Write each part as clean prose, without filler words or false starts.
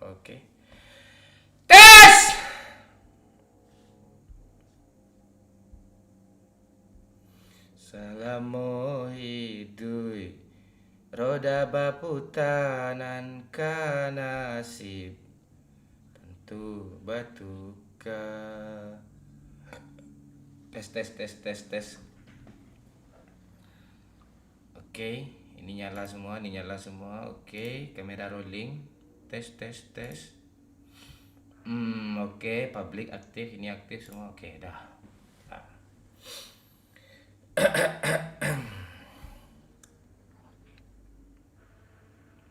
Oke. Tes. Selama hidup roda baputanan ka nasib tentu batuka. Tes. Oke, ini nyala semua. Oke, kamera rolling. Tes. Oke, public aktif, ini aktif semua. Oke, dah.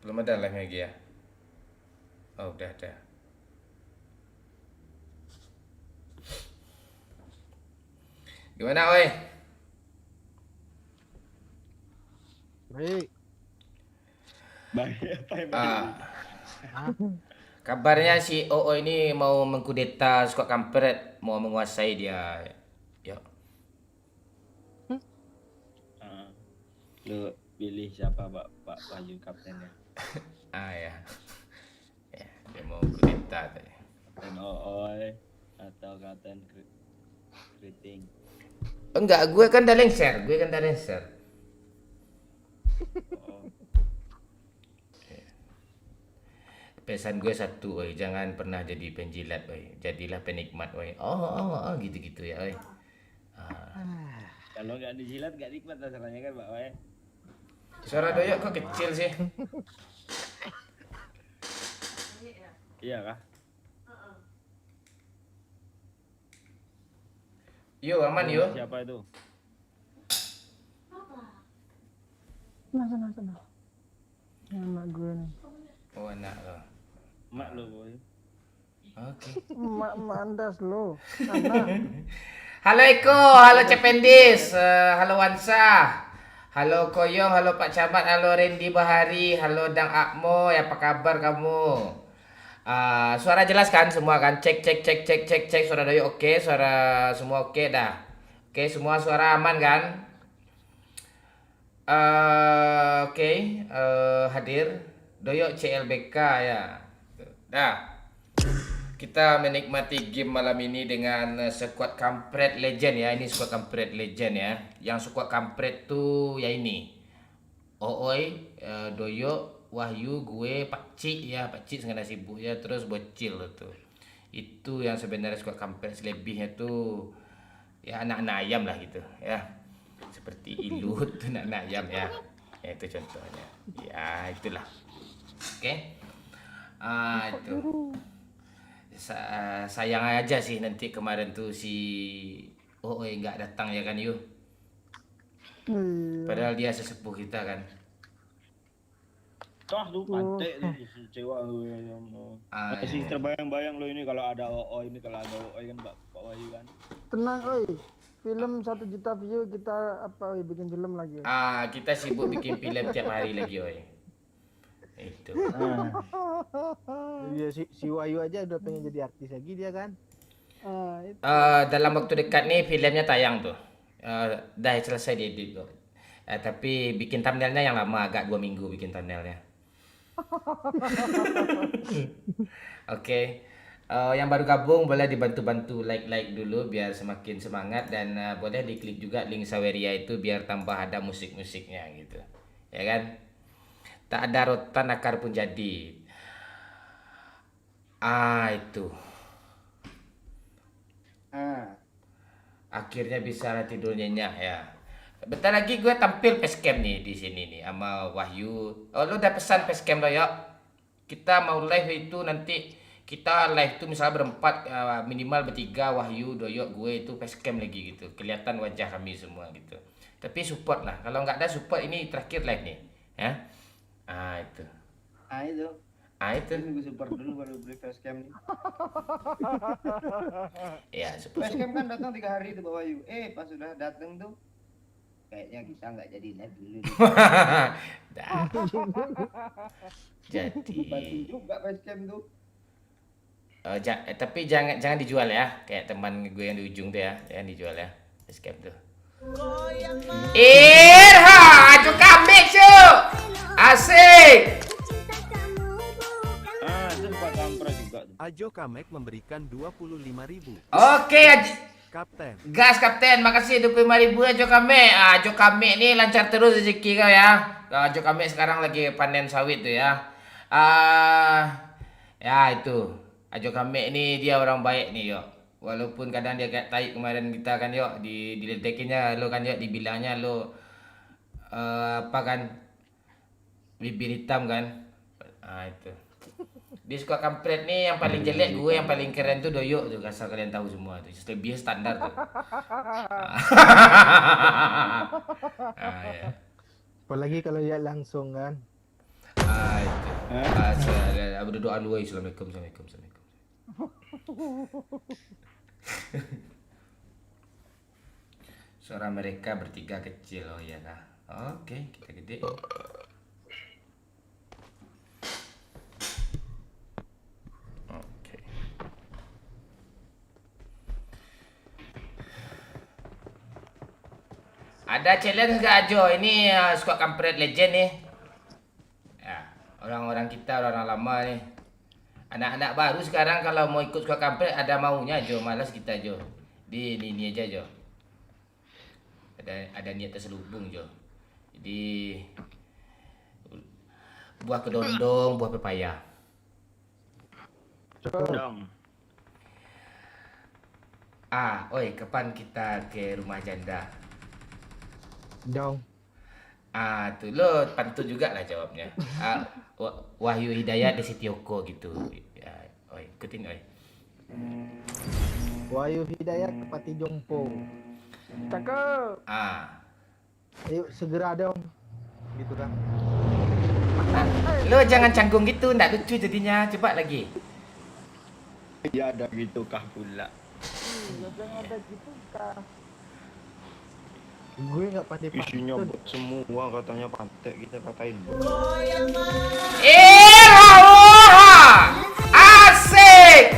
Belum ada live lagi ya? Oh, udah ada. Gimana, oi? Baik. Kabarnya si OO ini mau mengkudeta skuad kampret, mau menguasai dia. Yuk. Lu pilih siapa Pak Wahyu kaptennya? Ya. Ya, dia mau kudeta tadi. Kapten Ooy atau kapten Kriting? Enggak, gue kan udah lengser. Oh. Pesan gue satu, oi, jangan pernah jadi penjilat, oi. Jadilah penikmat, oi. Oh, gitu-gitu ya, oi. Kalau nggak dijilat nggak nikmat masalahnya kan Pak Wahyu. Suara doyok kok kecil sih? Iya kah? Yo, aman yo. Siapa itu? Sana. Anak gue nih. Oh, anak lo. Mak lu boy. Oke. Emak mandas lo. Anak. Halo Eko, halo Cependis, halo Wansa, halo Koyong, halo Pak Camat, halo Randy Bahari, halo Dang Akmo, apa kabar kamu? Suara jelas kan semua kan? Cek, suara doyo oke, suara semua oke dah. Oke, semua suara aman kan? Oke, hadir doyo CLBK ya. Dah. Kita menikmati game malam ini dengan skuad kampret legend ya. Ini skuad kampret legend ya. Yang skuad kampret tuh ya ini. Ooy, Doyo, Wahyu, gue, Pak Cik ya. Pak Cik sengaja sibuk ya. Terus Bocil tuh. Itu yang sebenarnya skuad kampret. Selebihnya tuh ya anak-anak ayam lah gitu ya. Seperti Ilut tuh anak-anak ayam ya. Ya itu contohnya. Ya itulah. Oke. Itu. Sayang aja sih nanti kemarin tuh si nggak datang ya kan yuk. Padahal dia sesepuh kita kan. Toh tuh pantai tuh kecewa gue. Masih terbayang-bayang lo ini kalau ada ini kalau ada kan Pak Wahyu kan. Tenang oi. Film 1 juta view kita bikin film lagi. Kita sibuk bikin film tiap hari lagi oi. Itu. Iya si Wahyu aja udah pengen jadi artis lagi dia kan. Dalam waktu dekat nih filmnya tayang tuh. Dah selesai diedit kok. Tapi bikin thumbnailnya yang lama, agak 2 minggu bikin thumbnailnya. Oke. Yang baru gabung boleh dibantu-bantu like dulu biar semakin semangat dan boleh diklik juga link Saweria itu biar tambah ada musik-musiknya gitu. Ya kan? Tak ada rotan akar pun jadi. Itu. Akhirnya bisa tidur nyenyak ya. Bentar lagi gue tampil facecam nih di sini nih sama Wahyu. Oh, lu udah pesan facecam lo ya? Kita mau live itu nanti kita live itu misalnya berempat minimal bertiga Wahyu, Doyok, gue itu facecam lagi gitu. Kelihatan wajah kami semua gitu. Tapi support lah. Kalau nggak ada support ini terakhir live nih, ya. Itu. Itu. Nunggu support dulu baru beli facecam nih. Ya, support. Facecam kan datang 3 hari itu Pak Wahyu. Pas sudah datang tuh kayaknya kita nggak jadi live dulu. Dah. Jadi. Bantu juga facecam tuh. Tapi jangan dijual ya, kayak teman gue yang di ujung tuh ya, yang dijual ya, facecam tuh. Irha, acu kambing cu, asik. Itu Pak squad kampret juga tuh. Ajo Kamek memberikan 25.000. Oke, Kapten. gas Kapten, makasih 25.000 Ajo Kame. Ajo Kame ini lancar terus rezeki kau ya. Ajo Kame sekarang lagi panen sawit tuh ya. Ya itu. Ajo Kame ini dia orang baik nih yo. Walaupun kadang dia kayak tai kemarin kita kan yo diledekinnya lo kan yo dibilangnya lo apa kan bibir hitam kan. Itu. Di squad kampret nih yang paling jelek gue, yang paling keren tuh Doyok tuh, asal kalian tahu semua tuh. Lebih standar tuh. Ya. Apalagi kalau lihat langsung kan. Itu. Berdoa dulu. Assalamualaikum. Suara mereka bertiga kecil, oh iya kah? Oke, kita gede. Ada challenge gak Ajo? Ini squad kampret legend nih. Ya, orang-orang kita, orang lama nih. Anak-anak baru sekarang kalau mau ikut squad kampret ada maunya Jo, malas kita Jo. Ini aja Jo. Ada niat terselubung Jo. Jadi buah kedondong, buah pepaya. Dong. Oi, kapan kita ke rumah janda? Dong. Tuh lo pantun juga lah jawabnya. Wahyu Hidayat di Sitioko gitu. Ya, oi, ikutin oi. Wahyu Hidayat Pati Jompo. Cakep. Ayo segera dong. Gitu kan. Lo jangan canggung gitu, ndak lucu jadinya. Coba lagi. Ya ada gitu kah pula. Jangan ada gitu kah. Gue nggak pandai Isunya pantun. bot semua katanya pantek kita katain. Asik.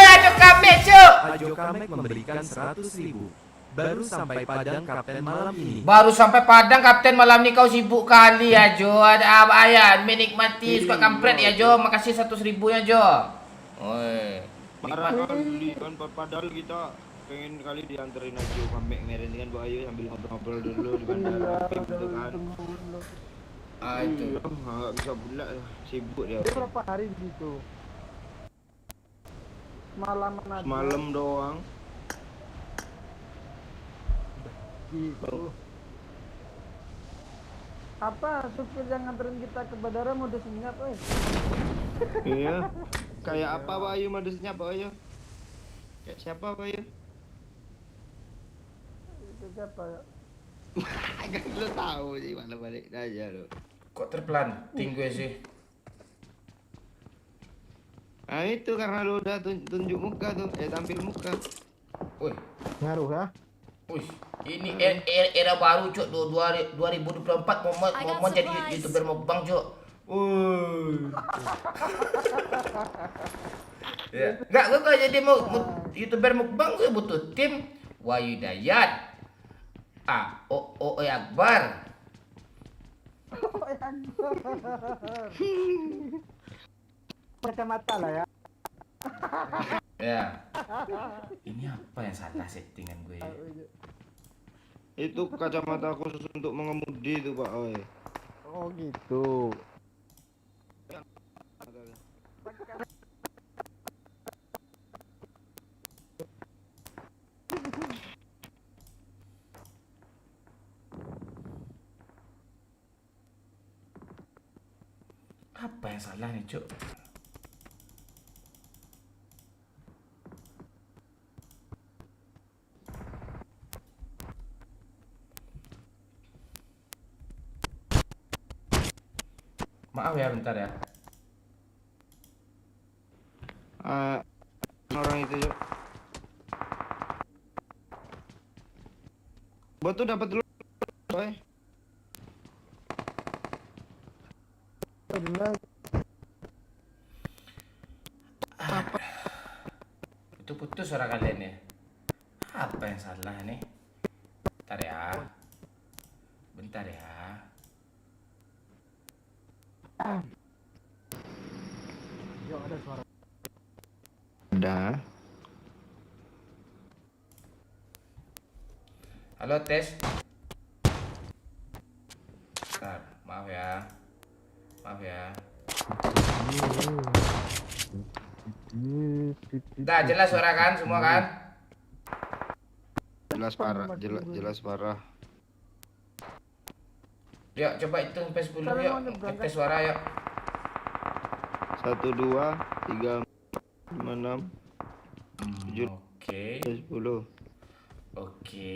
Ajo Kamek, Cuk. Ajo Kamek memberikan 100.000. Baru sampai Padang Kapten malam ini. Baru sampai Padang Kapten malam ni, kau sibuk kali ya Jo. Ada apa ya? Menikmati squad kampret ya Jo. Makasih 100.000 ya Jo. Oi. Marah kali kan padahal kita pengen kali dianterin aja Kamek ngeren kan Bu Ayu sambil ngobrol-ngobrol dulu di bandara gitu kan. Itu. Enggak bisa pula sibuk dia. Dia berapa hari di situ? Malam aja. Semalam doang. Gitu. Apa supir yang nganterin kita ke bandara mau disingkat, weh? Iya. Kayak apa Pak Ayu modusnya Pak Ayu? Kayak siapa Pak Ayu? Itu siapa ya? Kan lu tahu sih mana balik aja lu. Kok terpelanting gue sih? Nah itu karena lu udah tunjuk muka tuh, tampil muka. Woi, Ngaruh ya? wih, ini era baru Cuk, 2024 mau jadi YouTuber mukbang Cuk. Ya. Enggak, gue kalau jadi YouTuber mukbang gue butuh tim Wahyu Hidayat. Oi Akbar. Kacamata lah ya. Ya. Ini apa yang salah settingan gue? Itu kacamata khusus untuk mengemudi itu Pak Oi. Oh gitu. Apa yang salah nih, Cuk? Maaf ya, bentar ya. Orang itu Cuk. Buat tuh dapat dulu Oi. Itu putus suara kalian ya. Apa yang salah nih? Bentar ya. Bentar ya. ada suara. Ada. Halo tes. Bentar, maaf ya. Maaf ya. Dah jelas suara kan semua kan? Jelas parah, jelas parah. Yuk coba hitung sampai 10 Kalian yuk. mau nyebrang, Tes suara yuk. 1, 2, 3, 5, 6, 7, Oke. 10. Oke.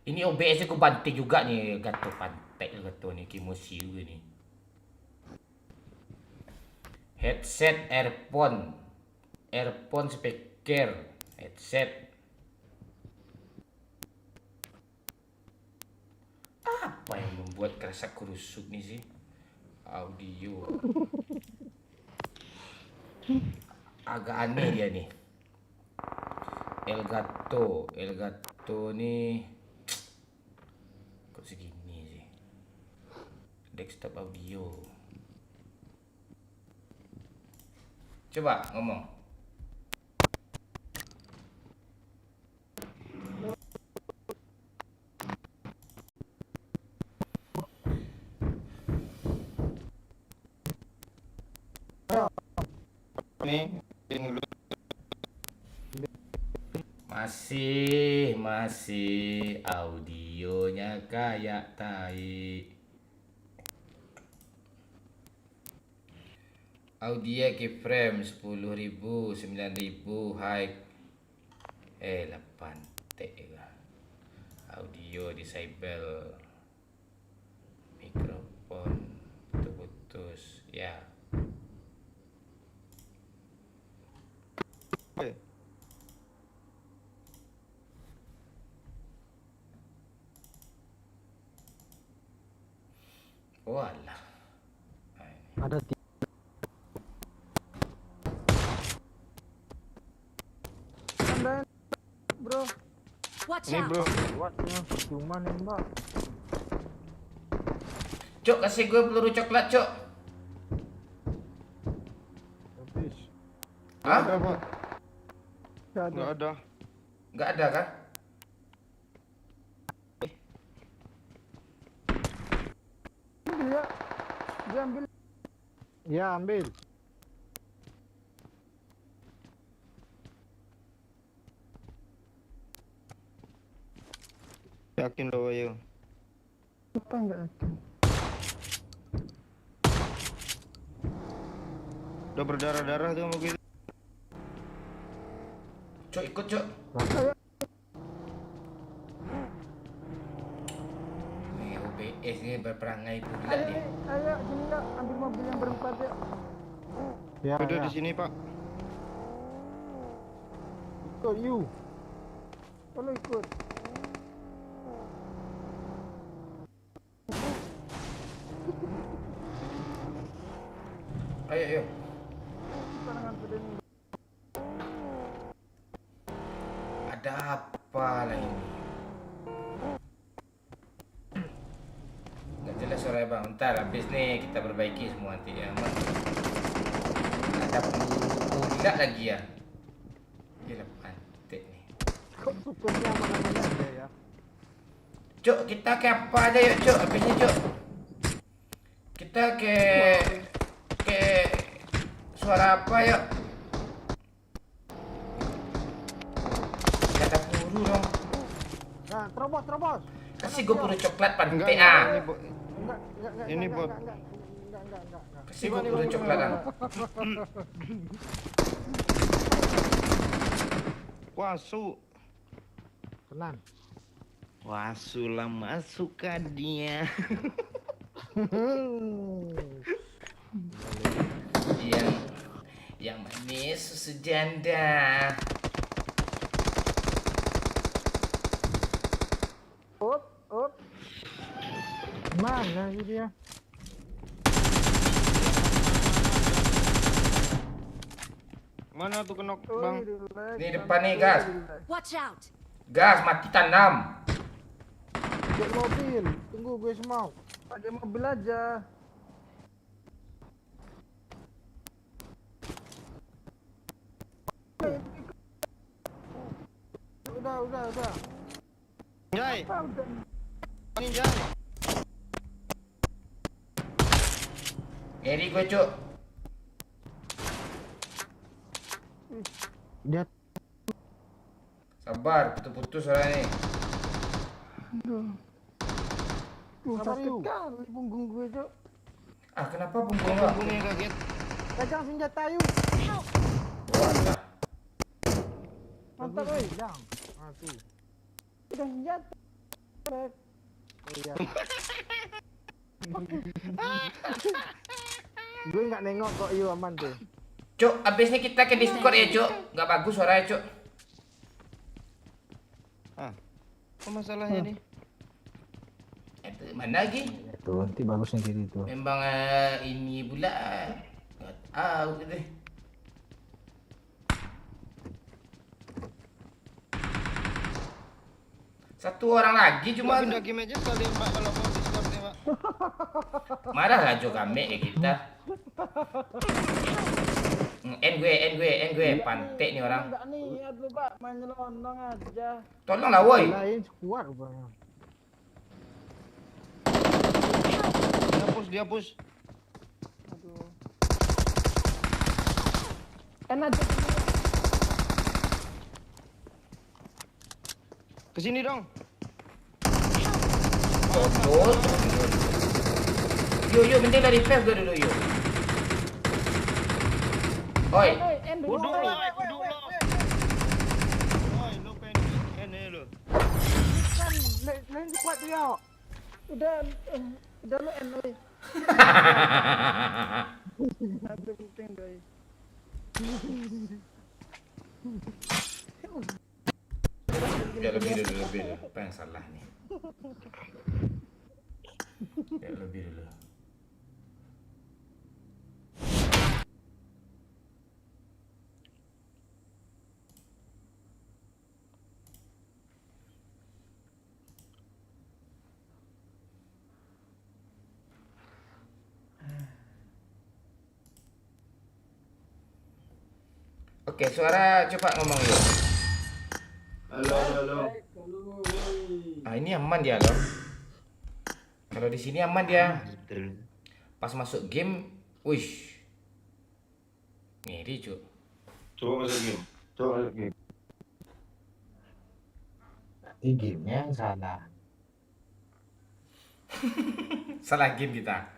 Ini OBS aku banting juga nih, gato pantai gato nih kimosi juga nih. Headset earphone. Earphone speaker. Headset. Apa yang membuat kerasa kerusuk nih sih? Audio. Agak aneh dia nih. Elgato nih kok segini sih. Desktop audio. Coba ngomong. Nih, Masih audionya kayak tai. Audio keyframe 10.000, 9.000 high 8 T lah. Audio disable. Mikrofon putus ya. Walah. Ada Anda, bro. Watch ini out! bro. Buatnya cuma nembak. Cok, kasih gue peluru coklat, Cok. Habis. Hah? Ada pak? Gak ada. Nggak ada. Nggak ada kan? Ambil ya. Dia ambil. Ya ambil. Yakin lo ayo. Apa enggak yakin? Udah berdarah-darah tuh mobil. Cok, ikut, Cok. Ayo. Nih, OBS ini berperangai pula Ayo, nih. ayo sini ya, ambil mobil yang berempat ya. Ya, Udah di sini pak. Ikut you. Kalau ikut. Ayo, ayo. Tangan pedang. Ada apa lah ini? Nggak jelas suara bang. Ntar habis nih kita perbaiki semua nanti ya. Ada pula lagi ya. Gila pantek nih. Kok syukurnya mana-mana ada ya. Cok, kita ke apa aja yuk, Cok? Habisnya, Cok. Kita ke suara apa yuk? Kata peluru dong. Nah, terobos, terobos. Kasih gue peluru coklat pantek Enggak, ah. Enggak, Ini bot. enggak. Kasih gue peluru coklat ah. Wasu. Tenang. Wasu lah masuk ke dia. Yang manis susu janda. Up. Mana sih dia? Mana tuh kenok Oh, bang? relax. Nih depan nih, gas. Watch out! Gas mati tanam. Pakai mobil. Tunggu gue smoke. Pakai mobil aja. udah. Jai, Apa udah? ini Jai. Eri gue cuk. Dia Sabar, putus-putus suara nih. tuh sakit kali punggung gue, Cuk. Ah, kenapa punggung lo? Punggungnya kaget. Pegang senjata yuk. Walah. Mantap, woi. Pegang senjata. Iya. Gue nggak nengok kok, yuk aman tuh. Cuk, abis ini kita ke Discord ya, Cuk. Nggak bagus suaranya, Cuk. Apa masalahnya nih? Mana lagi? Tuh, nanti bagusnya kiri tuh. Memang ini pula. Nggak tahu deh. Satu orang lagi Cuma cuma pindah game aja sekalian Pak kalau mau Discord ya Pak. marah lah Jo kami ya kita. N gue pantek nih orang. Enggak niat lu, Pak. Main nyelonong aja. Tolonglah woi. Lain kuat rupanya. Dia push. Aduh. Enak aja. Kesini dong. Betul. Yo, mending dari revive gue dulu yo. Oi, Kudu lo. Woi, lo pengen ini lo. Kan lain kuat tuh ya. Udah lu end oi. Ada penting doi. biar lebih dulu. Apa yang salah nih? Biar lebih dulu. Oke, suara coba ngomong yuk. Halo. Ah, ini aman dia loh. Kalau di sini aman dia. Betul. Pas masuk game, wish. Ngiri, Cuk. Coba masuk game. Di gamenya yang salah. Salah game kita.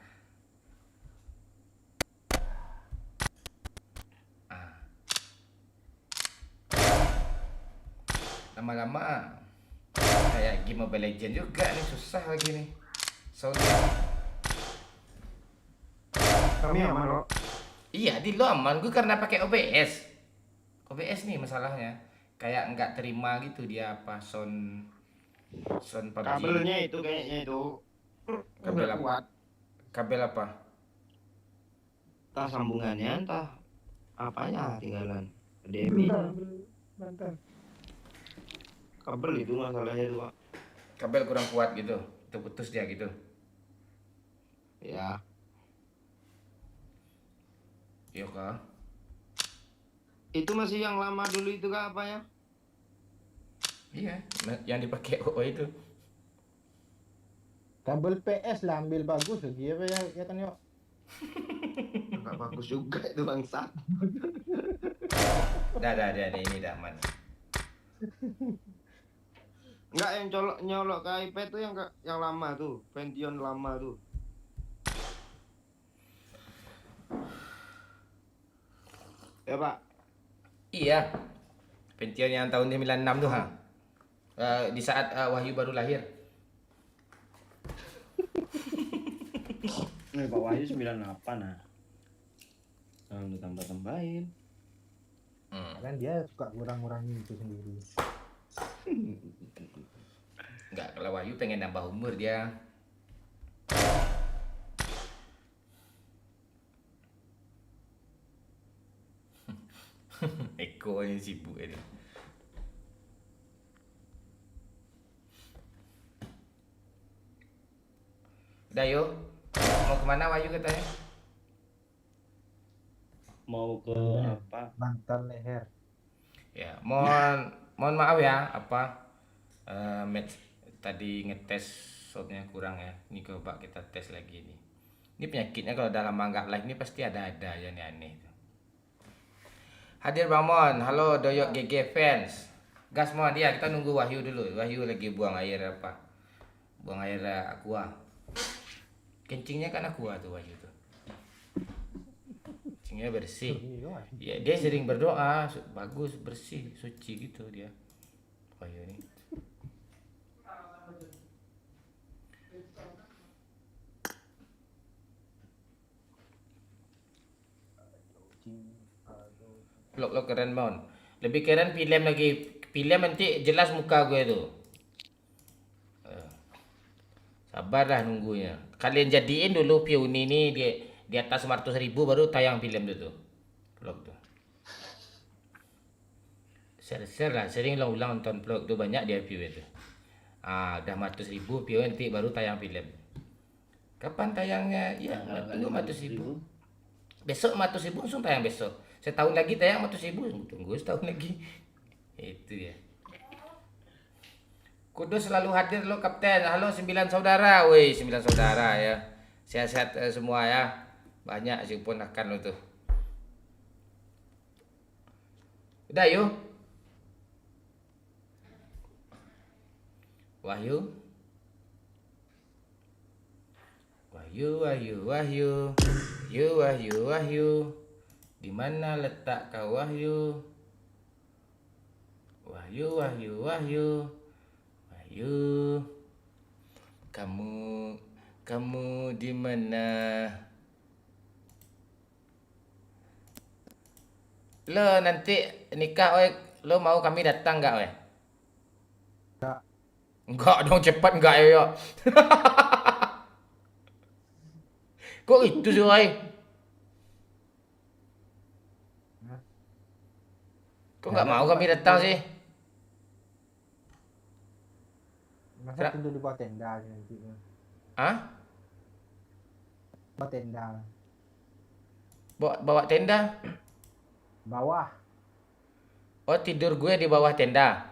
Lama-lama kayak game Mobile Legends juga nih, susah lagi nih. Soalnya Kami aman kok. iya di lo aman, gue karena pakai OBS. OBS nih masalahnya. Kayak nggak terima gitu dia apa sound PUBG. Kabelnya itu kayaknya itu. Kabel apa? Kabel apa? Entah sambungannya, entah apanya tinggalan. HDMI. Bentar. Kabel itu masalahnya itu Pak. Kabel kurang kuat gitu. Itu putus dia gitu. Ya. Iya kah? Itu masih yang lama dulu itu kah apanya? Iya, yang dipakai OO itu. Kabel PS lah ambil bagus lagi apa ya katanya. Enggak bagus juga itu bangsa. Dah, ini dah aman. Enggak yang nyolok ke iPad tuh yang lama tuh, Pentium lama tuh. Ya Pak. Iya. Pentium yang tahun 96 tuh, ha. Di saat Wahyu baru lahir. Nih Pak Wahyu 98 nah. Lu tambah-tambahin. Kan dia suka kurang-kurangin itu sendiri. Enggak, kalau Wahyu pengen nambah umur dia. Eko yang sibuk ini. Udah yuk. Mau kemana Wahyu katanya? Mau ke apa? Mantan leher. Ya, mohon mohon maaf ya match tadi ngetes shotnya kurang ya. Ini coba kita tes lagi nih. Ini penyakitnya kalau dalam anggap live ini pasti ada ya nih aneh. Hadir Bang Mon, halo Doyok GG fans. Gas Mon dia, kita nunggu Wahyu dulu. Wahyu lagi buang air apa? Buang air aqua. Kencingnya kan aqua tuh Wahyu tuh. Kencingnya bersih. Ya dia sering berdoa, bagus, bersih, suci gitu dia. Wahyu ini. Vlog keren Mon. Lebih keren film lagi. Film nanti jelas muka gue tuh. Sabarlah nunggunya. Kalian jadiin dulu Pioni ini di atas 100.000 baru tayang film itu tuh. Vlog tuh. Share lah, sering lah ulang nonton vlog tuh banyak dia view itu. Udah 100.000 view nanti baru tayang film. Kapan tayangnya? Ya, tunggu 100.000. Besok 100.000 langsung tayang besok. Setahun lagi tayang 100.000, tunggu setahun lagi. Itu ya. Kudus selalu hadir lo Kapten. Halo 9 saudara. Woi 9 saudara ya. Sehat-sehat semua ya. Banyak sih ponakan lo tuh. Udah yuk. Wahyu. Wahyu. Wahyu. Di mana letak kau Wahyu? Wahyu. Kamu di mana? Lo nanti nikah oi, lo mau kami datang enggak oi? Enggak dong, cepat enggak ya. Kok itu sih oi? Kok nggak mau kami datang sih? Masa tidur di bawah tenda nanti. Hah? Bawah tenda. Bawa tenda? Bawah. Oh tidur gue di bawah tenda.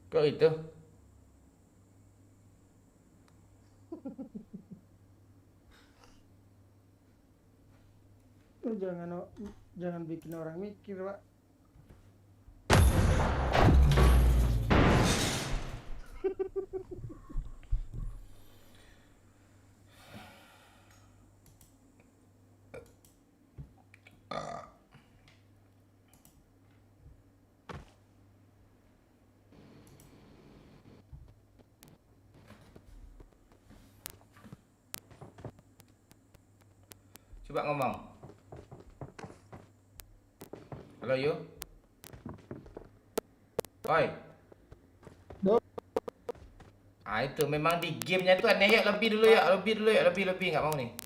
Kok itu? Lu jangan bikin orang mikir, Pak. Coba ngomong. Halo Yu. Oi. Itu memang di gamenya itu aneh ya. Lebih dulu ya. Lebih nggak mau nih.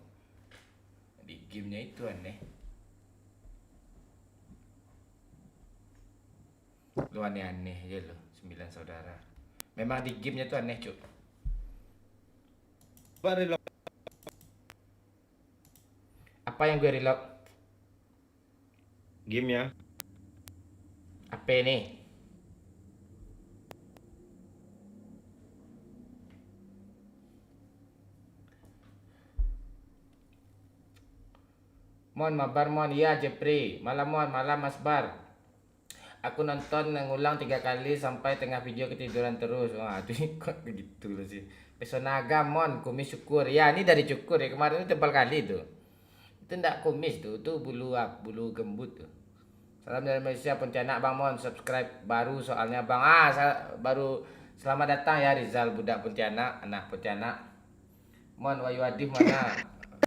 Di gamenya itu aneh. Lu aneh-aneh aja lo 9 saudara. Memang di gamenya itu aneh cuk. Apa yang gue reload? Game-nya. Apa ini? Mon mabar mon ya Jepri. Malam mon, malam Mas Bar. Aku nonton ngulang 3 kali sampai tengah video ketiduran terus. Wah, itu kok begitu loh sih. Pesonaga mon, kumis syukur. Ya, ini dari syukur ya. Kemarin itu tebal kali tuh. Itu enggak kumis tuh, itu bulu gembut tuh. Salam dari Malaysia Pontianak Bang Mon, subscribe baru soalnya Bang. Baru selamat datang ya Rizal budak Pontianak, anak Pontianak. Mon Wahyu Adif mana?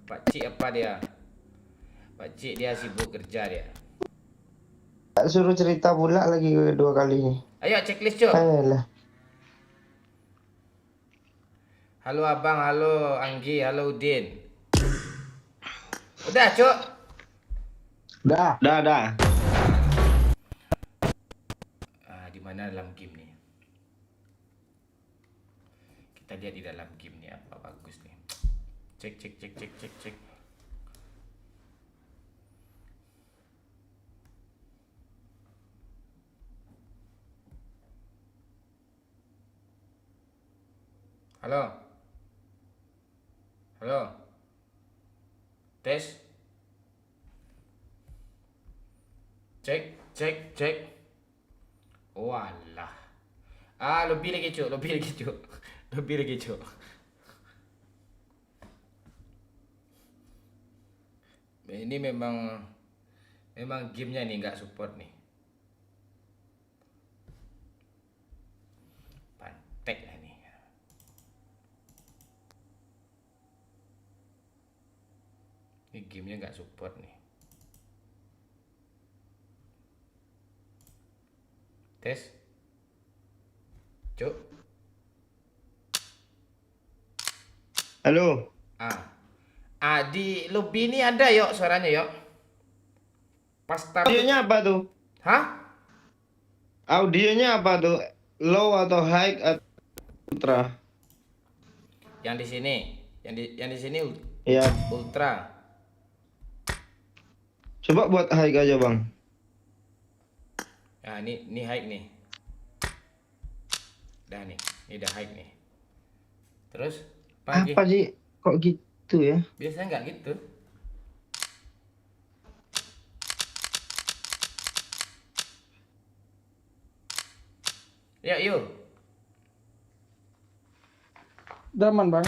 Pak Cik apa dia? Pak Cik dia sibuk kerja dia. Suruh cerita pula lagi 2 kali ini. Ayo checklist cuk. Ayolah. Halo Abang, halo Anggi, halo Udin. Udah cuk. Dah. Di mana dalam game nih? Kita lihat di dalam game nih apa bagus nih. Cek. Halo. Halo. Tes. Cek, cek, cek. Walah. Lebih lagi, Cuk. Lebih lagi, Cuk. Lebih lagi, Cuk. Ini memang gamenya nih nggak support nih. Pantek lah nih. Ini gamenya nggak support nih. Tes. Cuk. Halo. Di lobby ini ada yok suaranya yok. Pas tab. Audionya apa tuh? Hah? Audionya apa tuh? Low atau high atau ultra? Yang di sini, yang di sini Iya. ultra. Coba buat high aja, Bang. Nah, ini high nih. Dah nih, ini udah high nih. Terus apa lagi? Apa sih? Kok gitu ya? Biasanya nggak gitu. Ya, yuk. Udah aman bang.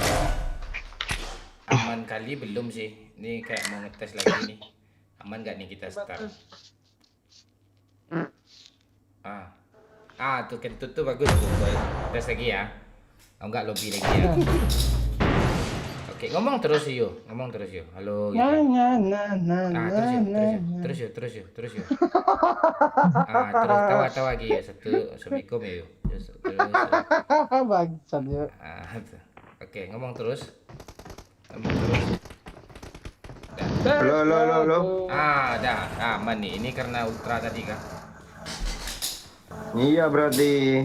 Aman kali belum sih. Ini kayak mau ngetes lagi nih. Aman nggak nih kita start? Tuh kentut tuh bagus tuh boy. Tes lagi ya. Oh enggak, lobby lagi ya. Oke, ngomong terus yuk. Ngomong terus yuk. Halo gitu. Terus yuk. Terus tawa lagi ya. Assalamualaikum ya yuk. Terus. Bangsat ya. Oke, ngomong terus. Ngomong terus. Halo. Dah aman nih. Ini karena ultra tadi kah? Iya berarti.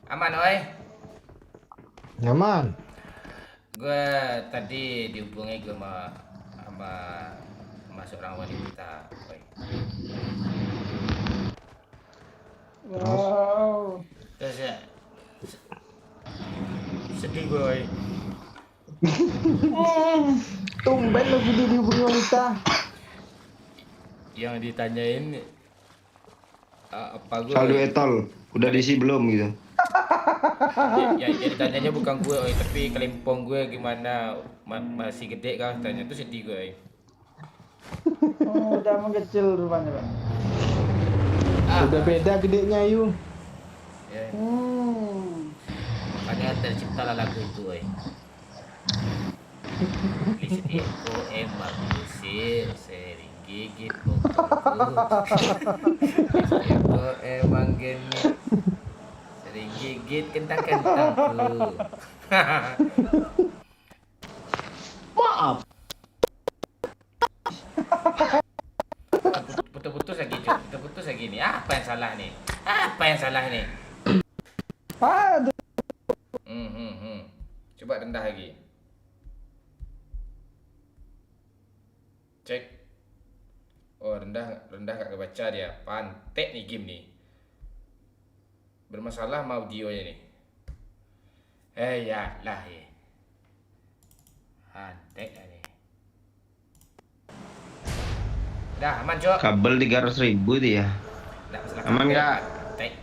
Aman, oi. Nyaman. Gue tadi dihubungi gue sama seorang wanita, oi. Wow. Terus ya, sedih gue, oi. Tumben lo video dihubungi wanita. Yang ditanyain apa gue? Saldo etol udah diisi belum gitu? Ya ditanyanya bukan gue, oi, tapi kelempong gue gimana, masih gede kah? Tanya tuh sedih gue, oi. Oh, udah mengecil rupanya bang. Udah beda gedenya yuk. Ya, makanya terciptalah lagu itu, oi. Listrikku emang kusir, sering gigit pokokku. Listrikku emang genit, sering gigit kentang-kentangku. Maaf. Putus-putus lagi, Cuk. Putus lagi nih. Apa yang salah nih? Apa yang salah nih? Aduh. Coba rendah lagi. Cek. Oh, rendah gak kebaca dia. Pantek nih game nih. Bermasalah sama audionya nih. Ya lah ya. Pantek lah nih. Dah aman, Cok. Kabel 300.000 dia. Nggak masalah Aman kabel. nggak? Pantek.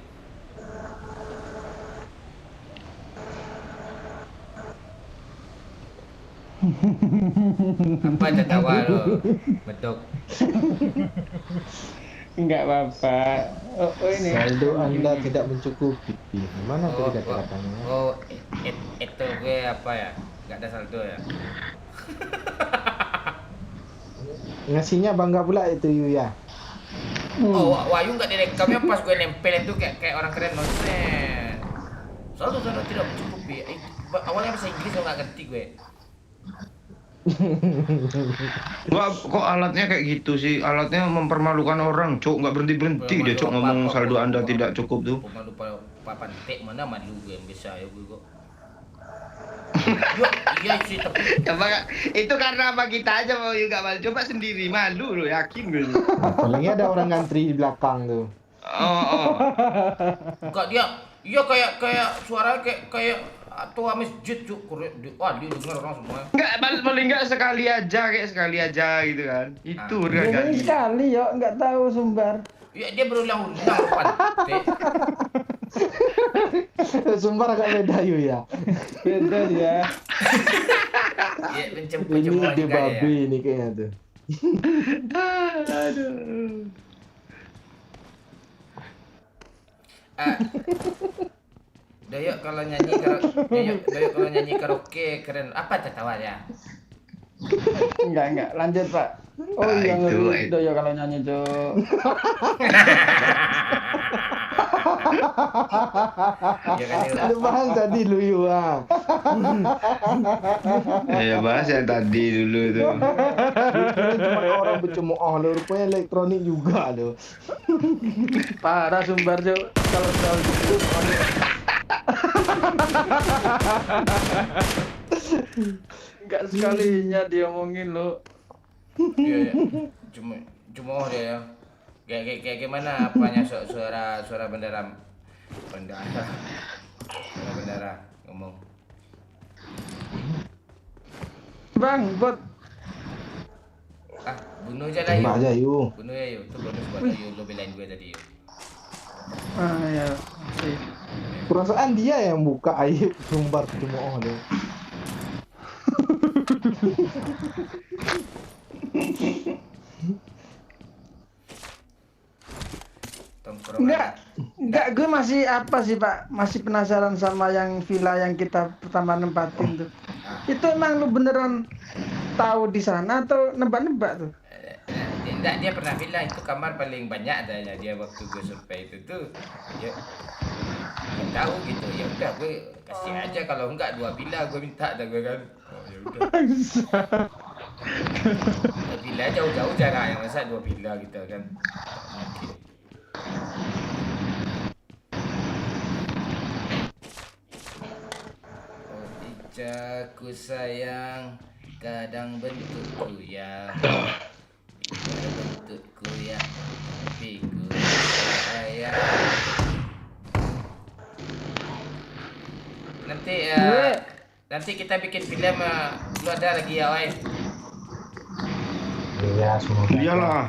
Apa tertawa lo? Bedok. Enggak apa-apa. Oh ini. Saldo Anda tidak mencukupi. Gimana tadi kata-katanya? Itu gue apa ya? Nggak ada saldo ya? Ngasihnya bangga pula itu yuk ya. Oh, Wahyu nggak direkamnya pas gue nempel itu kayak orang keren nonsen. Saldo tidak mencukupi. Awalnya bahasa Inggris nggak ngerti gue. Wah, kok alatnya kayak gitu sih? Alatnya mempermalukan orang, Cok. Nggak berhenti dia, Cok, ngomong saldo Anda tidak cukup tuh. Malu papan tek mana malu gue yang bisa ya gue kok. Iya sih tapi Itu karena apa kita aja mau juga malu. Coba sendiri malu lo, yakin gue. Apalagi ada orang ngantri di belakang tuh. Oh. Enggak dia, iya kayak suara kayak tua masjid cuk. Wah, dia dengar orang semua. Enggak, paling enggak sekali aja gitu kan. Itu Biasanya kali. sekali yo, nggak tahu Sumbar. Ya dia berulang-ulang Pak. Sumbar agak beda yuk ya. Beda dia. Ya Ini pencemooh dia juga babi ya. ini kayaknya tuh. Aduh. Doyok kalau nyanyi karaoke keren. Apa tertawa ya? Enggak, lanjut Pak. Oh Ah, iya itu. itu ya kalau nyanyi Cuk. Ya kan itu. Lu bahas tadi lu yuk ah. Ya bahas yang tadi dulu tuh. Cuma orang bercemooh lu, rupanya elektronik juga lu. Parah Sumbar Cuk. Kalau soal itu enggak sekalinya diomongin lo. Iya, ya. Cuma dia ya. Kayak gimana apanya suara bendera ngomong. Bang, bot. Bunuh aja lah Tembak aja yuk. yuk. Bunuh ya yuk. Itu bonus buat yuk. Lo belain gue tadi yuk. Ah ya. Oke. Perasaan dia yang buka aib Sumbar bercemooh lu. Tongkrong. Enggak, gue masih apa sih Pak? Masih penasaran sama yang villa yang kita pertama nempatin tuh. Itu emang lu beneran tahu di sana atau nebak-nebak tuh? Enggak, dia pernah bilang itu kamar paling banyak adanya dia waktu gue survei itu tuh. Ya, nggak tahu gitu. Ya udah gue kasih aja kalau enggak 2 villa gue minta dah gue kan. Oh ya udah. Villa jauh-jauh jarak yang masa 2 villa gitu kan. Mungkin. Oh Icaku sayang, kadang bentukku yang bentukku ya, tapi ku sayang. Nanti kita bikin film lu ada lagi ya, Oi. Iya, semua. Iyalah.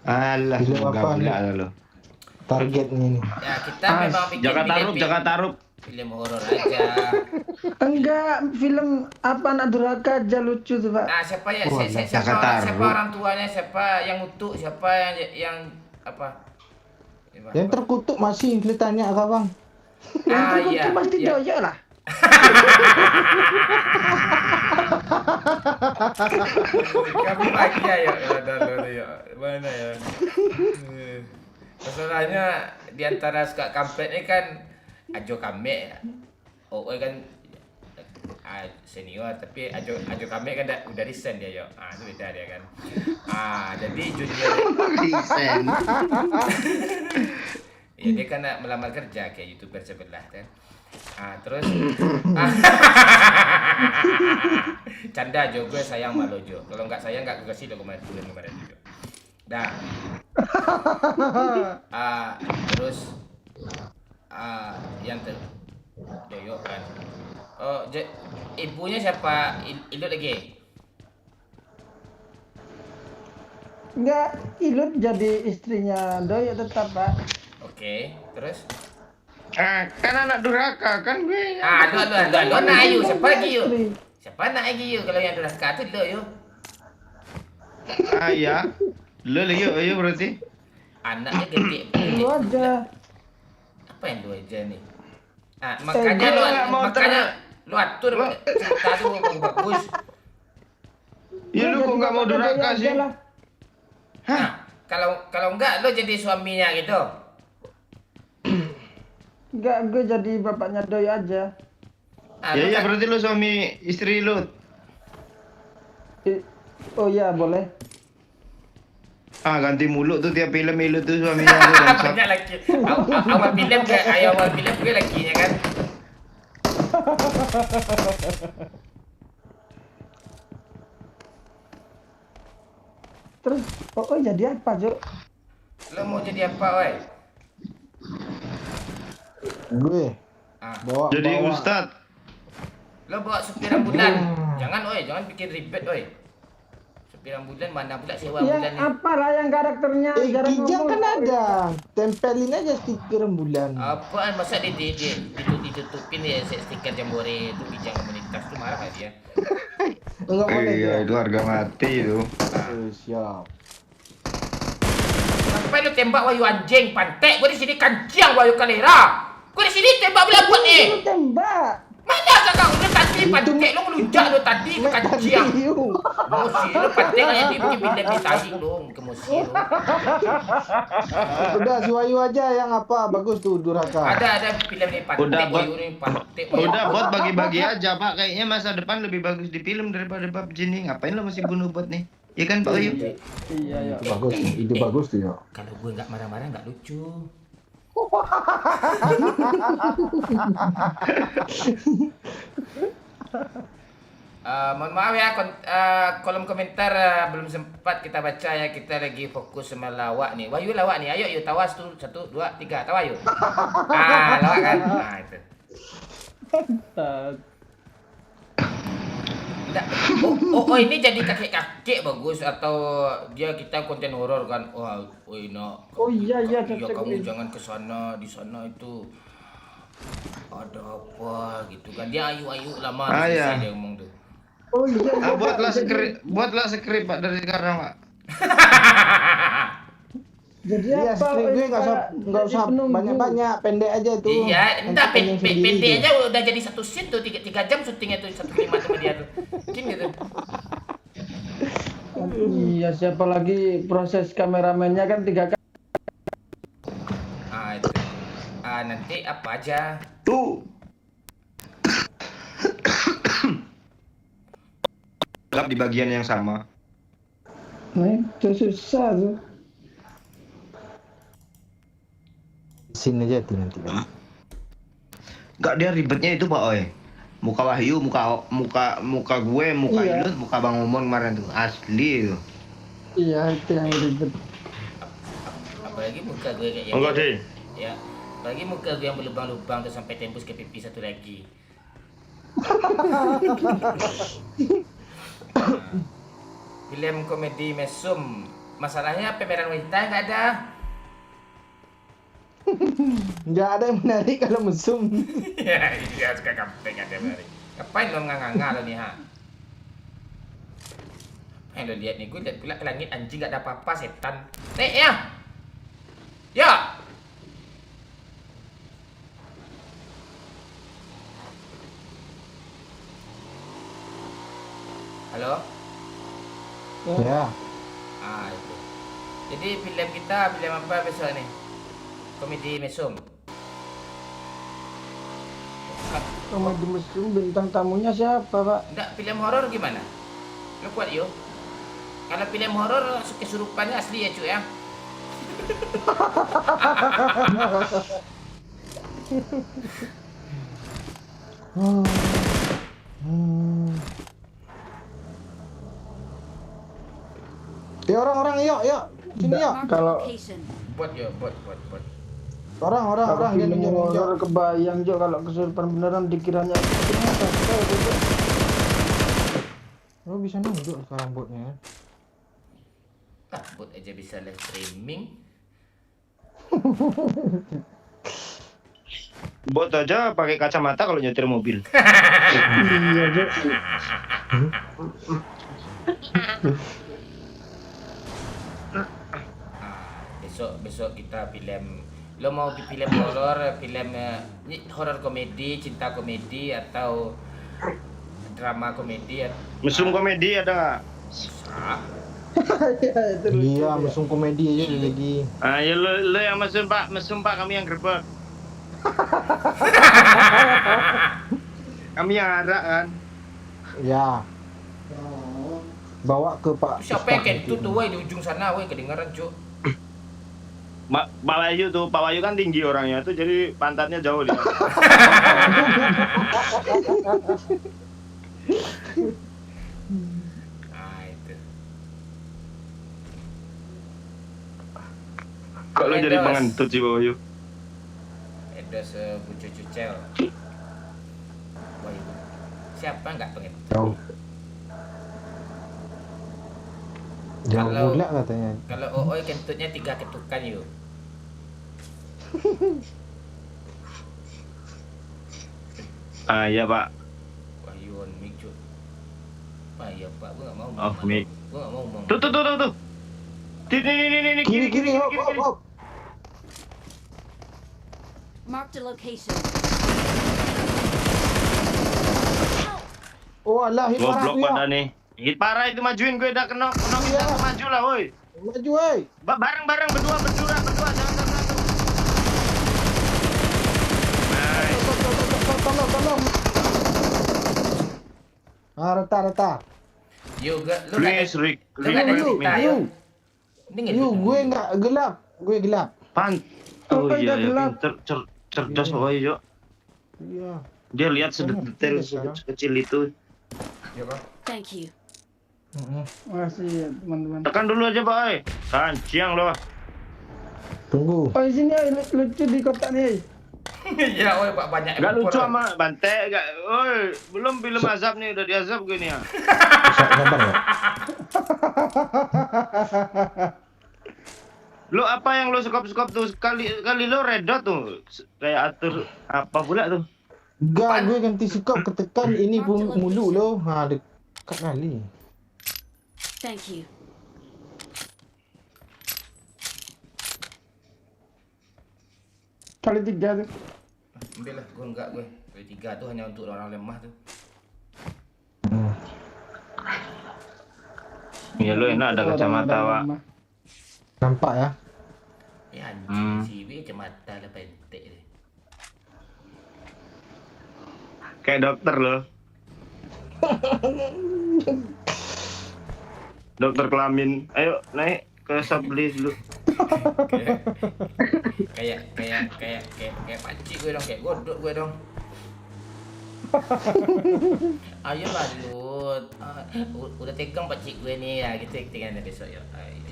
Alah, Film semoga apa pula nih? lo. Targetnya nih. Ya kita memang bikin Jangan taruh. film horor aja. Enggak, film apa anak durhaka aja lucu tuh Pak. Nah, siapa ya? Wah, Siapa orang tuanya? Siapa yang utuh? Siapa yang apa? Yang terkutuk masih kelihatannya apa bang? Iya. Pasti Iya. Doyok lah. Kami lagi ya, ya. Mana ya? Masalahnya di antara suka kampret ini kan Ajo Kame ya. Oh kan senior tapi Ajo Kame kan udah resign dia yo. Itu beda dia kan. Jadi junior Desain. ya dia kan nak melamar kerja kayak YouTuber sebelah kan. Terus canda Jo, gue sayang malu Jo. Kalau nggak sayang nggak gue kasih dokumen kemarin Jo. Dah. Terus yang Doyo kan. Oh, ibunya siapa? Ilut lagi? Enggak, Ilut jadi istrinya Doyok tetap Pak. Oke, terus? Kan anak durhaka kan gue. Lo nak ayu, siapa lagi yuk? Istri. Siapa nak lagi yuk? Kalau yang durhaka tu lo yuk. Ya. Lo ayo berarti. Anaknya gede. Lu aja. Apa yang lu aja nih? Makanya lu atur cerita tu bagus. Ya lu kok nggak mau durhaka sih? Kalau enggak lo jadi suaminya gitu. Enggak, gue jadi bapaknya Doyok aja. Ya berarti lu suami istri lu. Oh iya, boleh. Ganti mulut tuh tiap film lu tuh suaminya tuh bangsat. Banyak laki. Awal film gue lakinya kan. Terus, jadi apa Jo? Lo mau jadi apa, woi? Gue Ah. bawa Jadi bawa. Ustadz, Lo bawa supir ambulan. Jangan jangan bikin ribet Supir ambulan mana pula sewa Yang ambulan ni? apalah yang karakternya jarang Kijang ngomong. kan ada. Tempelin aja stiker rembulan. Apaan masa ditutupin ya stiker jambore itu bijang komunitas tu marah lah dia. Enggak boleh iya dia. itu harga mati itu. Siap. Sampai lu tembak Wahyu anjing pantek, gua di sini kancing Wahyu kalera. Gua di sini tembak belabut ni. Lu tembak. Mana kakak udah tadi pantek lu ngelunjak lu tadi ke kancing. Emosi lu pantek aja dia bikin pindah di tahi dong ke emosi lu. Udah si Wahyu aja yang apa bagus tuh Durhaka. Ada film ni pantek Udah, Wahyu ni pantek. Udah bot bagi-bagi aja Pak. Kayaknya masa depan lebih bagus di film daripada PUBG nih. Ngapain lo masih bunuh bot nih? Iya kan Pak Wahyu? Iya ya. Itu bagus, ide bagus tuh ya. Kalau gue nggak marah-marah nggak lucu. Mohon maaf ya, kolom komentar belum sempat kita baca ya, kita lagi fokus sama lawak nih. Wahyu lawak nih, ayo yuk tawas tuh 1, 2, 3, tawa yuk. Lawak kan? Nah itu. Enggak. Oh ini jadi kakek-kakek bagus atau dia kita konten horor kan? Wah, nak. Oh iya Iya cocok kamu ini. jangan ke sana, di sana itu ada apa gitu kan. Dia ayu-ayu lama Ah, selesai ya. dia ngomong tuh. Oh iya. Ah, buatlah skrip Pak dari sekarang Pak. Jadi Iya, apa? skrip gue nggak usah banyak-banyak, pendek aja tuh. Iya, entah Nanti pengen sendiri pendek tuh. aja udah jadi satu scene tuh 3 jam syutingnya tuh 1:05 sama dia tuh. Mungkin gitu. Iya, siapa lagi proses kameramennya kan 3 kali. Itu. Nanti apa aja? Tuh. Lap di bagian yang sama. Nah, itu susah tuh. Sini aja tuh nanti kan. Enggak dia ribetnya itu Pak Oi. Muka Wahyu, muka gue, muka Iya. Ilus, muka Bang Omon kemarin tuh. Asli itu. Iya, itu yang ribet. Apalagi muka gue kayak Enggak deh. Ya, apalagi muka gue yang berlubang-lubang tuh sampai tembus ke pipi satu lagi. Film komedi mesum. Masalahnya pemeran wanita nggak ada. Nggak ada yang menarik kalau mesum. Ya, iya suka gampang ada menarik. Ngapain lo nganga lo nih ha? Lo lihat nih, gue lihat pula ke langit anjing nggak ada apa-apa setan. Nek ya, ya. Halo. Ya. Itu. Jadi film kita film apa besok nih? Komedi mesum. Komedi mesum bintang tamunya siapa, Pak? Enggak, film horor gimana? Lo kuat yuk. Kalau film horor kesurupannya asli ya cuy ya. Ya orang-orang yuk. Sini yuk. Marked a Kalau location. Buat yuk, buat. Orang film yang horor kebayang Jo kalau kesurupan beneran dikiranya ternyata Oh bisa nunduk sekarang botnya. Buat aja bisa live streaming. Bot aja pakai kacamata kalau nyetir mobil. Iya Jo. Besok kita film. Lo mau film horor, film horor komedi, cinta komedi atau drama komedi? Mesum komedi ada. Ah, Iya, mesum komedi aja dia lagi. Ah, ya lo yang mesum Pak, kami yang gerbek. Kami yang ada kan. Ya. Bawa ke Pak. siapa yang kentut tuh woi di ujung sana woi kedengaran cuk. Pak Wahyu tuh, Pak Wahyu kan tinggi orangnya tuh, jadi pantatnya jauh dia. Itu. Kok lo jadi Dos. pengentut sih Pak Wahyu? ada sebucu cucel. Wah, itu. Siapa nggak pengen? Jauh. Jauh Kalau- pula katanya. Kalau Oi kentutnya 3 ketukan yuk. Iya Pak. Wah, Yon Mik cuk. Wah, iya Pak, gua nggak mau. Off mic. Gua nggak mau ngomong. Tuh. Ini Kiri, hop, hop, hop. Marked a location. Oh alah, hit parah Goblok tu ya. pada nih. Hit parah itu majuin gue udah kena Iya. kita maju lah woi. Maju, woi. Bareng berdua jangan satu-satu. Nice. Tolong. Reta. Yo, lu nggak Please Rick. lu nggak ada Lu, cerita lu. ya? Ini nggak Yu, gitu. gue nggak gelap. Gue gelap. Oh Apa iya udah gelap? cerdas woi Jo. Iya. Dia lihat sedetail sekecil itu. Yo, Pak. Thank you. Makasih ya, teman-teman. Tekan dulu aja Pak. Kanciang loh. Tunggu. Oh, di sini ya, lucu di kotak nih. Ya, oi Pak, banyak Gak impor, lucu oi. sama Bante, gak. Oi, belum film azab nih, udah diazab gue nih ya. Sabar ya. Lo apa yang lo sekop tuh kali lo red dot tuh kayak atur apa pula tuh? Enggak, gue ganti sikap ketekan ini pun mulu lo. Dekat kali. Thank you. Kali 3 tuh. Ambil lah, gue enggak gue. Kali 3 tuh hanya untuk orang lemah tuh. Ya lo enak ada kacamata Wak. Nampak ya? Ya anjing, si Wi kacamata lah pentek dia. Kayak dokter lo. Dokter kelamin. Ayo naik ke Sablis dulu. Kayak panci gue dong, kayak godok gue dong. Ayolah Lut. Udah tegang pakcik gue nih ya, kita tinggal besok ya. Ayo.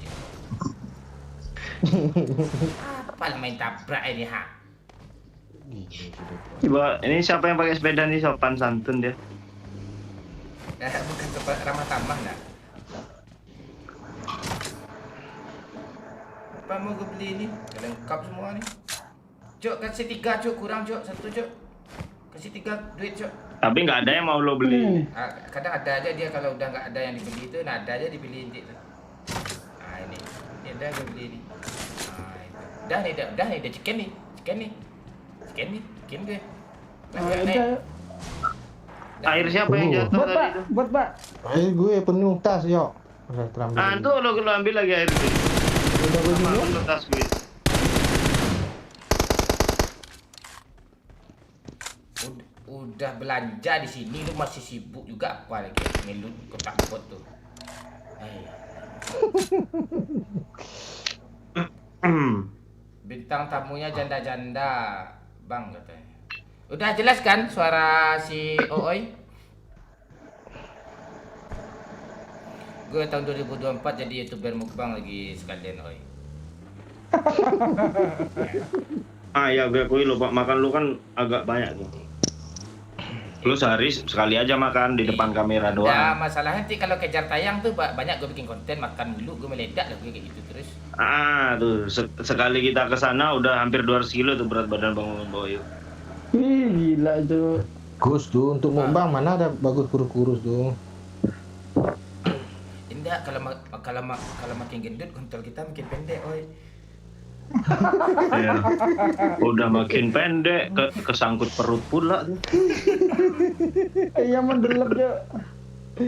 Apalah main tabrak ini ha. Coba ini siapa yang pakai sepeda nih sopan santun dia. Bukan tempat ramah tamah lah. Apa mau gue beli ini? Udah lengkap semua nih. Cok, kasih 3 cok, kurang cok, 1 cok. Kasih 3 duit cok. Tapi nggak ada yang mau lo beli. Kadang ada aja dia kalau udah nggak ada yang dibeli itu, nah ada aja dibeliin dia tuh. Nah ini ada gue beli ini. Nah itu. Dah nih, chicken nih gue. Nah, Oh, naik. udah. Air siapa yang jatuh Buat tadi Pak, itu? buat Pak. Air gue penuh tas yo. Udah terambil. Ah, tuh lo ambil lagi air itu. Udah gue Sama minum. lo tas gue. Udah belanja di sini lu masih sibuk juga apa lagi ngelut kotak pot tuh. Bintang tamunya janda-janda, Bang katanya. Udah jelas kan suara si Ooi? Gue tahun 2024 jadi YouTuber mukbang lagi sekalian Oi. Ya gue akui lo Pak, makan lu kan agak banyak tuh. Lu sehari sekali aja makan di depan kamera Nah, doang. masalahnya nanti kalau kejar tayang tuh banyak gue bikin konten makan mulu, gue meledak lah gue kayak gitu terus. Tuh sekali kita ke sana udah hampir 200 kilo tuh berat badan Bang Boyo. Ih, gila itu. Kurus tuh untuk mukbang mana ada bagus kurus tuh. Indah kalau makin gendut kontol kita makin pendek, Oi. Ya. Udah makin pendek kesangkut perut pula tuh. Iya mendelep jo.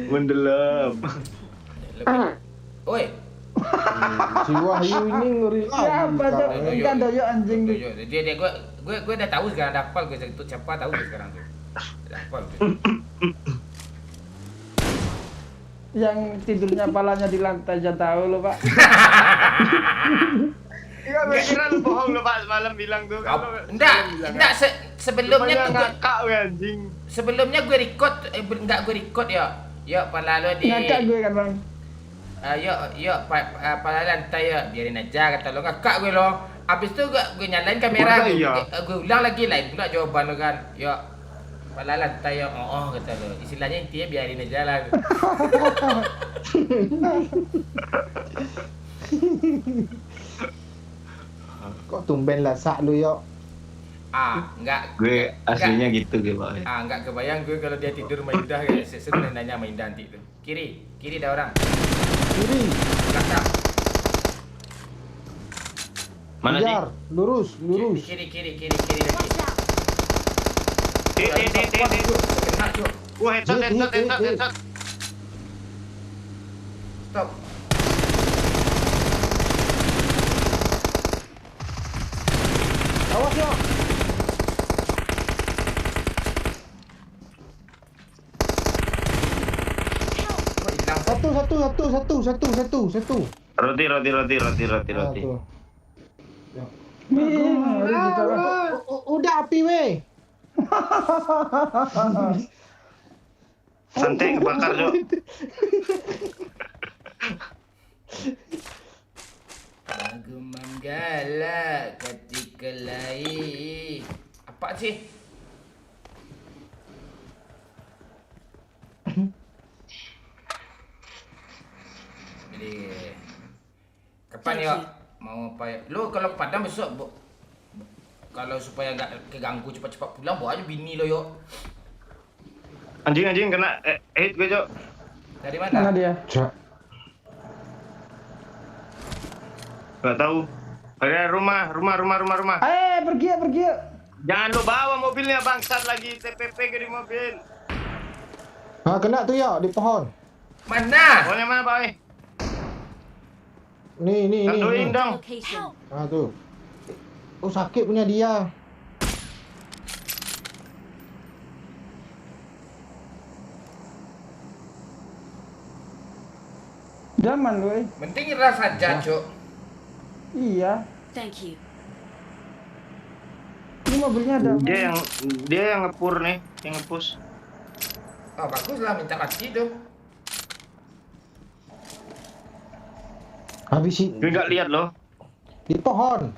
Mendelap. Oi, Si Wahyu ini ngeri. Siapa tuh? Enggak doyo anjing. dia gue udah tahu sekarang, udah hafal gue itu siapa tahu gue sekarang tuh. Udah hafal gue. Yang tidurnya palanya di lantai aja tahu lo Pak. Iya, gue kira lu bohong lu Pak semalam bilang tuh. Enggak sebelumnya tuh gue ngakak anjing. sebelumnya gue record enggak gue record ya. Ya pala lo di Ngakak gue kan Bang. pala lantai ya, biarin aja kata lo ngakak gue lo. Habis itu gue nyalain kamera, Masa iya? gue ulang lagi lain pula jawaban lo kan. Yo, palalan tayo, kata lo. Istilahnya intinya biarin aja lah. Kok tumben lah sak lu yo. Enggak. Gue aslinya gitu gue Pak. Enggak kebayang gue kalau dia tidur sama Indah kayak sebenarnya nanya sama Indah nanti itu. Kiri ada orang. Kiri. Belakang. Mana sih? Kejar, lurus. Kiri lagi. Watch out! Kena cuk. Wah, headshot. Stop. Awas yo. Kok hilang? Satu. Roti. Ah, tuh. Udah api weh. Santai kebakar, Cok. Aku menggala ketika lain. Apa sih? Jadi kapan ya mau apa ya? Lu kalau ke Padang besok kalau supaya nggak keganggu cepat-cepat pulang bawa aja bini lo yuk. Anjing kena hit gue, Cok. Dari Mana mana? dia? Gak tahu. Ada rumah. Pergi ya. Jangan lu bawa mobilnya bangsat lagi TPP ke di mobil. Ah, kena tuh ya di pohon. Mana? Pohonnya mana, Pak? Nih. Tentuin dong. Location. Ah tuh. Oh sakit punya dia. Zaman lu. Penting rasa saja, Cuk. Iya. Thank you. Ini mobilnya ada. Dia yang ngepur nih, yang ngepush. Oh, bagus lah minta mati tuh. Habis sih Gue nggak lihat loh. di pohon.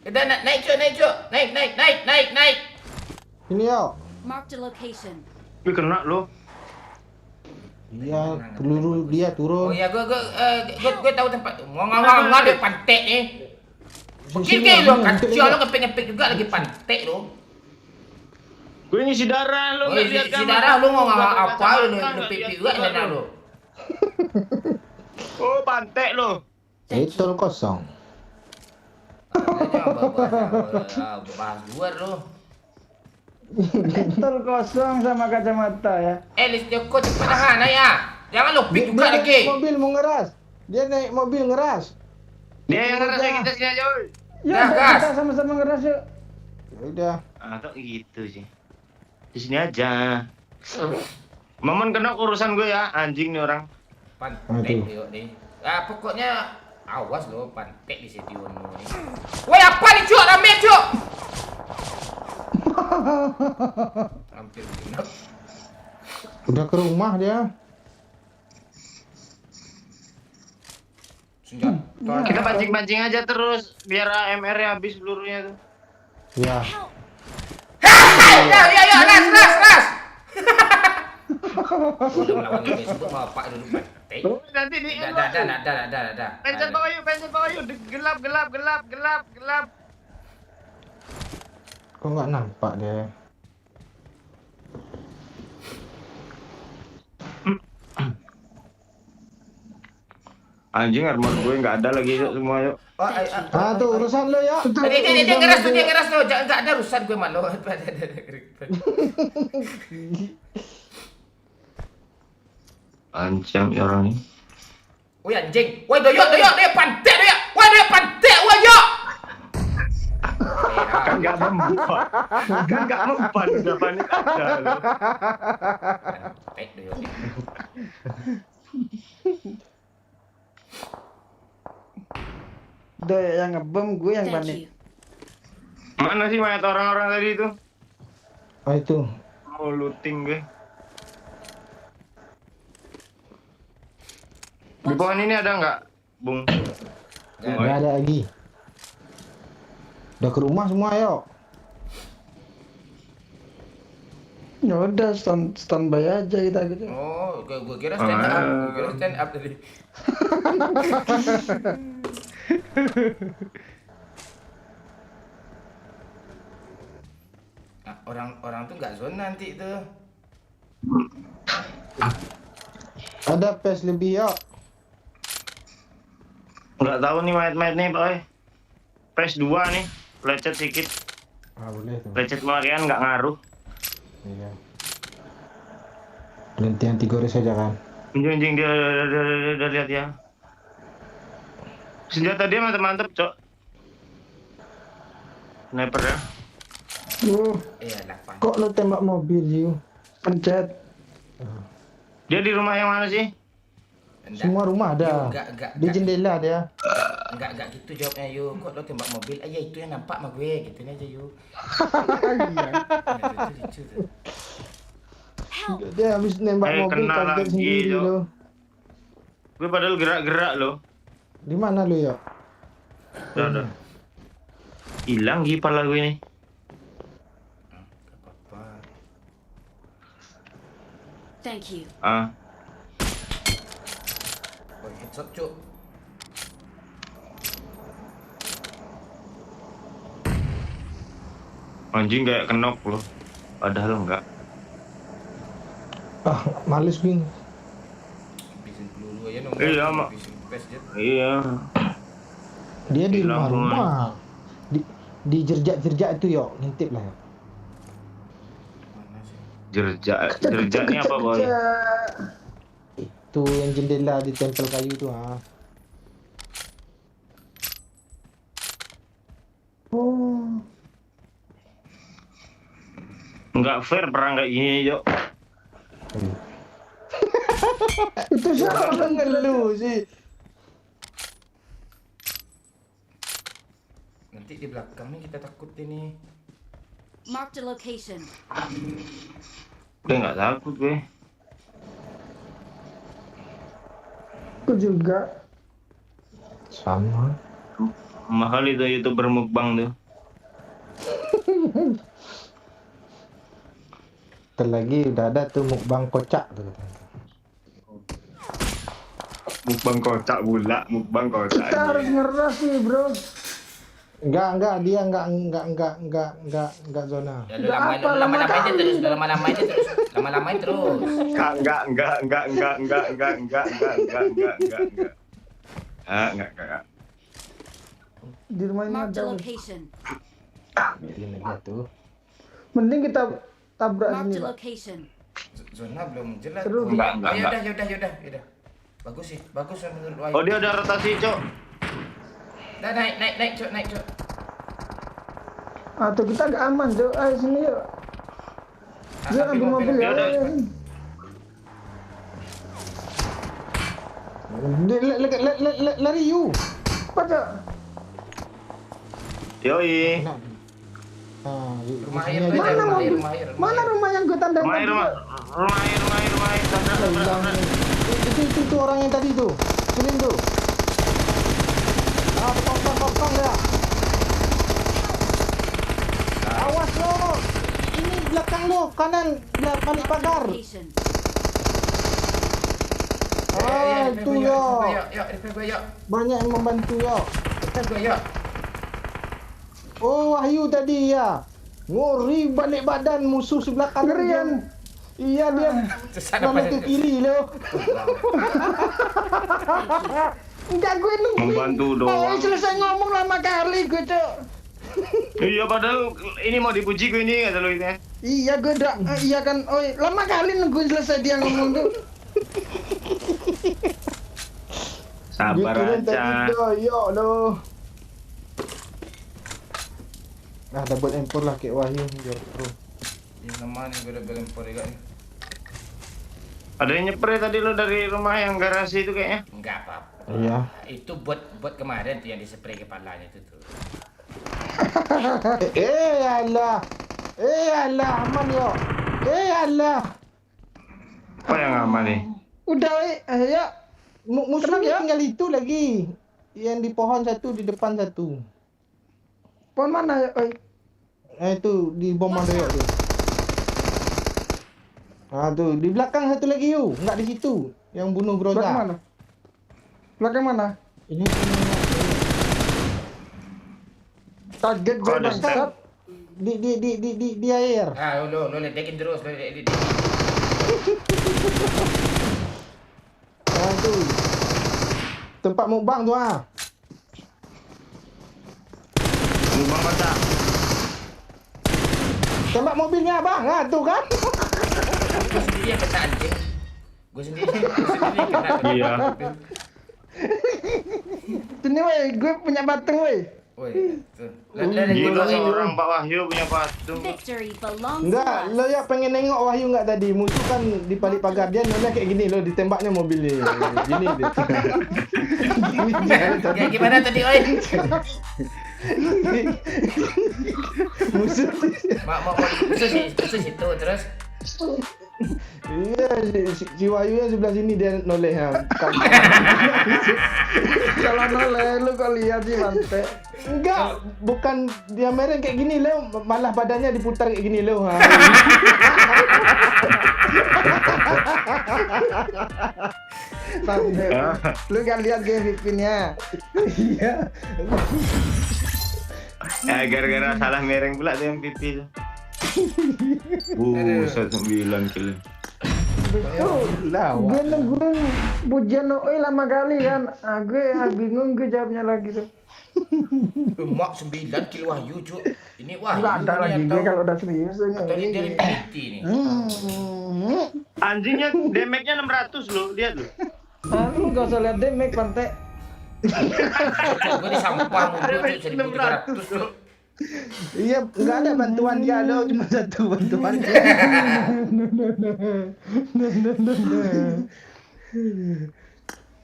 Udah naik, Cuk. Naik. Ini yo. Mark the location. Gue kena loh. Iya, peluru dia Oh turun. iya, gue tahu tempat. Ngomong ada pantek nih. Sini, Kiri lo sini, kan, sini, lo ngepek juga lagi pantek lo. Gue ngisi darah lo. Oh, si darah lu ngomong apa lu pipi juga sana lo. Oh, pantek lo. Etol kosong. Bahas luar lo. Pistol kosong sama kacamata ya. Lis Joko cepat dah ya. Jangan lo pik juga lagi. Mobil mau ngeras. Dia naik mobil ngeras. Dia yang ngeras kita sini aja, woy. Yuk, Dah, gas. kita sama-sama ngeras yuk. Ya udah. Kok gitu sih. Di sini aja. Momen kena urusan gue ya, anjing nih orang. Pantek yuk nih. Pokoknya awas lo pantek di situ nih. Woi, apa nih, Cuk? Rame, Cuk. Hampir genap. Udah ke rumah dia. Senjata. Kita pancing-pancing aja terus biar AMR-nya habis pelurunya tuh. Ya. Ya, ras. Udah melawan ini sebut bapak dulu pantek. Nanti di Dah. Pencet bawah yuk. Gelap. Kok nggak nampak dia? Anjing armor gue nggak ada lagi yuk semua yuk. Ah tuh urusan lo ya. Dia ngeras tuh. Jangan nggak ada urusan gue malu. Ancam ya orang ini. Woi anjing. Woi doyok dia pantek doyok. Woi dia pantek woi yo. Kan nggak mempan udah panik aja lu. Pantek doyok. Doyok yang ngebom, gue yang Thank panik. you. Mana sih mayat orang-orang tadi itu? Oh itu. Mau looting gue. Di pohon ini ada nggak, Bung? Nggak ada lagi. Udah ke rumah semua yuk. Ya udah standby aja kita gitu. Oh, gua kira stand up. Gua kira stand up tadi. Nah, orang tuh nggak zona nanti tuh. Ada PS lebih yuk. Nggak tahu nih mayat-mayat nih Pak. PS2 nih, lecet sedikit. Ah boleh tuh. Lecet marian nggak ngaruh. Iya. Berhenti anti gores aja kan. Anjing dia lihat ya. Senjata dia mantep-mantep, Cok. Sniper ya. Iya, 8. Kok lo tembak mobil Jiu? Pencet. Dia di rumah yang mana sih? Semua rumah ada. Enggak. Di jendela dia. Enggak gitu jawabnya Yu. Kok lo tembak mobil? Ya itu yang nampak sama gue, gituin aja Yu. Iya. Itu lucu tuh. Help! Dia habis nembak mobil kena kaget lagi, sendiri Jo. lo. Gue padahal gerak-gerak loh. Di mana lo yuk? Udah. Hilang kepala gue ini. Gak apa-apa. Thank you. Ah, Oh, headshot cuk. anjing kayak kenok loh. Padahal enggak. Ah, males Bing. Habisin peluru aja nomor. Iya, Mak. Habisin pes aja. Iya. Dia di Hilang rumah-rumah. Di jerjak-jerjak itu yuk, ngintip lah yuk. Mana sih? Jerjaknya apa boy? Itu yang jendela di tempel kayu itu ah. Oh. Enggak fair perang kayak gini, Jo. Itu siapa Jangan ngeluh sih. Nanti di belakang nih kita takut ini. Marked a location. Gue nggak takut gue. Aku juga. Sama. Mahal itu YouTuber mukbang tuh. Ntar lagi udah ada tuh mukbang kocak tuh. Mukbang kocak pula, mukbang kocak. Kita harus ngeras nih bro. Enggak, dia enggak zona. Ya lu lama-lamain aja terus, lama-lamain aja terus. Lama-lamain terus. Enggak. Di rumah ini Marked a ada. location. Ini dia tuh. Mending kita tabrak Marked sini a pak. location. Zona belum jelas. Terus. Oh, Enggak. Yaudah. Bagus sih, bagus ya menurut Wahyu. Oh dia udah rotasi, Cok. Nah, naik, Cuk. Atau kita agak aman Jo. Ayo sini yuk. Dia ambil mobil ya. Yaudah. Ayo, sini. Lari you. Apa Cok? Yoi. Nah, Rumah di air sini tuh aja. aja, Mana rumah air, mobil? rumah air. Mana rumah yang gue tanda Rumah tadi, rumah. Cok? Rumah air. Itu orang yang tadi tuh. Selim tuh. Ah, potong dia. Awas lo. Ini belakang lo, kanan balik pagar. Location. Ah, itu yo. Revive gue yuk. Banyak yang membantu yo. Revive gue yuk. Oh, Wahyu tadi ya. Ngori balik badan musuh sebelah kanan. Ngerian. Iya dia. Sesat apa Mana ke kiri lo. Enggak gue nungguin. Membantu Oh, doang. selesai ngomong lama kali gue Cok. Iya padahal ini mau dipuji gue ini kata lo ini. Iya gue udah. Iya kan. Oh lama kali nungguin selesai dia ngomong tuh. Sabar Gituin aja. tadi doyo lo. Nah, dapat empor lah kayak Wahyu biar pro. Ini nama nih gue udah belempor juga nih. Ada yang nyepre tadi lo dari rumah yang garasi itu kayaknya. Enggak apa-apa. Iya. Itu buat kemarin tuh yang dispray kepalanya itu tuh. Allah. Allah aman yo. Allah. Apa yang aman nih? Udah ya. Musuhnya Tenang ya. tinggal itu lagi. Yang di pohon satu, di depan satu. Pon mana ya? Oi. Itu di bom ada ya tu. Tuh di belakang satu lagi you, enggak di situ. Yang bunuh Belakang Broza. mana? Belakang mana? Ini Kaget gue Oh, ada bangsat. di air. Lo ledekin terus, lo ledekin. Tuh. Tempat mukbang tu ah. Lubang mata. Tembak mobilnya abang, tuh kan? Gue sendiri yang kena anjing. Gue sendiri yang kena. Iya. Sini weh, gue punya batang weh. Woi, tuh. Lah Gila orang Pak Wahyu punya patung. Victory belongs to Enggak, us. lo ya pengen nengok Wahyu enggak tadi? Musuh kan di balik pagar dia nolnya kayak gini lo, ditembaknya mobilnya. Gini dia. Kayak gimana tadi, oi? Musuh. Mau khusus itu terus. Iya, si Wahyu yang sebelah sini dia noleh ha. Kalau noleh lu kok lihat sih Mante. Enggak, bukan dia mereng kayak gini lo, malah badannya diputar kayak gini lo. Mante. Lu kan lihat game Vipinnya. Iya. Gara-gara salah mereng pula tuh yang pipi tuh. Buset 9 kilo. Betul. Lah, Gue nungguin pujian Oi lama kali kan. Gue bingung gue jawabnya lagi tuh. Mak 9 kilo Wahyu, Cuk. Ini Wahyu. Enggak ada lagi ini gue kalau udah serius. atau ini dari Infinity nih. Anjingnya damage-nya 600 loh, lihat loh. Lu gak usah lihat damage Mante. Gue di sampah mulu, Cuk, 1.300, Cuk. Iya, enggak ada bantuan dia lo, cuma satu bantuan dia.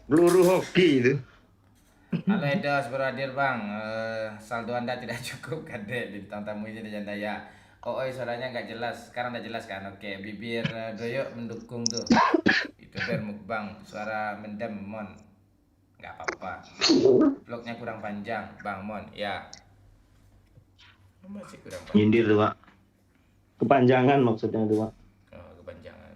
Peluru hoki itu. Halo Edos, baru hadir bang. Saldo anda tidak cukup kadek bintang tamu ini di Jandaya. Oh, suaranya nggak jelas. Sekarang udah jelas kan? Oke, bibir Doyo mendukung tuh. Itu dan mukbang, suara mendem mon. Nggak apa-apa. Vlognya kurang panjang, bang mon. Ya. Masih kurang panjang. Nyindir tuh, Pak. Kepanjangan maksudnya tuh, Pak. Oh, kepanjangan.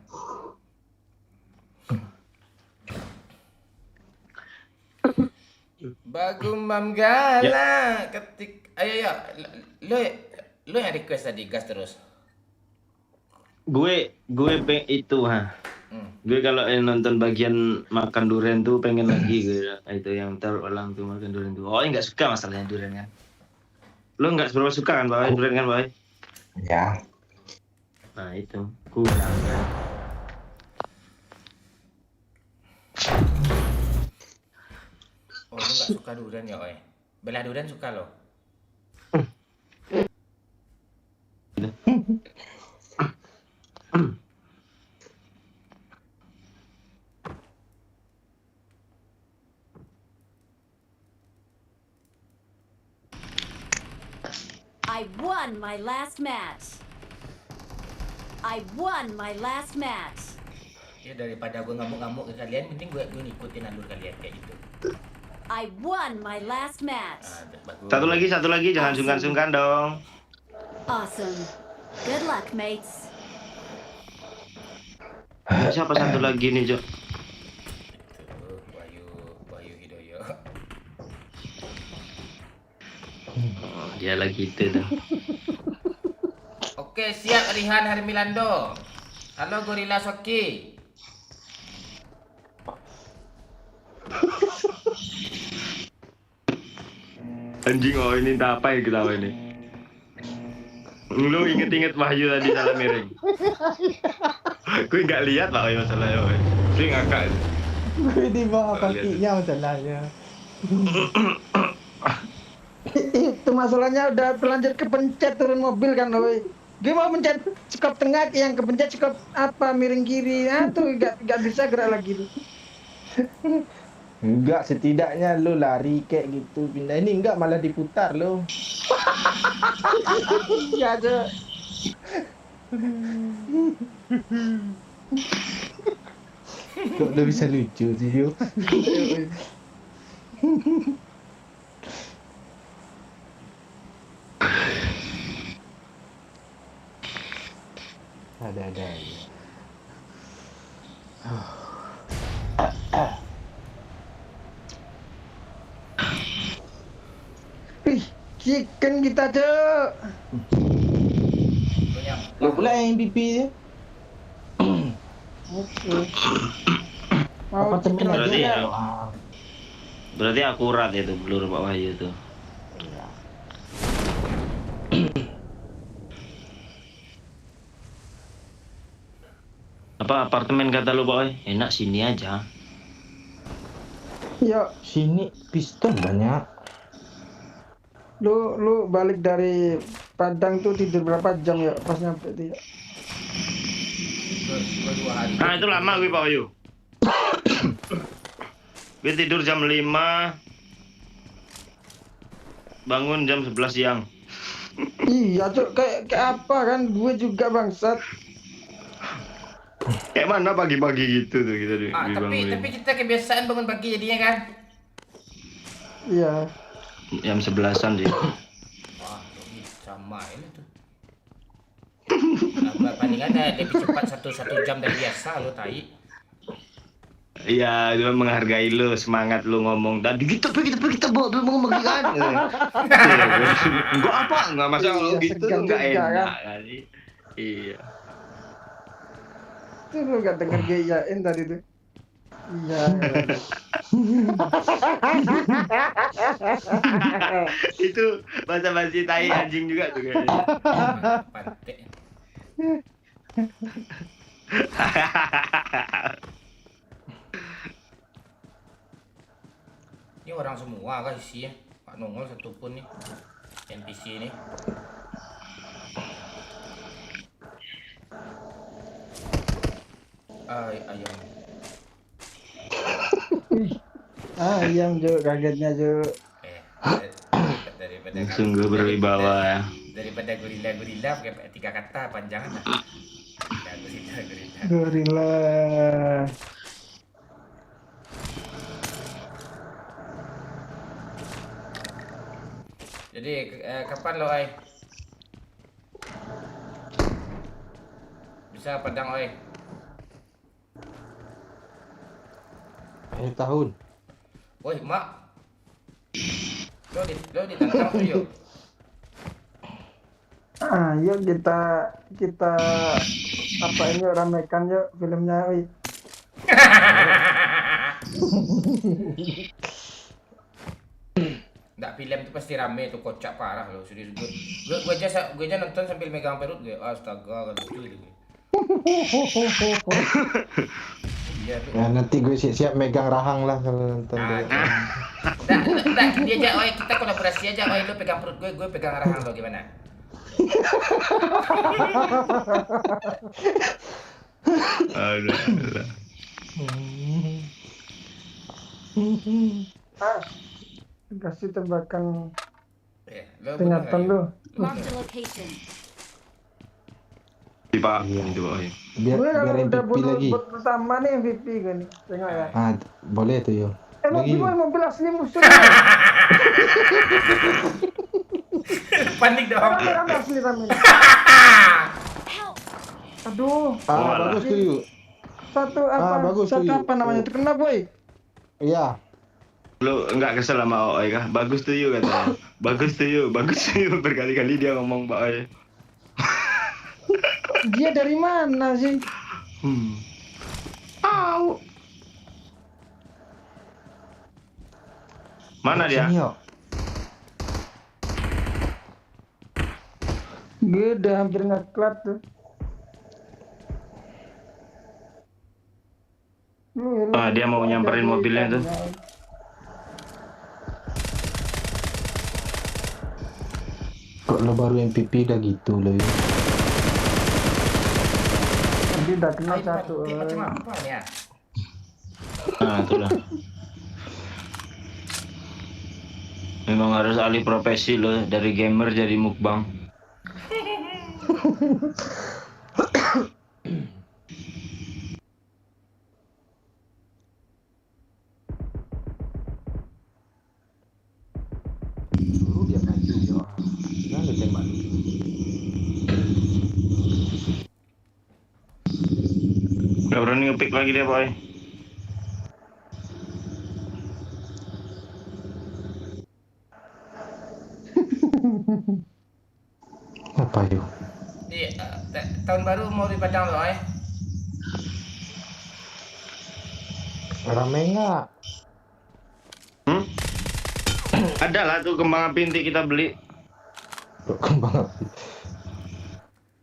Bagum Mam Gala ketik ayo lo yang request tadi gas terus. Gue itu Gue kalau nonton bagian makan durian tuh pengen lagi gue. Itu yang terulang tuh makan durian tuh. Oh, enggak suka masalahnya durian kan. Lo enggak seberapa suka kan, Pak? Durian kan, Pak? Ya. Nah, itu. Kurang kan. Oh, lu nggak suka durian ya, oi? Belah durian suka lo? I won my last match. I won my last match. Ya daripada gue ngamuk-ngamuk ke kalian, mending gue ngikutin alur kalian kayak gitu. I won my last match. Bagus. Satu lagi, jangan sungkan-sungkan dong. Awesome. Good luck, mates. Siapa satu lagi nih, Jo? Itu Wahyu Hidoyo. Oh, dia lagi itu tuh. Oke, siap Rihan Harmilando. Halo Gorilla Soki. Anjing, oh ini entah apa yang ketawa ini. Lu inget-inget Wahyu tadi salah miring. Gue nggak lihat Pak Wahyu masalahnya. Dia ngakak. Gue di bawah kakinya masalahnya. Itu masalahnya udah terlanjur kepencet turun mobil kan Oi. Gue mau pencet skop tengah, yang kepencet skop apa miring kiri, tuh gak bisa gerak lagi tuh. Enggak, setidaknya lo lari kayak gitu pindah. Ini enggak, malah diputar lo. Iya aja. Kok lo bisa lucu sih yo? Ada aja. Ih, chicken kita cok. Lu pula yang MVP dia. Oke. Mau Apa temen chicken aja Berarti ya? berarti akurat itu peluru Pak Wahyu itu. Apa apartemen kata lu Pak Wahyu? Enak sini aja. Yuk, Sini piston banyak. lu balik dari Padang tuh tidur berapa jam ya pas nyampe tuh ya? Gua 2 hari. Nah itu lama gue Pak Wahyu. Gue tidur jam 5, bangun jam 11 siang. Iya cok, kayak apa kan? Gue juga bangsat. Kayak mana pagi-pagi gitu tuh kita dibangunin. Tapi kita kebiasaan bangun pagi jadinya kan. Iya. Jam 11-an sih. Wah, sama ini tuh. Bandingannya lebih cepat 1 jam dari biasa lo tai. Iya, dia menghargai lu, semangat lu ngomong tadi kita mau ngomong kan. Enggak apa, enggak masa Iya, kalau gitu segan enggak juga, enak kan? kali. Iya. Tuh lu gak denger gue iyain tadi tuh. Iya. Itu basa-basi tai anjing juga tuh kayaknya. Pantek. Ini orang semua guys sih ya. Pak Nongol satu pun nih. NPC ini. Ayam. Ayam Jo, kagetnya Jo. Daripada Sungguh berwibawa ya. Daripada gorila pakai 3 kata panjangan lah. Gorila. Gorila. Jadi kapan lo ai? Bisa Padang oi. Akhir tahun. Woi, Mak. Lo di tantang tuh yuk. Yuk kita apa ini ramekan yuk filmnya oi. Nggak, film tuh pasti rame tuh, kocak parah loh. Serius gue aja nonton sambil megang perut gue. Astaga, kan lucu gitu. Iya tuh. Ya nanti gue siap-siap megang rahang lah kalau nonton. Nah, dia aja, oi, kita kolaborasi aja, oi, lu pegang perut gue pegang rahang lo, gimana? Aduh. Kasih tebakan Ya, lo peringatan lu. Marked a location. Pak, itu Pak. Biar Gue kalau biar udah MVP lagi. buat pertama nih MVP gue nih. Tengok ya. Boleh tuh yo. Mobil gue mobil asli musuh. panik dong. Orang asli kami. Help! Aduh. Bagus tuh yuk. Bagus tuh, Satu yuk. apa namanya? Itu kena boy. Iya. Lu enggak kesel sama Oi kah? Bagus tuh yuk katanya. Bagus tuh yuk. Berkali-kali dia ngomong Pak Oi. Dia dari mana sih? Mana dia? Sini, yuk. Gue udah hampir ngeklat tuh. Dia mau nyamperin mobilnya tuh. Kok lo baru MVP udah gitu loh yuk. Dia udah kena Ini satu. macam apa nih ya? Nah, itulah. Memang harus alih profesi loh, dari gamer jadi mukbang. Suruh dia maju yuk. Jangan lu tembak dulu. Gak berani ngepick lagi dia, boy. Apa yuk? Tahun baru mau di Padang loh, Rame nggak? Ada lah tuh kembang api nanti kita beli. Kembang api.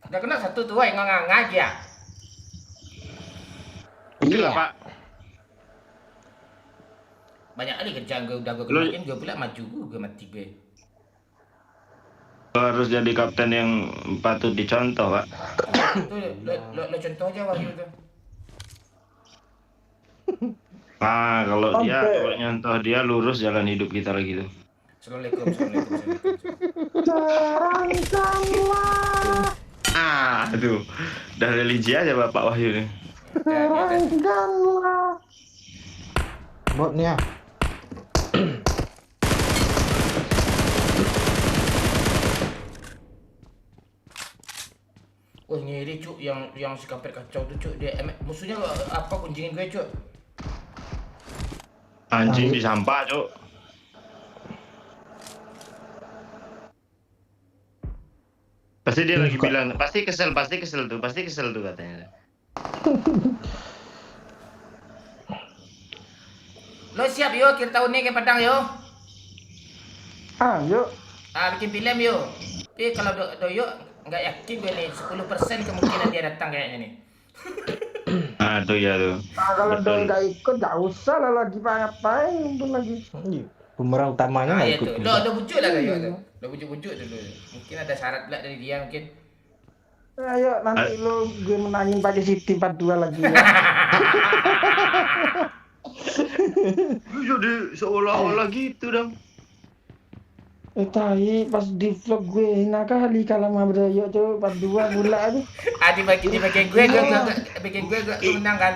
Udah kena satu tuh, ngang aja. Iya, Pak. Banyak kali kerjaan gue udah gue Lu- kemarin, gue pula maju gue mati gue. Lo harus jadi kapten yang patut dicontoh, Pak. Itu lo contoh aja Wahyu tuh. Nah, kalau nyontoh dia lurus jalan hidup kita lagi tuh. Assalamualaikum. Terangkanlah, Aduh. Udah religi aja Bapak Wahyu nih. terangkanlah. Bot nih ya. Wah ngiri cuk yang si kampret kacau tuh cuk dia musuhnya apa kunjungin gue cuk. Anjing di sampah, Cuk. Pasti dia lagi bilang, pasti kesel tuh katanya. Lo siap yo akhir tahun ini ke Padang yo. Ayo, Bikin film yo. Tapi kalau Doyo nggak yakin gue nih 10% kemungkinan dia datang kayaknya nih. Tuh ya tuh. kalau Betul. Doi nggak ikut, nggak usah lah lagi ngapain itu lagi. Pemeran utamanya nggak Iya ikut tuh. juga. Lo bujuk lah kayak tuh. Lo bujuk dulu. Mungkin ada syarat pula dari dia mungkin. Ayo nanti lu gue menangin pakai Siti 42 lagi. Ya. Lu jadi seolah-olah gitu dong. Tai pas di vlog gue hina kali kalau mau Doyo tuh 42 pula tuh. Di bagian gue menang kan.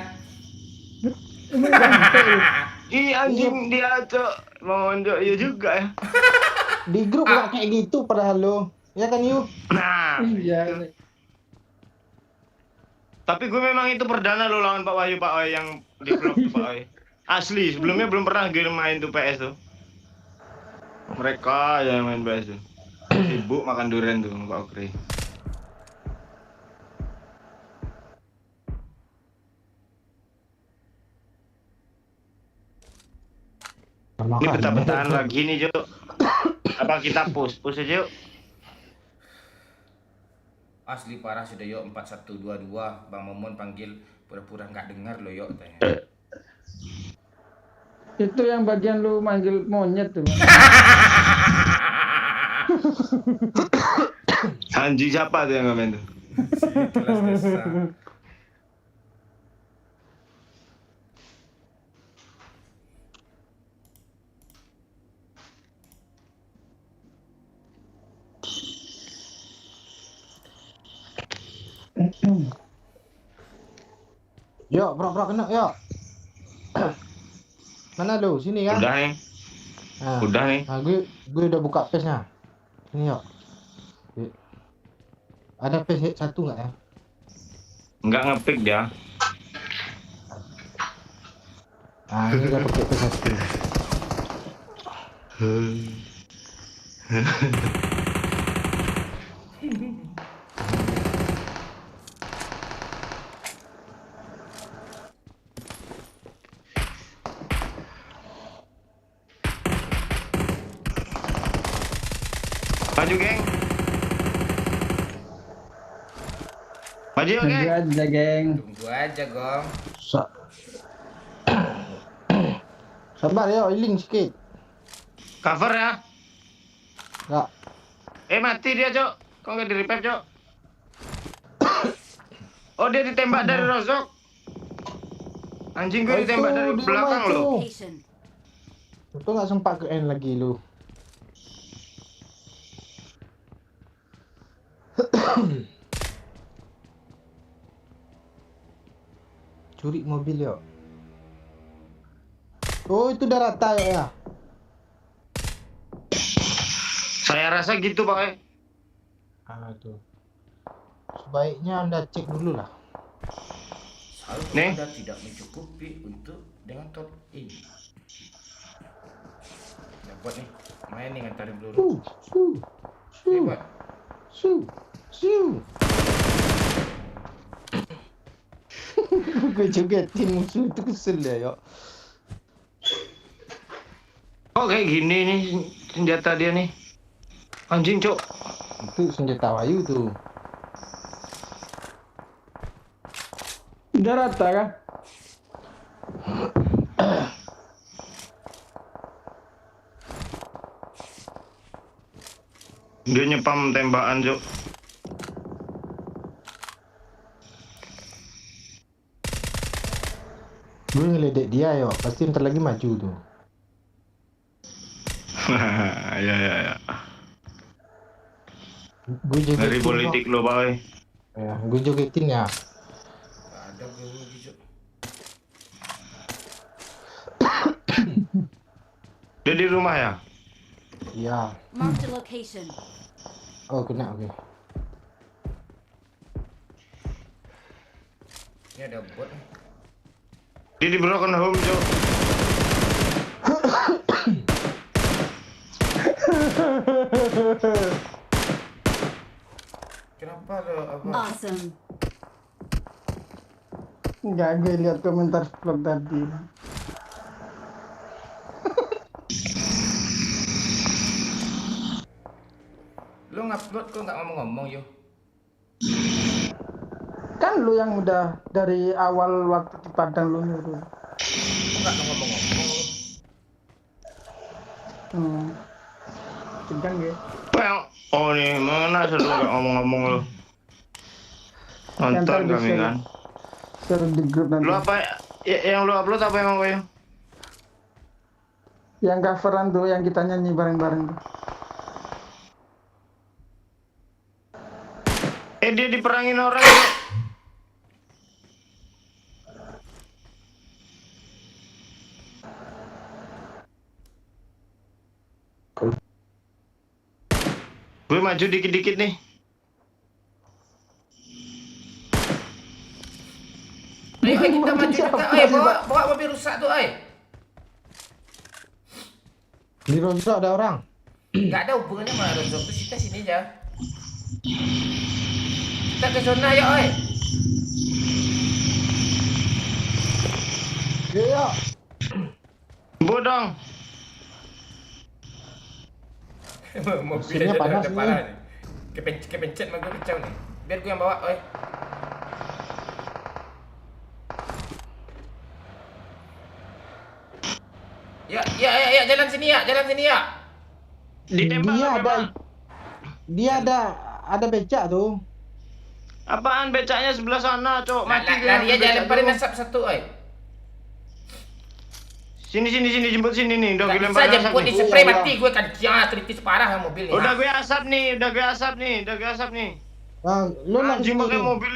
Iya anjing dia Cuk. Mau nunjuk ya juga ya. Di grup nggak kayak gitu padahal lo. Ya kan yuk. Nah, Iya. tapi gue memang itu perdana lo lawan Pak Wahyu yang di vlog tuh Pak Wahyu. Asli, sebelumnya belum pernah gue main tuh PS tuh. Mereka yang main PS tuh. Sibuk makan durian tuh Pak Okri. Ini betah-betahan lagi nih, Cuk. Apa kita push aja yuk? Asli parah sudah yo 4122 Bang Momon panggil pura-pura nggak dengar lo yo tanya. Itu yang bagian lu manggil monyet tuh. Anjing siapa tuh yang ngamen tuh? Kelas desa. Yuk, bro kena yuk. Mana lu? Sini kan? Udah nih. Nah, Udah nih. Nah, gue udah buka page-nya. Sini yuk. Ada page 1 nggak ya? Enggak ngepick dia. Nah, ini udah pakai page 1. Maju, geng. Maju yuk, Tunggu geng. aja, geng. Tunggu aja gong. Sabar ya, healing sedikit. Cover ya. Enggak. Mati dia, Cok. Kok nggak di-revive, Cok? Oh, dia ditembak dari Rozok. Anjing gue ditembak Itu, dari di belakang rumah itu. loh. Location. Itu nggak sempat ke end lagi lu. Curi mobil yuk. Oh, itu udah rata ya. Saya rasa gitu, Pak. Tuh. Sebaiknya Anda cek dulu lah. Kalau Nih. Anda tidak mencukupi untuk dengan top ini. Nah, buat nih, main nih ngantarin peluru. Hebat. Gue jogetin musuh itu kesel ya, yuk. Oh kayak gini nih senjata dia nih. Anjing cok. Itu senjata Wayu tuh. Udah rata kan? Dia nyepam tembakan cok. Gue ngeledek dia, yuk. Pasti ntar lagi maju tuh. Ya. Gue jogetin. Dari politik lo boy. Ya, gue jogetin ya. Nggak ada peluru hijau. Dia di rumah ya? Iya. Marked a location. Oh, kena, oke. Ini ada bot nih. Dia di broken home cok. Kenapa lo apa? Awesome. Enggak, gue lihat komentar vlog tadi. Lo ngupload kok nggak ngomong-ngomong yo? Kan lu yang udah dari awal waktu di Padang lu nyuruh. Kok nggak ngomong-ngomong lo? Tegang gue. Well, oh nih mana seru gak ngomong-ngomong lo. Nonton Yang tadi kami kan. Share di grup nanti. Lu apa yang lu upload apa emang boy? Yang coveran tuh yang kita nyanyi bareng-bareng tuh. Dia diperangin orang cok. Gue maju dikit-dikit nih. Kita maju juga. Bawa mobil rusak tuh, Di Ronso ada orang. Nggak ada hubungannya sama Rozok tuh, kita sini aja. Kita ke zona ya, Iya. Bodong. Mobilnya Mesinnya panas ada nih. parah nih. Kepencet mah gue kecau nih. Biar gue yang bawa, Ya, jalan sini ya. Ditembak Dia apa, ada Bang? dia ada becak tuh. Apaan becaknya sebelah sana, cok. Mati gue Lari ambil aja, becak lemparin dulu. asap satu, Sini jemput sini nih. Udah gue Nggak bisa lempar asap jemput di nih. spray Iya, mati gue kan kritis parah sama mobil nih. Udah ha. gue asap nih. Nah, lu Anjing langsung pakai mobil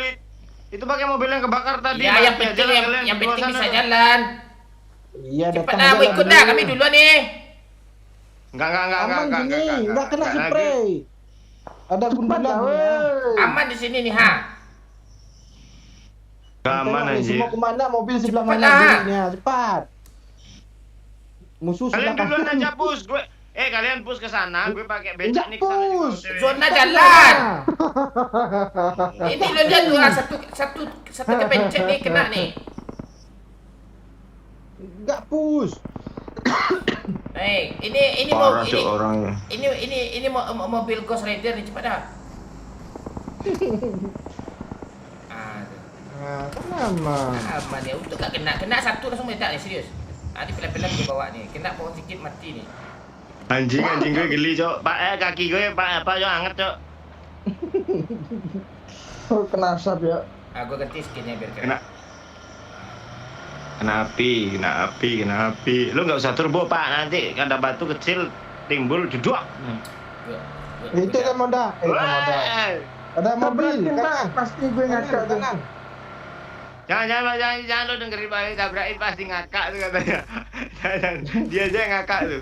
itu pakai mobil yang kebakar tadi. Ya, yang Mati aja penting lah kalian yang di luar penting sana bisa tuh. jalan. Iya, Cepat datang dah, aja gue ikut lah dah. dulu. Kami duluan nih. Enggak. Aman gini, enggak kena lagi. spray. Ada gundulan Dah, nih, ya. weh. Aman di sini nih, ha. Nggak aman Tengok nih, anjir. semua kemana mobil sebelah Cepat mana lah. dirinya, cepat. Musuh Kalian sebelah duluan kanan. aja push. Kalian push ke sana, gue pakai becak Enggak nih ke sana juga. push. OTW. Zona jalan. Nah. Ini lo lihat tuh, satu kepencet nih kena nih. Enggak push. Ini Parah mau cok orangnya. ini mobil Ghost Rider nih, cepat dah. Aduh. Nah, kan aman. Aman ya, untuk gak kena satu langsung meledak nih, serius. Ini pelan-pelan gue bawa nih, kena pohon sedikit mati nih. Anjing gue geli cok. Kaki gue apa cok anget cok. Oh, kena asap ya. Gue ganti skinnya biar Kena. Kena api. Lu nggak usah turbo pak, nanti ada batu kecil timbul jeduk. Itu kan moda. Moda. Ada mobil Tabrakin, Pak. kanan. Pasti gue ngakak tuh. Kanan. Jangan lu dengerin Pak, tabrakin pasti ngakak tuh katanya. Jangan, dia aja yang ngakak tuh.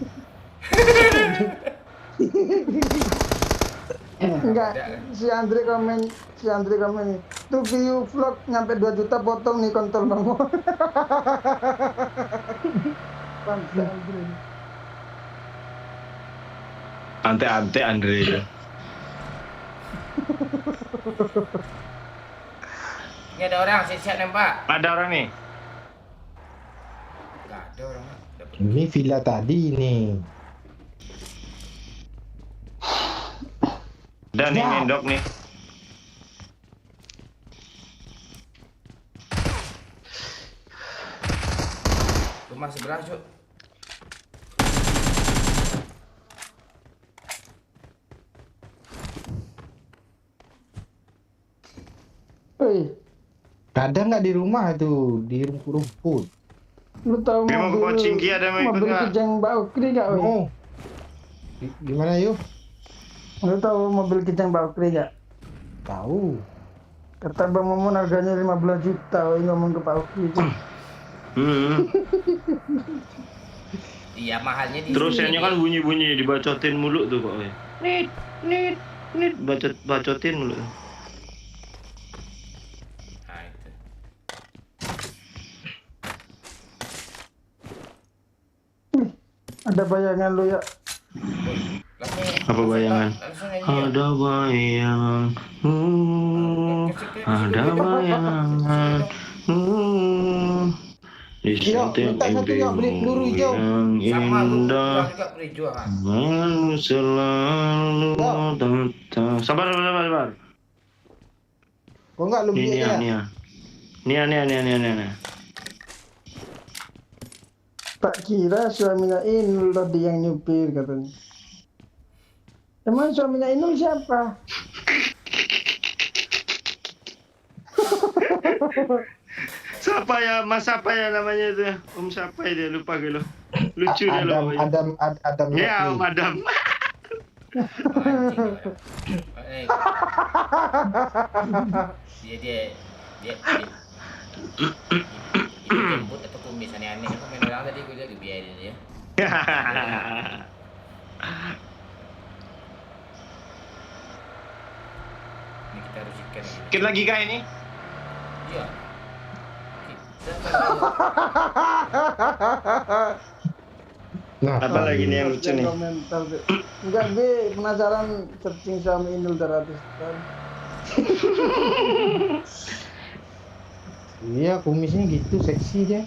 Enggak, si Andre komen nih. tuh view vlog nyampe 2 juta potong nih kontol Bang Mo. Pantai Andre. Ante-ante Andre. Ini ada orang siap-siap nembak. Ada orang nih. Gak ada orang. Dapat. Ini villa tadi nih. Dan nih Ya. mendok nih. Rumah sebelah, Cuk. Woi, Ada nggak di rumah tuh, di rumput-rumput? lu tahu Dia mau ke Pochinki, ada yang mau ikut mobil nggak? Kijang Baukri gak, woi? Oh. Gimana yuk? Lu tahu mobil Kijang Baukri gak? Tahu. Kata Bang Momon harganya 15 juta, woi, ngomong ke Pak Ukri itu. Iya, mahalnya di Terus sini. yang kan bunyi-bunyi dibacotin mulu tuh kok. Nit, nit, nit, bacotin mulu. Nah, itu. Ada bayangan lu ya? Apa bayangan? Langsung aja. Ada bayangan, ada bayangan, di Iya, setiap minta satu nggak beli peluru hijau. yang Sama lu indah, juga beri jualan. selalu datang. Sabar. Kok nggak lu beli aja? Nia. Tak kira suaminya Inul tadi yang nyupir katanya. Emang suaminya Inul siapa? Siapa ya, Mas siapa ya namanya itu? Om siapa ya dia, lupa gue lo. Lucu dia lo. Adam Ya, Om Yakni. Adam. Eh. Dia itu jembut atau kumis aneh-aneh. Aku main orang tadi gue lihat dibiarin dia. Ini kita harus ikan lagi. Dikit lagi kah ini? Iya. Kita kalau Nah, Apa lagi nih yang lucu nih? Komentar tuh. Enggak, gue penasaran searching suami Inul 100 tahun. Iya, kumisnya gitu, seksi dia.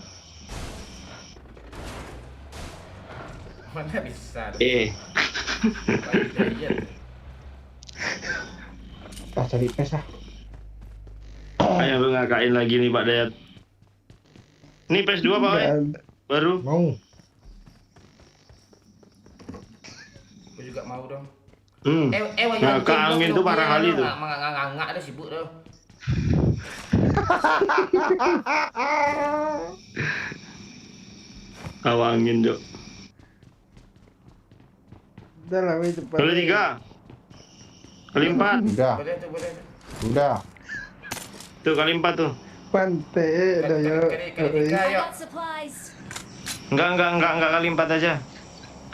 mana bisa. Eh, Iya. Cari pes ah. ayo lu ngakain lagi nih Pak Dayat. Ini PS2 Pak Oi? Baru. Mau. Gue juga mau dong. Nah, ke angin tuh parah kali tuh. Ngangak ada sibuk tuh. Awangin, Jok. Udah lah, weh, cepat. Kali 3. Kali 4. Udah, Boleh tuh. udah. Tuh kali 4 tuh. Pantai, dah ya. Kali 3 I yuk. got supplies. Enggak kali 4 aja.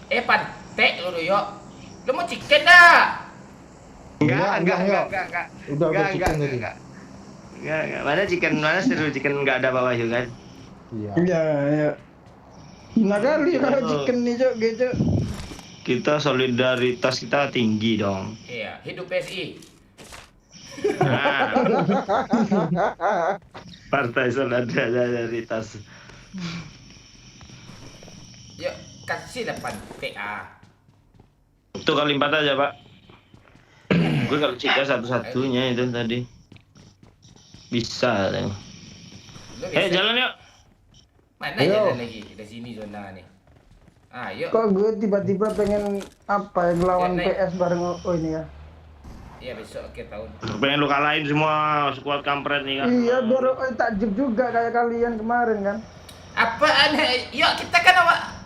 Pantek lu yuk. Lu mau chicken dah? Enggak. Udah chicken tadi. Enggak. Mana seru chicken enggak ada bawah juga kan? Iya. Iya, ya. Hina kali kalau chicken nih, Cok, gitu. Kita solidaritas kita tinggi dong. Iya, hidup PSI. Nah. Partai Solidaritas. Yuk, kasih lah pantek Itu kali 4 aja, Pak. Gue kalau cika satu-satunya itu tadi. Bisa. Lu bisa. Jalan yuk. Mana Ayo. jalan lagi? Dari sini zona nih. Ayo. Kok gue tiba-tiba pengen apa ya, ngelawan Ya, naik. PS bareng ini ya. Iya, besok akhir tahun. Pengen lu kalahin semua skuad kampret nih kan. Iya, biar takjub juga kayak kalian kemarin kan. Apaan? Yuk, kita kan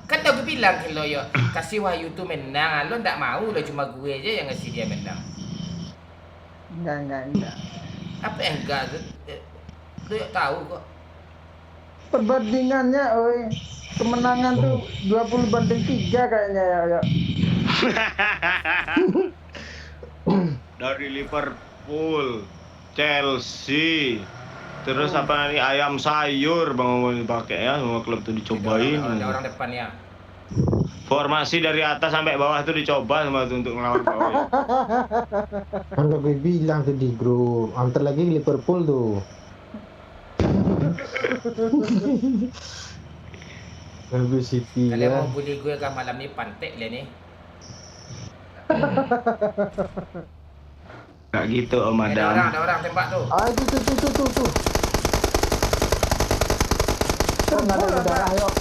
kan udah gue bilang ke lo yuk. Kasih Wahyu tuh menang. Lo nggak mau, lo cuma gue aja yang ngasih dia menang. Enggak. Apa yang enggak? Lo yuk tahu kok. Perbandingannya, oi. Kemenangan tuh 20-3 kayaknya ya. Dari Liverpool. Chelsea. Terus apa nih ayam sayur Bang mau dipakai ya semua klub tuh dicobain. Ada orang depannya. Formasi dari atas sampai bawah tuh dicoba sama tuh untuk ngelawan bawah. Kan udah gue bilang tuh di grup, antar lagi Liverpool tuh. Liverpool City Kalian ya. mau bully gue kan malam ni pantek lah ni. Gak gitu Om Adam. Ada orang tembak tuh. Ah itu tuh. Kan nggak ada darah yuk.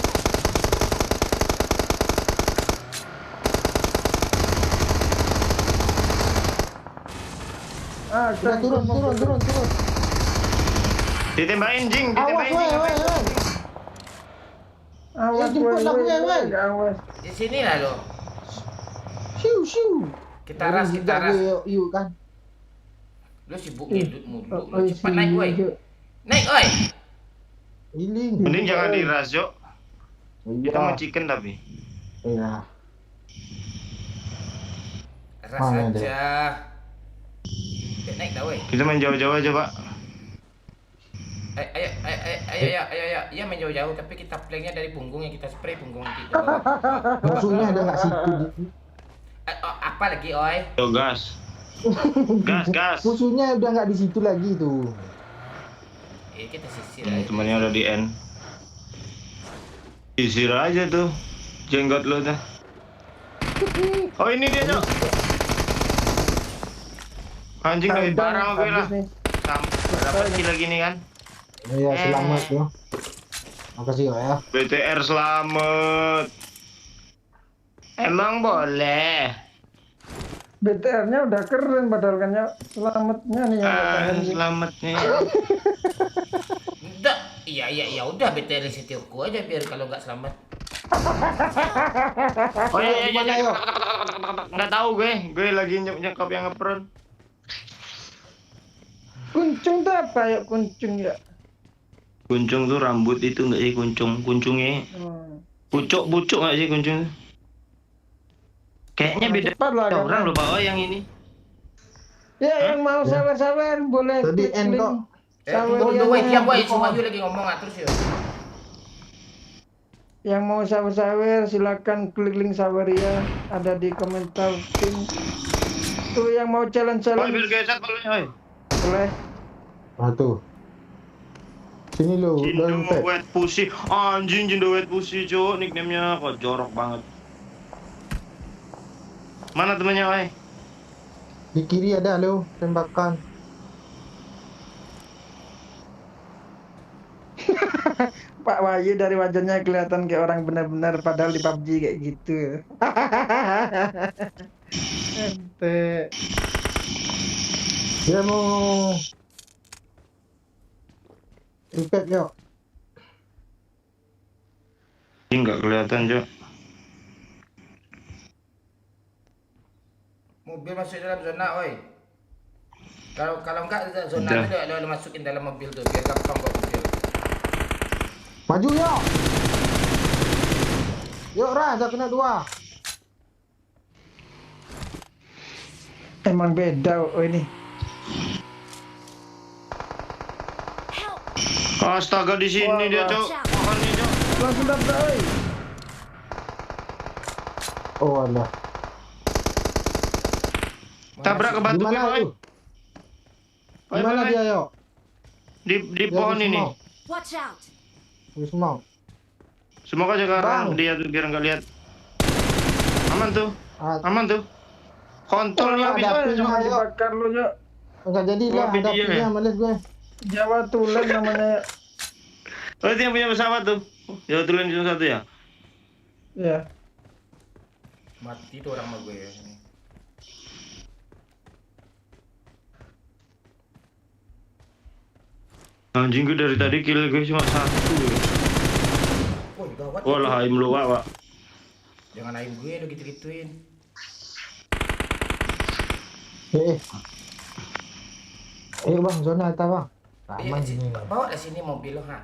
Sudah turun. Ditembakin Jing, Awas, ditembakin. weh. Awas, jemput lah gue. awas. Di sini lah lo. Siu. Kita ras. Yuk kan. Lu sibuk ngedut mulu. Lu cepat naik oi. Naik oi. Giling. Mending jangan diras, Jok. Kita mau Iya. chicken tapi. Iya. Ras Mana aja. Naik dah oi. Kita main jauh-jauh aja, Pak. Ayo. Ya main jauh-jauh tapi kita planknya dari punggung yang kita spray punggung kita. Musuhnya ada nggak situ? Apa lagi oi? Yo, gas. Gas. Musuhnya udah nggak di situ lagi tuh. Kita sisir Ini aja. temannya udah di N. Sisir aja tuh. Jenggot lo tuh. Oh ini dia, Jok. Anjing dari barang gue lah. Berapa kill lagi nih kan? Iya, selamat tuh. Makasih ya. BTR selamat. Emang boleh. BTR-nya udah keren padahal kan ya. Selamatnya nih yang keren. Selamatnya. Udah, iya udah BTR setirku aja biar kalau nggak selamat. Oh iya, Gimana, yuk? nggak tahu gue lagi nyekap yang ngepron. Kuncung tuh apa ya kuncung ya? Kuncung tuh rambut itu nggak sih kuncungnya? Pucuk nggak sih kuncung? Kayaknya beda Cepat lah, kan? orang loh Pak yang ini. Ya yang mau sawer-sawer boleh Tadi klik N link. kok. Tunggu woi, diam woi, semua you lagi ngomong terus ya. Yang mau sawer-sawer silakan klik link Saweria ada di komentar pin. Tuh yang mau Oi, challenge-challenge Bill Gates boleh. boleh. Ah tuh. Sini lo, Jindo dompet. wet pussy. Anjing Jindo wet pussy, Cuk. Nickname-nya kok jorok banget. Mana temannya, oi? Di kiri ada lo, tembakan. Pak Wahyu dari wajahnya kelihatan kayak orang benar-benar padahal di PUBG kayak gitu. Ente. Dia mau impact yuk. Ini nggak kelihatan, Cuk. Mobil masuk dalam zona, oi. Kalau enggak zona Udah. itu lo masukin dalam mobil tuh biar gampang bawa mobil. Maju yuk. Yuk Ras, dah kena 2. Emang beda oh ini. Help! Astaga di sini dia, Cuk. Makanya, Cuk. Langsung dapat oi. Oh alah. Tabrak ke batu Gimana gue, oi. itu? Gimana dia yuk? Di pohon ini. Watch out! Wis mau. Semoga jaga Bang. dia tuh biar nggak lihat. Aman tuh. Ah, Aman tuh. Kontolnya Ada bisa. apinya. Jangan Ayo. dibakar lu ya. enggak jadi lah, Mobil ada dia, apinya ya? males gue. Jawa Tulen namanya. Oh itu yang punya pesawat tuh. Jawa Tulen cuma satu ya. Ya. Mati tuh orang sama gue ya. Anjing gue dari tadi kill gue cuma 1. Woi, gawat. Oh lah aim lu Pak. Jangan aim gue lo gitu-gituin. Ayo bang, zona atas bang. Iya, Aman sini bang. bawa ke sini mobil lo, ha.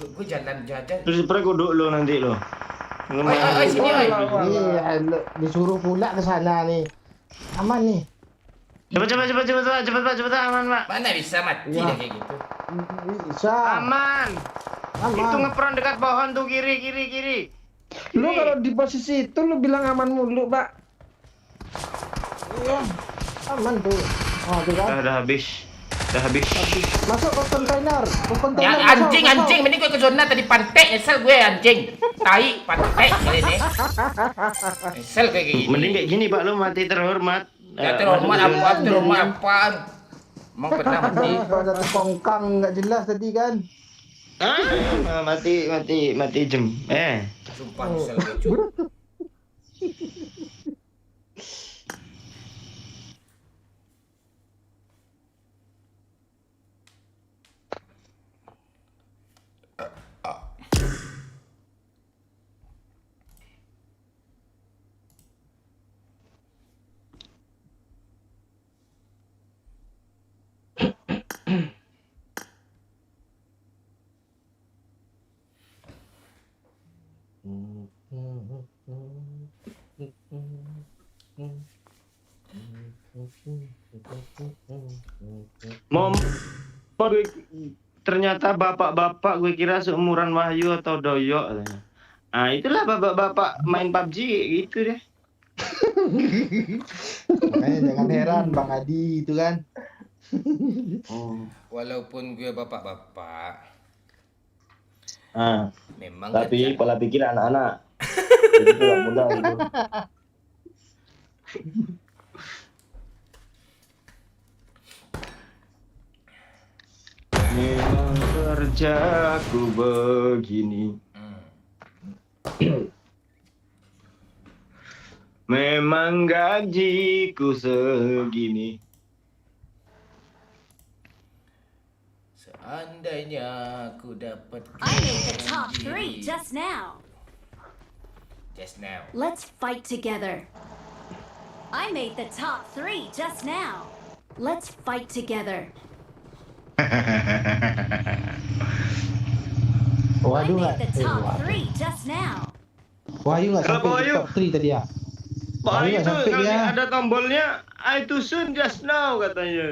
Gue jalan jajan. Terus spray kuduk lo nanti lo. Oi, sini oi. Iya, disuruh pula ke sana nih. Aman nih. Cepet, aman, Pak. Mana bisa mati Wah. dah kayak gitu. Bisa. Aman. Aman. Itu ngepron dekat pohon tuh kiri. Lu kalau di posisi itu lu bilang aman mulu, Pak. Iya. Aman tuh. Oh, tuh kan. Udah habis. Masuk ke kontainer. Ya masuk. anjing, mending gue ke zona tadi pantai, nyesel gue anjing. Tai pantai kali ini. Nyesel kayak gini. Mending kayak gini, Pak, lu mati terhormat. Ya terhormat apaan? Emang pernah mati? Ada terpongkang nggak jelas tadi kan. Mati jem. Sumpah nyesel gue cuy. Mom, gue ternyata bapak-bapak gue kira seumuran Wahyu atau Doyok katanya. Ah, itulah bapak-bapak main PUBG gitu deh. Makanya jangan heran Bang Adi itu kan. Walaupun gue bapak-bapak, memang Tapi kerja- pola pikir anak-anak. Jadi tidak mudah itu. Memang kerjaku begini. Memang gajiku segini. Seandainya aku dapat I made the top 3 just now. Just now. Let's fight together. I made the top 3 just now. Let's fight together. I Waduh made nggak? the top 3 just now. Wahyu nggak Kalau sampai di Wahyu- top 3 tadi ya? Pak Wahyu itu nggak sampai kalau dia. ada tombolnya I too soon just now katanya.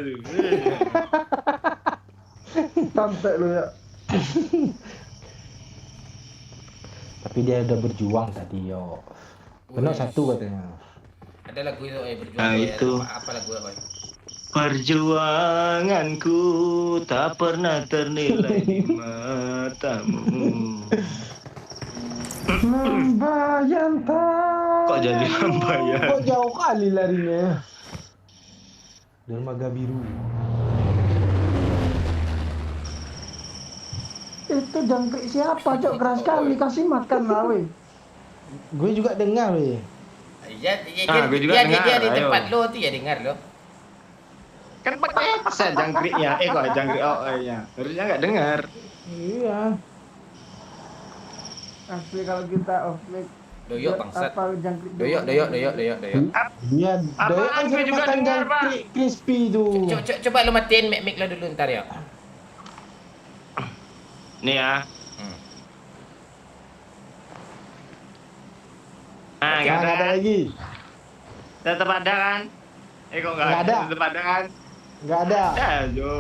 Sampai lu ya. Tapi dia udah berjuang tadi yo. Benar satu katanya. Ada lagu itu berjuang. Ah, ya. itu. Apa lagu apa? Perjuanganku tak pernah ternilai di matamu. Membayangkan. Kok jadi lambayan? Kok jauh kali larinya? Dermaga biru. Itu jangkrik siapa, Cok? Keras kali, kasih makan lah, weh. Gue juga dengar weh. Gue juga dengar, dia di ayo. tempat lo tuh ya dengar lo. Kan pakai headset jangkriknya. Kok jangkrik nya. Harusnya nggak dengar. Iya. Asli kalau kita off-mic. Doyok bangsat. Apa jangkrik? Doyok. Dia Apaan? doyan Gue juga makan dengar, Pak. jangkrik crispy tuh. Coba lo matiin mic lo dulu ntar ya. Nih ya. Nah, Nggak ada lagi. Tetap ada kan? Kok nggak Nggak ada. Tetap ada kan? Nggak ada. Ya, Jo.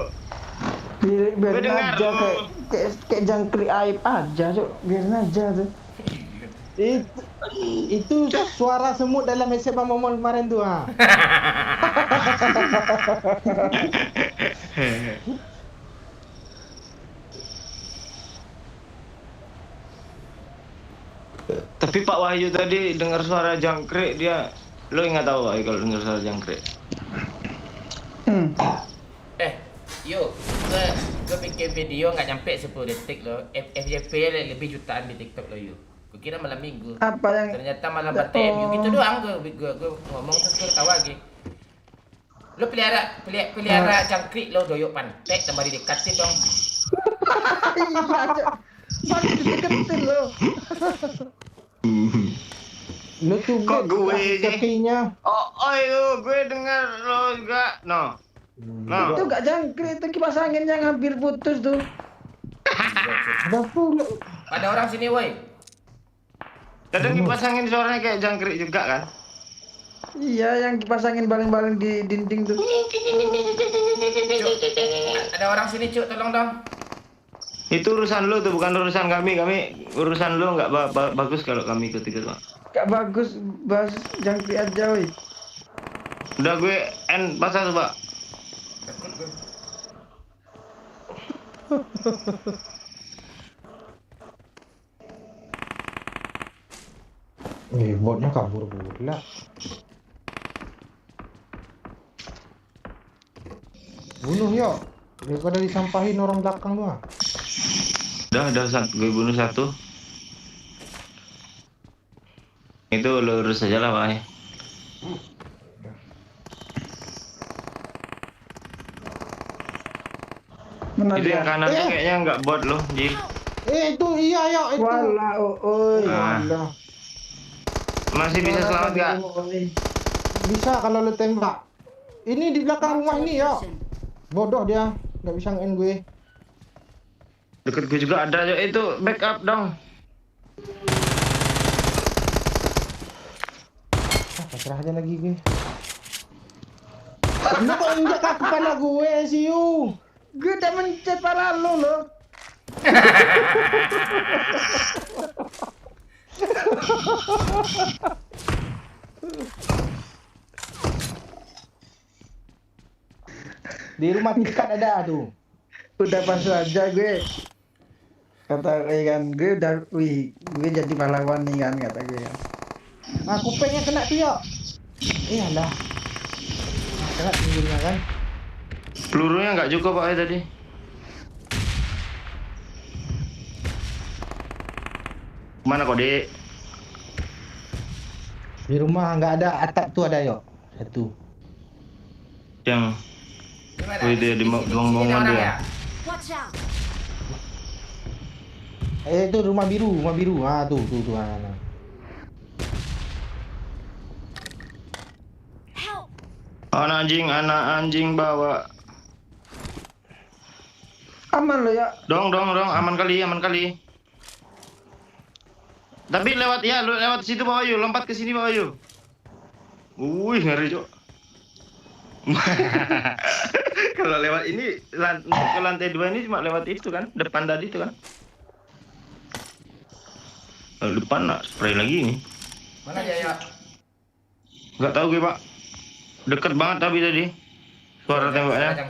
Biarin Gue dengar aja lu. kayak jangkrik aib aja, Cok. Biarin aja tuh. Itu suara semut dalam headset Bang Momon kemarin tuh ha. Tapi Pak Wahyu tadi dengar suara jangkrik dia. Lo ingat tahu Wahyu kalau dengar suara jangkrik? Yo, gue bikin video nggak nyampe 10 detik lo. FYP lebih jutaan di TikTok lo yo. Gue kira malam minggu. Apa yang Ternyata malam TMU gitu doang gue ngomong terus gue ketawa lagi. Lo pelihara jangkrik lo doyok pantek tambah didekatin dong. iya, Cok. Makin deketin lo. Lu tuh Kok gue sih? kakinya. Oh itu gue dengar lo juga. No. Itu gak jangkrik, itu kipas angin yang hampir putus tuh. Ada pula. Ada orang sini woi. Kadang kipas angin suaranya kayak jangkrik juga kan? Iya, yang dipasangin baling-baling di dinding tuh. Cuk, ada orang sini Cuk, tolong dong. Itu urusan lu tuh, bukan urusan kami. Kami urusan lu nggak bagus kalau kami ikut-ikut, Pak. Gak bagus bahas jangkrik aja, woi. Udah gue end pasar tuh, Pak. Takut gue. Botnya kabur pula. Bunuh yuk. Daripada disampahin orang belakang tuh. Udah gue bunuh satu. Itu lurus aja lah, Pak. Mana Itu yang dia? kanan tuh kayaknya nggak bot loh, Ji. Itu iya yuk itu. Walah, oi. Ah. Walah. Masih bisa selamat nggak? Bisa kalau lu tembak. Ini di belakang rumah ini yuk. Location. Bodoh dia, nggak bisa nge-end gue. Deket gue juga ada, yuk. Itu backup dong. Pasrah aja lagi gue. Lu kok injak kaki kepala gue, Siu? Gue udah mencet pala lo loh. Di rumah tingkat ada tuh. Udah pas aja gue. Kata kan gue udah, wih, gue jadi pahlawan nih kan kata gue kan. Nah, kupengnya kena tuh yuk. Iyalah. Kena pinggirnya kan. Pelurunya nggak cukup, Pak, tadi. Mana kok, Dek? Di rumah nggak ada atap tuh ada yuk. Satu. Yang Gimana? Oh, itu ya, di Sini buang-buangan ada orang dia. ya? Watch out. Itu rumah biru. Ah tuh. Nah. Help. Anak anjing bawa. Aman lo ya. Dong, aman kali. Tapi lewat situ bawah yuk, lompat ke sini bawah yuk. Wih, ngeri, Cok. Kalau lewat ini ke lantai 2 ini cuma lewat itu kan, depan tadi itu kan. Kalau depan nak spray lagi ini. Mana dia ya? Nggak tahu gue, Pak. Deket banget tapi tadi. Suara tembaknya.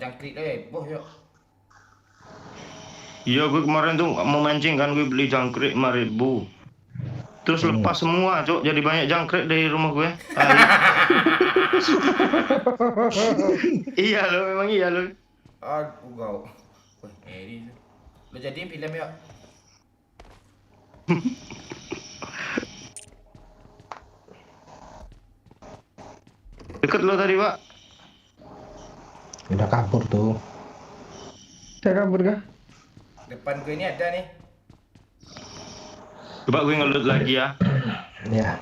Jangkrik lo heboh yuk. Iya, gue kemarin tuh mau mancing kan, gue beli jangkrik 5.000. Terus lepas semua, Cok. Jadi banyak jangkrik dari rumah gue. Iya lo, memang iya lo. Aduh kau. Wah, ini. Lo jadiin film yuk. Deket lo tadi, Pak. Udah kabur tuh. Udah kabur kah? Depan gue ini ada nih. Coba gue ngelut lagi ya. Ya.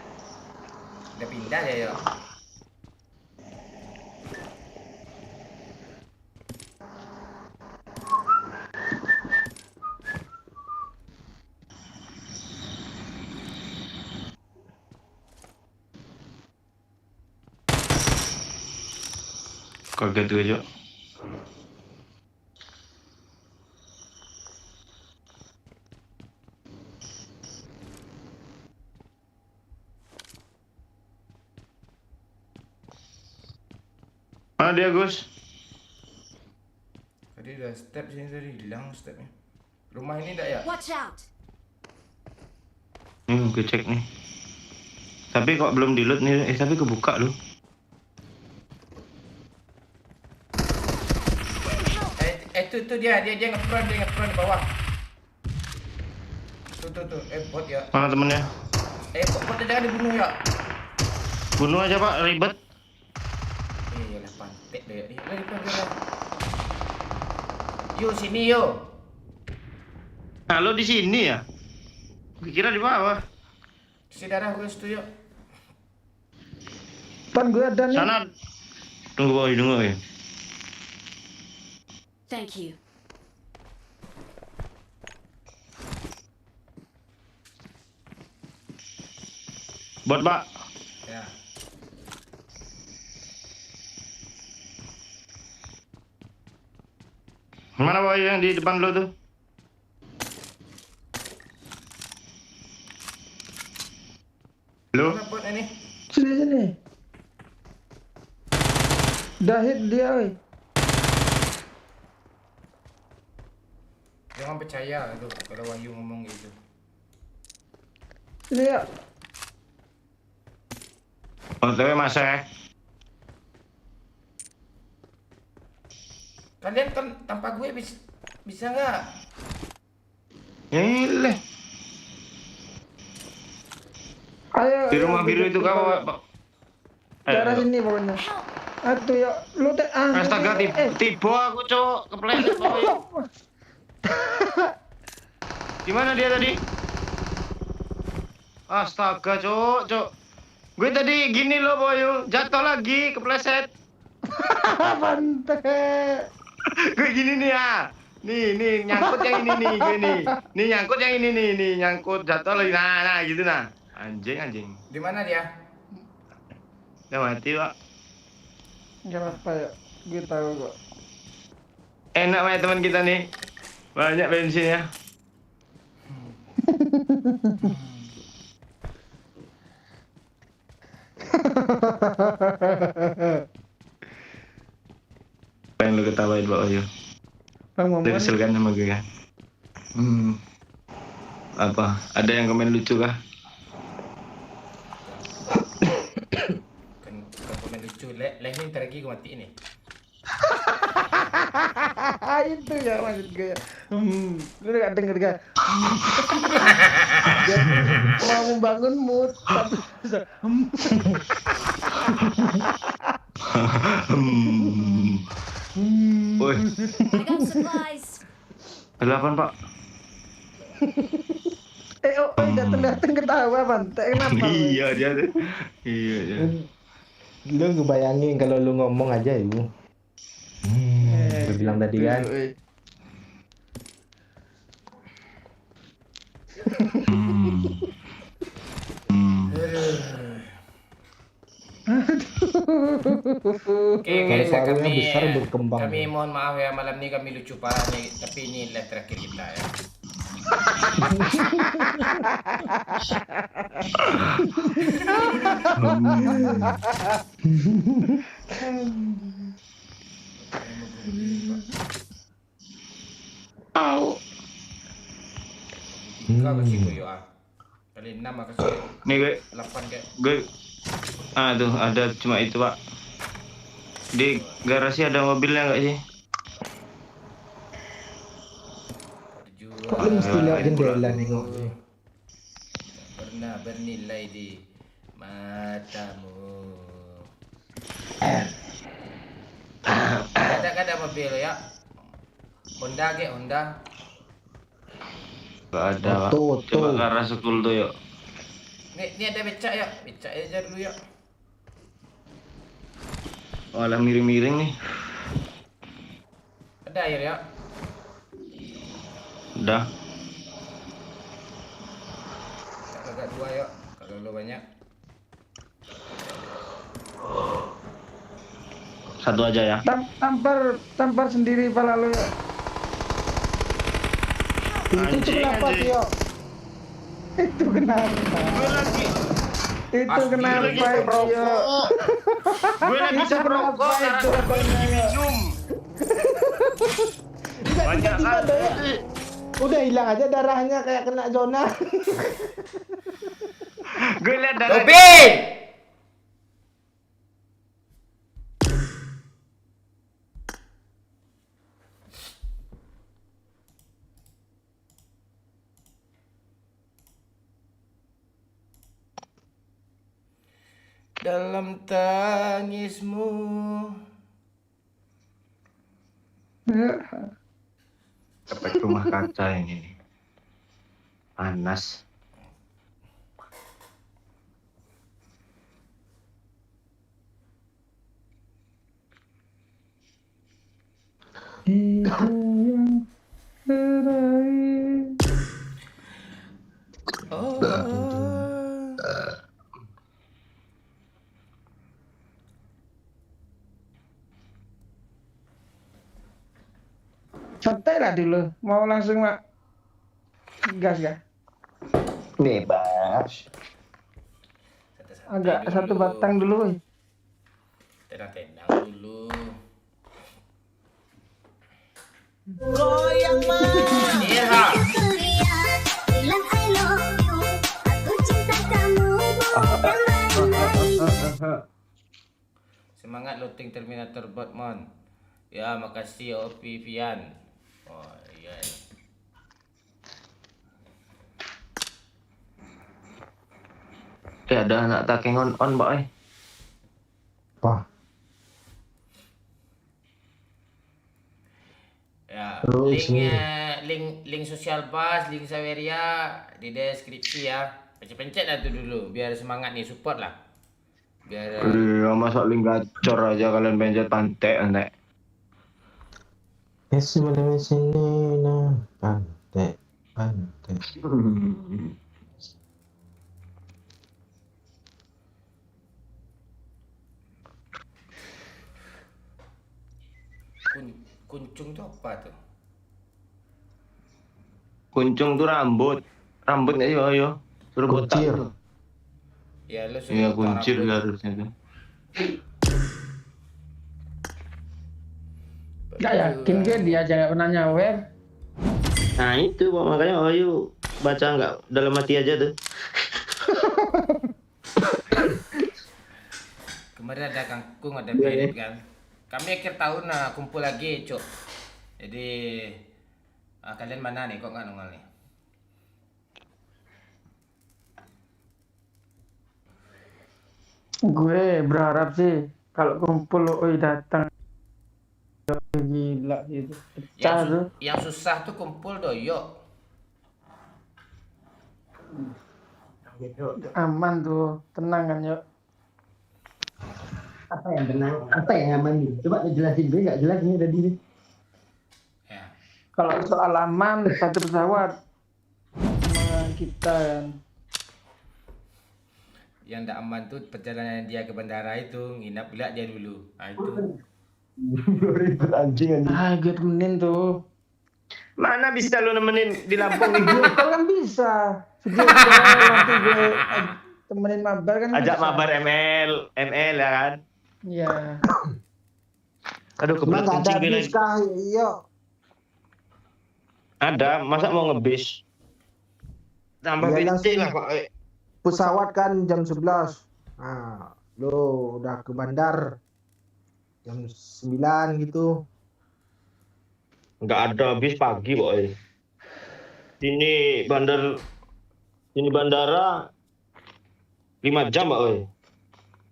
Udah pindah ya yuk. Kaget gue, Cok. Mana dia, Gus? Tadi udah step sini tadi hilang stepnya. Rumah ini enggak ya? Watch out. Gue cek nih. Tapi kok belum di-load nih, tapi kebuka loh. Itu dia nge-front di bawah. Tuh, bot ya. Mana temennya? Bot jangan dibunuh ya. Bunuh aja, Pak, ribet. Lah pantek deh. Depan. Yo sini yo. Nah, lo di sini ya? Gue kira di bawah. Si darah gue situ yuk. Depan gue ada nih. Sana. Tunggu ya. Thank you. Bot, Pak. Ya. Mana Pak yang di depan lo tuh? Lo? Mana bot ini? Sini. Dah hit dia, woi. Jangan percaya itu kalau Wahyu ngomong gitu. Sini ya. OTW Mas Kalian kan tanpa gue bisa nggak? Ini Ayo. di rumah biru itu kau Pak. Daerah sini pokoknya. Aduh ya, lu teh Astaga, tiba aku cok kepleset Pak. Di mana dia tadi? Astaga, cok. Gue tadi gini loh, Boyu. Jatuh lagi, kepleset. Pantai. Gue gini nih ya. Nih, nyangkut yang ini nih, gue nih. Nih nyangkut yang ini nih, nyangkut jatuh lagi. Nah, gitu nah. Anjing. Di mana dia? Udah mati, Pak. Gak apa ya, gue tahu kok. Enak ya teman kita nih. Banyak bensinnya. Apa yang lu ketawain Pak Wahyu? Bang Lu Momon. kesel kan sama gue kan? Apa? Ada yang komen lucu kah? Kan komen lucu. Lehnya ntar lagi gue mati ini. Itu ya maksud gue. Lu gak denger kan? Dia mau membangun mood. Woi, I got supplies. ada apaan Pak? Dateng ketawa pantai. Kenapa? Iya dia tuh. Iya dia. Lu ngebayangin kalau lu ngomong aja itu. Gue bilang tadi kan. Oke guys, Paru-parunya besar berkembang. kami mohon maaf ya malam ini kami lucu parah nih, tapi ini live terakhir kita ya. Tiga kasih gue ya. Kali 6 kasih Nih gue 8 kayak. tuh ada cuma itu Pak. Di garasi ada mobilnya nggak sih? Kok lu mesti lihat jendela nengok? Pernah bernilai di matamu. Ada mobil ya. Honda. Gak ada Pak. Oto. Coba ke arah sekul tuh yuk. Nih ada becak ya. Becak aja dulu ya. Walah miring-miring nih. Ada air ya. Udah. Agak 2 ya. Kalau lo banyak. Satu aja ya. Tampar sendiri pala lu ya. Itu kenapa anjing. Tio? Itu kenapa? Gue lagi Itu kenapa ya? gue lagi bisa merokok karena gue lagi minum. Banyak kali. Udah hilang aja darahnya kayak kena zona. Gue lihat darah. Robin! Dalam tangismu. Efek rumah kaca ini nih. Panas. Itu yang terakhir. nggak dulu? Mau langsung mak gas ya? Bebas. Agak satu batang dulu. Woy. Tenang-tenang dulu. Goyang mah. Iya. Bilang I love you. Aku cinta kamu. Bukan main-main. Semangat loading Terminator bot mon. Ya, makasih OP Vian. Oh, iya. Ada anak taking on Mbak. Wah, Ya, Terus link sosial bus, link Saweria di deskripsi ya. Pencet-pencet lah tuh dulu biar semangat nih, support lah. Biar Iya, masa link gacor aja kalian pencet pantai antek. mana sini nah, pantai. kuncung tuh apa tuh? Kuncung tuh rambut. Rambutnya ayo. Suruh botak. Kuncir. Tuh. Ya lu Iya, potong kuncir rambut. harusnya tuh. Nggak yakin gue dia aja nggak pernah nyawer. Nah itu makanya ayo baca nggak dalam hati aja tuh. Kemarin ada kangkung, ada bebek kan. Kami akhir tahun kumpul lagi, Cuk. Jadi kalian mana nih kok nggak nongol nih? Gue berharap sih kalau kumpul oi datang. Gila gitu. Pecah tuh. Yang susah tuh kumpul doyok. Aman tuh, tenang kan yuk. Apa yang tenang? Apa yang aman nih? Coba jelasin, gue nggak jelas ini tadi. Ya. Kalau soal aman satu pesawat sama kita kan. Yang tidak aman tuh perjalanan dia ke bandara itu, nginap pula dia dulu. Nah itu. Ribet anjing. Gue temenin tuh. Mana bisa lu nemenin di Lampung nih? Video call kan bisa. Video call nanti gue temenin mabar kan. Ajak bisa. mabar ML ya kan? Iya. Aduh kebelet kencing gue lagi. Iya. Ada, masa mau ngebis? Tambah Iya, bensin lah langsung. Pak. Pesawat kan jam 11. Nah, lo udah ke bandar jam 9 gitu. Nggak ada bis pagi boy. Sini bandara 5 jam boy.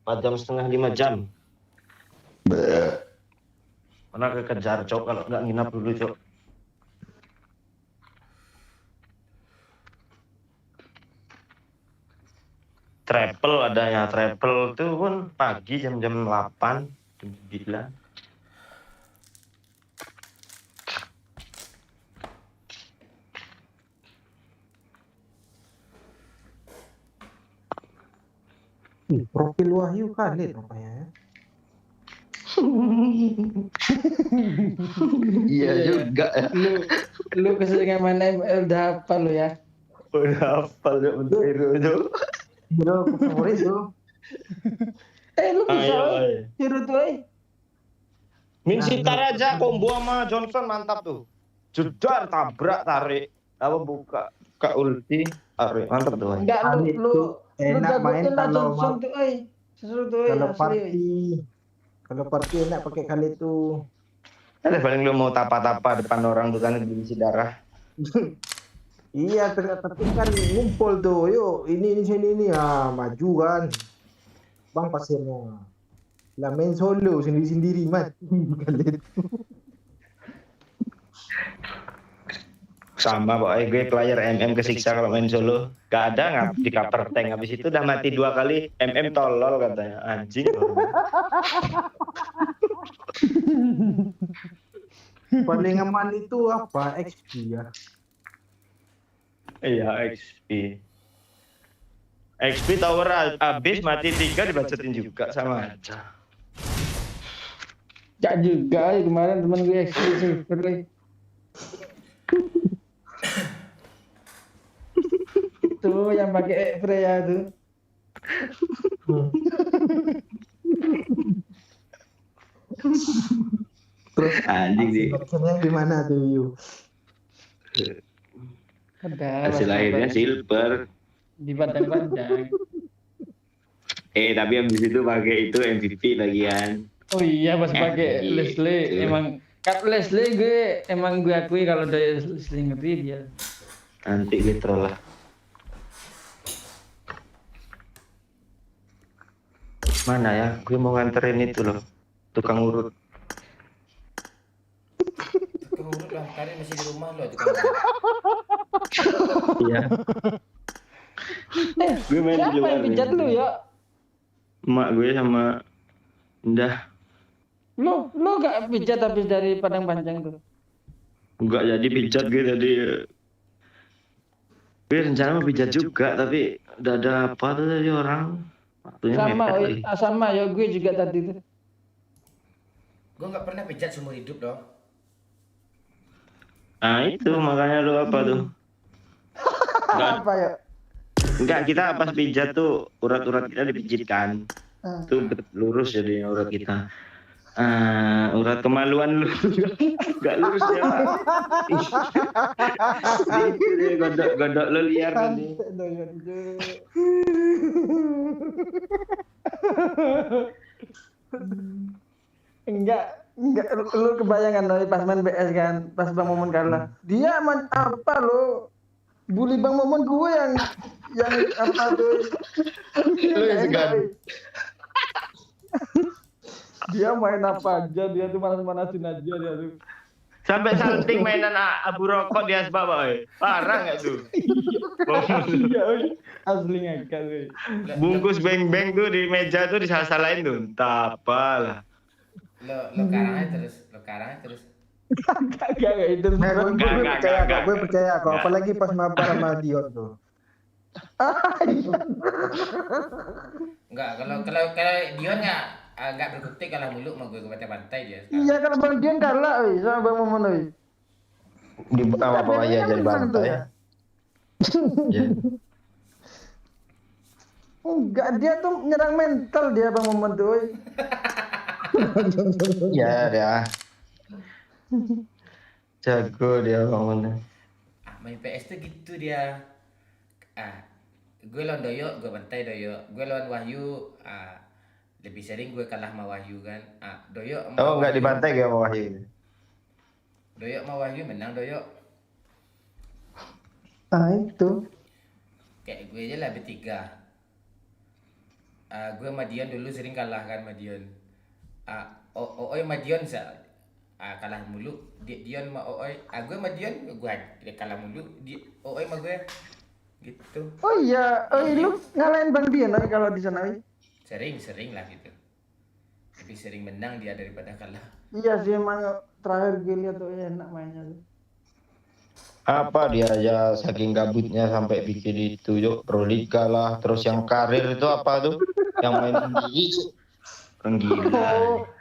4 jam setengah 5 jam. Mana kekejar cok kalau nggak nginap dulu cok. Travel adanya travel tuh pun pagi jam-jam 8 jam 9. Profil Wahyu Khalid rupanya ya. Iya juga ya. Lu keseringan main ML udah hafal lu ya. Udah hafal ya untuk hero itu. Hero favorit tuh. Lu bisa Ayo, woy. ayo. Hero tuh Min Sitar aja combo sama Johnson mantap tuh. Jedar tabrak tarik. Apa buka ulti tarik mantap tuh. Enggak Khalid lu tuh enak main jagoin lah kalau Johnson tuh Sesuatu tuh kalau asli. party. Kalau party enak pakai Khalid tuh. Ada paling lu mau tapa-tapa depan orang tuh kan diisi darah. Iya, tapi kan ngumpul tuh. Yuk, ini sini maju kan. Bang pasirnya. Lah main solo sendiri-sendiri mati. Khalid. Sama pokoknya gue player MM kesiksa kalau main solo. Gak ada di cover tank. Habis itu udah mati 2 kali. MM tolol katanya. Anjing. Paling aman itu apa? XP ya. Iya XP. XP tower habis mati 3 dibacetin juga sama aja. Gak juga kemarin temen gue eksklusif. Tuh yang pakai Freya tuh. Terus Anjing sih. optionnya di mana tuh Yu? Ada Hasil akhirnya silver. di Padang-Padang. Tapi habis itu pakai itu MVP lagian. Oh iya pas pakai Gitu. Leslie emang Leslie gue akui kalau dari Leslie ngeri dia. Nanti gitu lah. Mana ya? Gue mau nganterin itu loh. Tukang urut. Tukang urut lah, tadi masih di rumah lo tukang urut. Iya. Gue main di Siapa luar yang pijat nih. lu ya? Emak gue sama Indah. Lu gak pijat habis dari Padang Panjang tuh? Enggak jadi pijat gue tadi. Gue rencana mau pijat juga, tapi udah ada apa tuh tadi orang. Waktunya Sama, mepet lagi. sama ya gue juga tadi tuh. Gue nggak pernah pijat seumur hidup dong. Nah itu makanya lu apa tuh? Apa ya? Enggak, kita pas pijat tuh urat-urat kita dipijitkan. Ah. Itu lurus jadi urat kita. Urat kemaluan lu enggak lurus ya, Pak. Itu deh godok lu liar tadi. Enggak, lu kebayangan loh pas main BS kan, pas Bang Momon kalah. Dia apa lo? Bully Bang Momon gue yang apa tuh? Lu yang segan. Dia main apa aja, dia tuh manas-manasin aja dia tuh. Sampai salting mainan abu rokok di asbak, Boy. Parah enggak tuh? Iya, asli ngakak tuh. Bungkus beng-beng tuh di meja tuh disalah-salahin tuh. Entah apalah. Lo karangnya terus. Kagak itu. Nah, Enggak. gue percaya kok. Apalagi pas mabar sama Dion tuh. Enggak, kalau Dion nggak berkutik kalah mulu sama gue bantai-bantai dia. Iya kalau Bang Dion kalah, sama Bang Momon. Di bawah aja jadi bantai. Enggak, dia tuh nyerang mental dia Bang Momon tuh. Iya dia. Jago dia ngomongnya. Main PS tuh gitu dia. Gue lawan Doyo, gue bantai Doyo. Gue lawan Wahyu, lebih sering gue kalah sama Wahyu kan. Doyo sama Oh enggak Wahyu. dibantai gak sama Wahyu? Doyo sama Wahyu menang Doyo. Itu. Kayak gue aja lah bertiga. Gue sama Dion dulu sering kalah kan sama Dion. Ooi sama Dion kalah mulu. Dion sama Ooi. Gue sama Dion gue kalah mulu. Ooi sama gue gitu. Oh iya, lu ngalahin Bang Dion kalau di sana. Sering lah gitu. Lebih sering menang dia daripada kalah. Iya sih emang terakhir gue lihat tuh enak mainnya tuh. Apa dia aja saking gabutnya sampai bikin itu yuk Proliga lah, terus yang karir itu apa tuh? Yang main sendiri. Orang gila.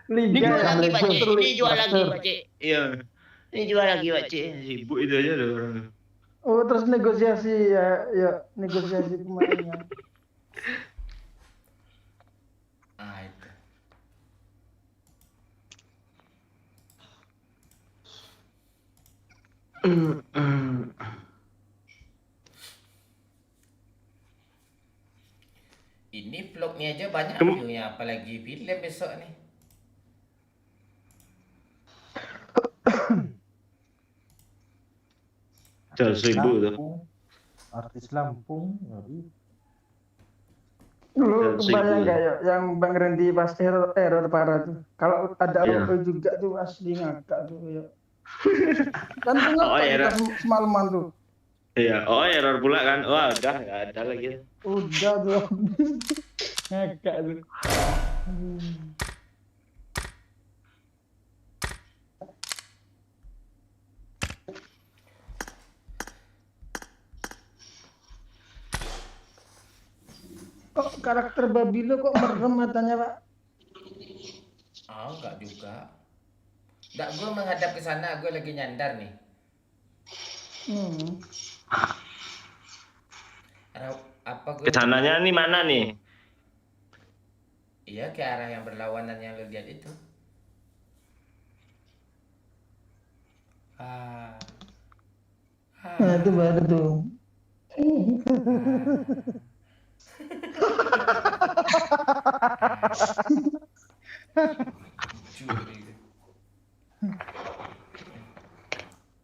Liga yang Ini jual lagi, Pak Cik. Iya. Ini jual lagi, Pak Cik. Sibuk itu aja ada orang. Oh terus negosiasi ya negosiasi pemainnya. Itu. Ini vlognya aja banyak view-nya, apalagi film besok nih. Jual 1000 tuh. Artis Lampung. Lu Dan kebayang sih, gak ya yang Bang Randy pas error parah tuh. Kalau ada Iya. Robo juga tuh asli ngakak tuh ya. Kan tuh Oh, ngakak error. kita semalaman tuh. Iya, error pula kan. Wah, udah enggak ada lagi. Udah tuh. Ngakak tuh. Kok karakter babi lu kok merem matanya, Pak? Enggak juga. Enggak, gue menghadap ke sana, gue lagi nyandar nih. Hmm. Apa gue? Kesananya nih mana nih? Iya, ke arah yang berlawanan yang lo lihat itu. Nah, itu baru tuh.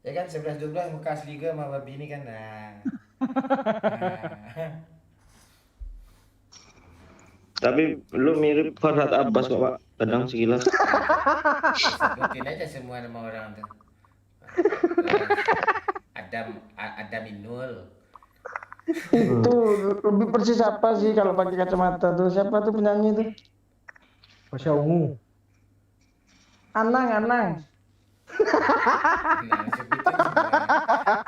Ya kan 11-12 muka asli gue sama babi ini kan. Tapi lu mirip Farhad Abbas kok, Pak. Kadang sekilas. Sebutin aja semua nama orang tuh. Adam Inul. Itu lebih persis apa sih kalau pakai kacamata tuh? Siapa tuh penyanyi tuh? Pasha Ungu. Anang. Nah,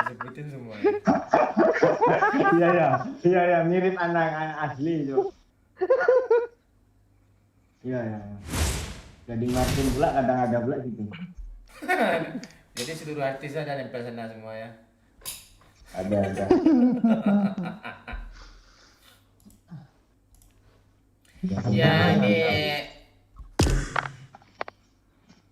sebutin semua. Iya, mirip anak asli itu. Iya. Jadi Martin pula kadang ada pula gitu. Jadi seluruh artis ada nempel sana semua ya. Ada. Ya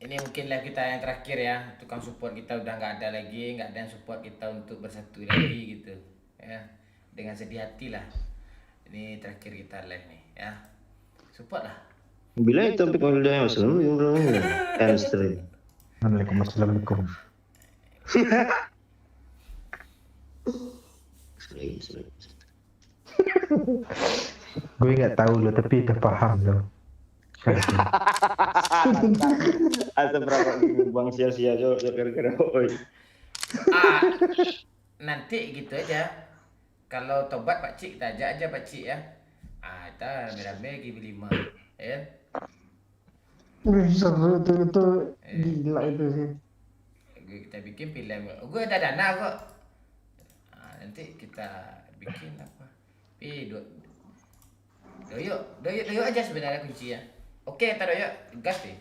ini mungkinlah kita yang terakhir ya. Tukang support kita udah nggak ada lagi, nggak ada yang support kita untuk bersatu lagi gitu ya. Dengan sedih hati lah. Ini terakhir kita live nih ya. Support lah. Bila itu topik holiday Assalamualaikum. Assalamualaikum. Gue nggak tahu lo, tapi udah paham lo. Ada berapa bang sia-sia gara-gara Nanti gitu aja. Kalau tobat Pak Cik, kita ajak aja Pak Cik ya. Kita rame-rame GB5 ya. Seru itu gila itu sih. Kita bikin film. Gue ada dana kok. Nanti kita bikin apa? Doyok aja sebenarnya kunci ya. Oke, kita doyok gas deh.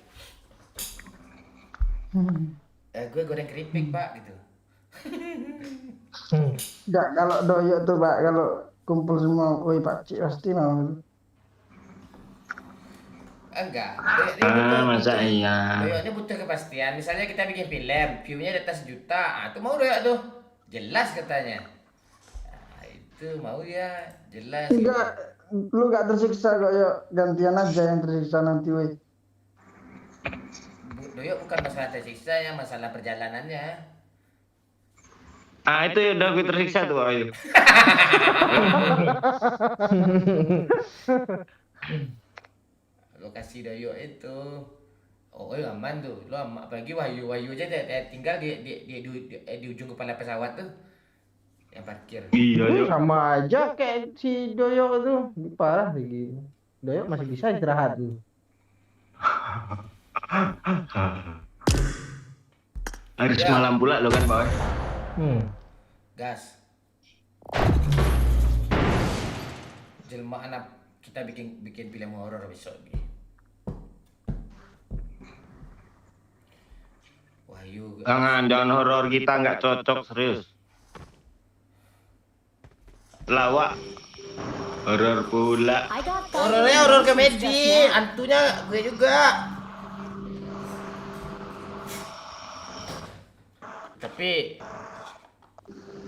Gue goreng keripik Pak gitu. Enggak, kalau doyok tuh Pak, kalau kumpul semua, woi Pak Cik pasti mau. Enggak. Doyok masa iya. Doyoknya butuh kepastian. Misalnya kita bikin film, view-nya di atas 1 juta. Itu mau doyok tuh. Jelas katanya. Itu mau ya, jelas. Enggak, lu gak tersiksa kok, yuk gantian aja yang tersiksa nanti woi. Doyok bukan masalah tersiksa ya, masalah perjalanannya. Itu udah gue tersiksa tuh, ayo. Lokasi doyok itu aman tuh. Lo apalagi Wahyu aja tinggal di ujung kepala pesawat tuh. Yang parkir. Iya, Sama aja kayak si Doyok tuh, parah lagi. Doyok masih bisa istirahat tuh. Harus malam pula lo kan, Pak. Gas. Jelmaan kita bikin film horor besok nih. Wahyu. Jangan horor kita nggak cocok serius. Lawak. Horor pula. Horornya horor komedi, hantunya gue juga. Tapi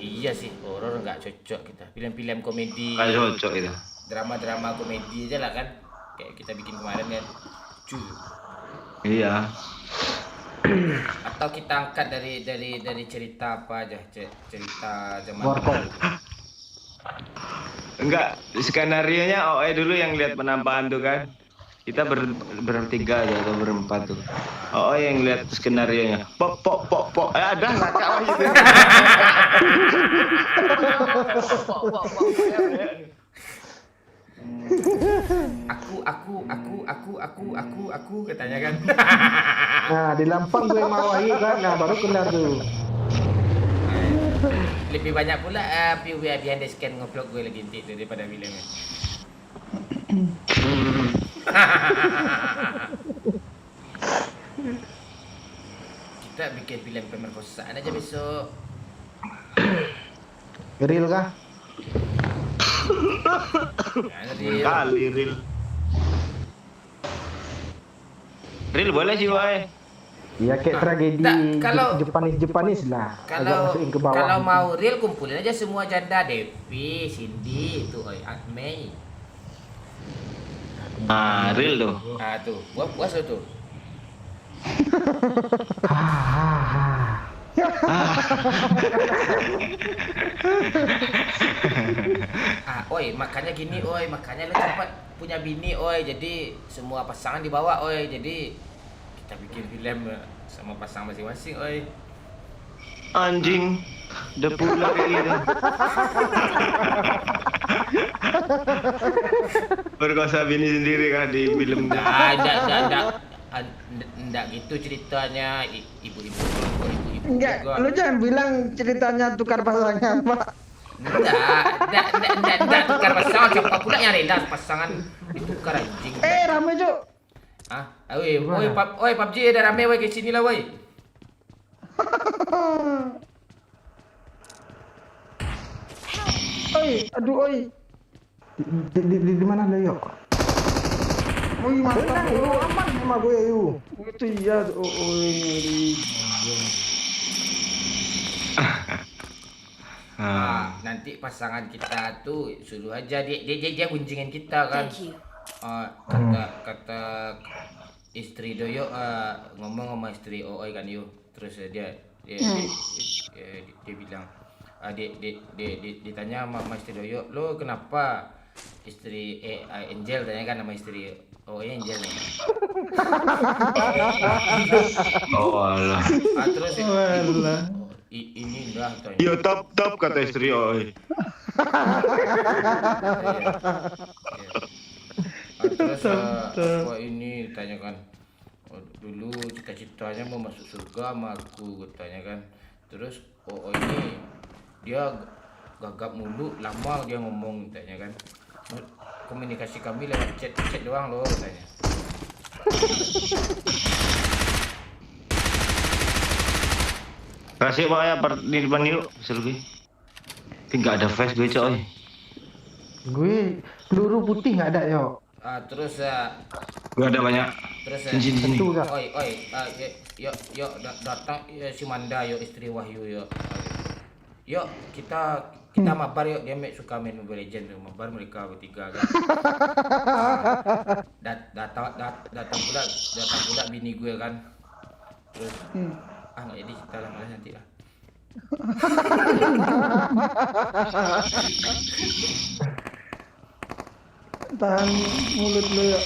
iya sih, horor nggak cocok kita. Film-film komedi. Nggak cocok itu. Drama-drama komedi aja lah kan. Kayak kita bikin kemarin kan. Iya. Atau kita angkat dari cerita apa aja, cerita zaman Warkop. Enggak, skenarionya OE dulu yang lihat penampakan tuh kan. Kita bertiga aja atau berempat tuh. OE yang lihat skenarionya. Pok. Ada lah kau gitu. Aku katanya kan. Nah, di Lampang gue mau lagi kan, nah baru kena tuh. Lebih banyak pula POV behind the scan ngeblok gue lagi itu daripada filmnya. Kita bikin film pemerkosaan aja besok. Real kah? Kali real. Real boleh sih, woy. Ya kayak tragedi Jepanis lah. Agak Kalau masukin ke bawah. kalau gitu. mau real kumpulin aja semua janda Devi, Cindy, itu Mei. Ah, real tuh. Ah tuh, puas lo tuh. Oi, makanya gini, oi, makanya lu cepat punya bini, oi. Jadi semua pasangan dibawa, oi. Jadi kita bikin film sama pasangan masing-masing, oi. Anjing. Udah pula kayak gitu. Perkosa bini sendiri kan di film. Enggak gitu ceritanya, ibu-ibu. Enggak, lu jangan bilang ceritanya tukar pasangan, Pak. Enggak tukar pasangan, siapa pula yang rela pasangan ditukar anjing. Rame, Cuk. Oi, PUBG ada rame woi ke sini lah woi. Oi. Di mana lo yuk? Oi, mantap. Aman sama gue yuk. Itu iya, oi. Nanti pasangan kita tuh suruh aja dia gunjingin kita kan. Thank you. Kata istri Doyo ngomong sama istri Oi kan yuk. Terus dia bilang ditanya sama istri Doyo, lo kenapa istri Angel, tanya kan sama istri Angel. Oh alah. Terus ini enggak tanya. Yo top kata istri oi. Terus apa ini tanyakan, dulu cita-citanya mau masuk surga sama aku, tanya kan. Terus ini dia gagap mulu, lama dia ngomong, tanya kan. Komunikasi kami lewat chat doang loh, tanya. Kasih Pak ya di depan yuk, selfie. Enggak ada face gue coy. Gue peluru putih nggak ada yuk. Terus Gue ada banyak. Terus sini. Yuk datang si Manda yuk, istri Wahyu yuk. Yuk kita mabar yuk, dia suka main Mobile Legends tuh, mabar mereka bertiga kan. Datang pula bini gue kan. Terus nggak jadi cerita lah, malah nanti lah. Tahan mulut lu ya.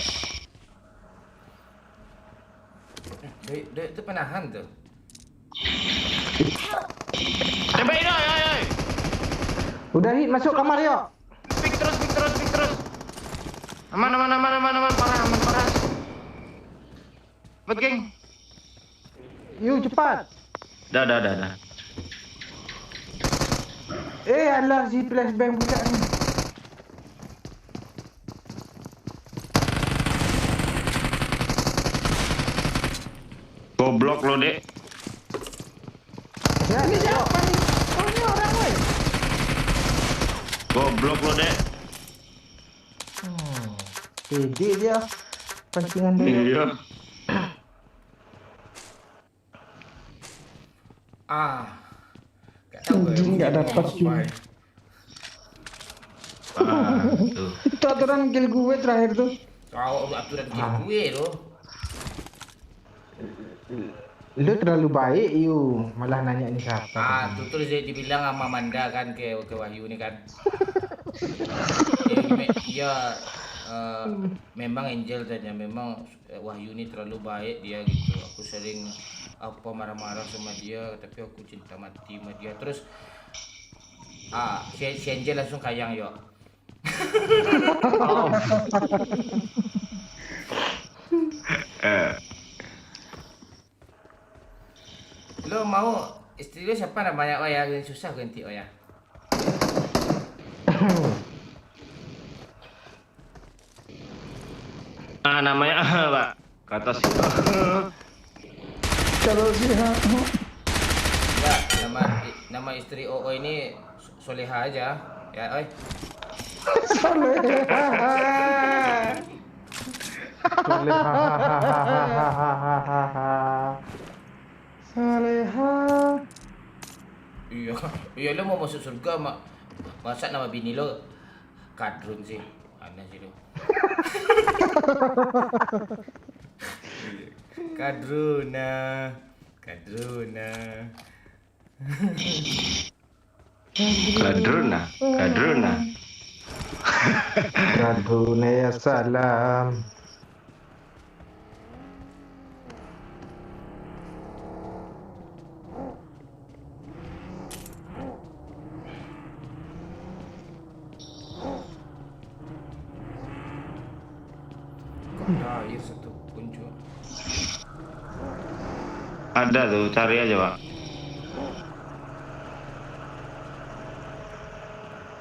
Dia itu penahan tuh. Tembak ini, oi. Udah hit masuk kamar yuk. Speak terus. Aman, parah. Bet geng. Yuk cepat. Dah. Alah si flashbang pula ni. Goblok lo, Dek. Ini siapa nih? Oh, ini orang, woi. Goblok lo, Dek. Pede dia. Pancingan dia. Iya. Nggak dapat juga. Tuh. Itu aturan kill gue terakhir tuh. Kau aturan kill gue loh. Lu terlalu baik you, malah nanya ni siapa. Tuh terus dia dibilang sama Manda kan ke Wahyu ini kan. Memang Angel tanya, memang Wahyu ini terlalu baik dia gitu. Aku sering marah-marah sama dia, tapi aku cinta mati sama dia. Terus si Angel langsung kayang yo. Lo mau istri lo siapa namanya? Oh ya, susah ganti oh ya. Namanya Pak. Kata sih. Kalau sih Enggak, nama istri Oo ini Soleha aja. Ya, oi. Soleha. Soleha. Iya, iya lo mau masuk surga masa nama bini lo Kadrun sih. Aneh sih lo. Kadruna. Kadruna. Kadruna ya salam. Kok ada air satu kunci. Ada tuh, cari aja Pak.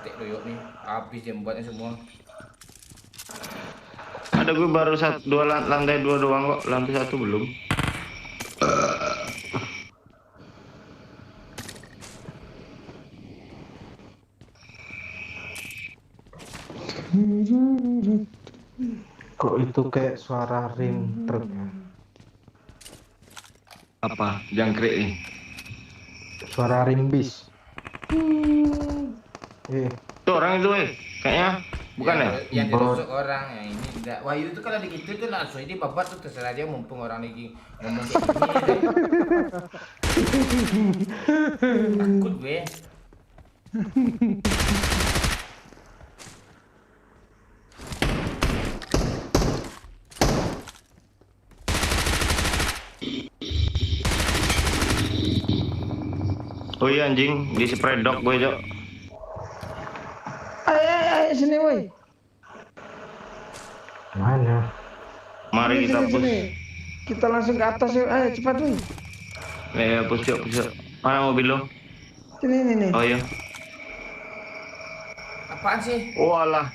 Tek doyok nih, habis dia membuatnya semua. Ada gue baru lantai 2 doang kok, lantai 1 belum. Kok itu kayak suara rim truk ya? Apa? Jangkrik nih. Suara rim bis. Tuh orang itu kayaknya bukan ya? Yang ditusuk orang ya ini enggak. Wah itu kalau begitu tuh langsung ini babat tuh terserah dia mumpung orang lagi ngomong kayak gini. Takut gue. Oh iya anjing, di spray dog gue Jok. Ayo sini woi. Mana? Mari kita push. Kita langsung ke atas yuk. Ayo cepat woi. Push yuk. Mana mobil lo? Sini nih. Oh iya. Apaan sih? Walah.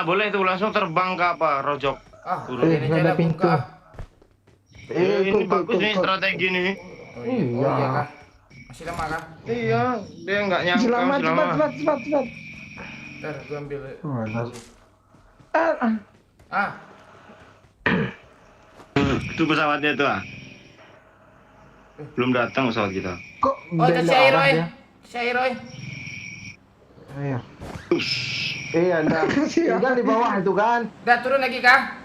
Boleh tuh langsung terbang ke apa? Rojok. Turun ini aja lah pintu. buka. Ini bagus nih strategi nih. Oh iya kah? Masih lama kah? Iya, dia nggak nyangka Selamat masih lama. cepat. Ntar gue ambil. Itu pesawatnya tuh belum datang pesawat kita. Kok Oh itu beda Syairoy. arah dia? Syairoy. Iya. Iya, tinggal di bawah itu kan. Udah turun lagi kah?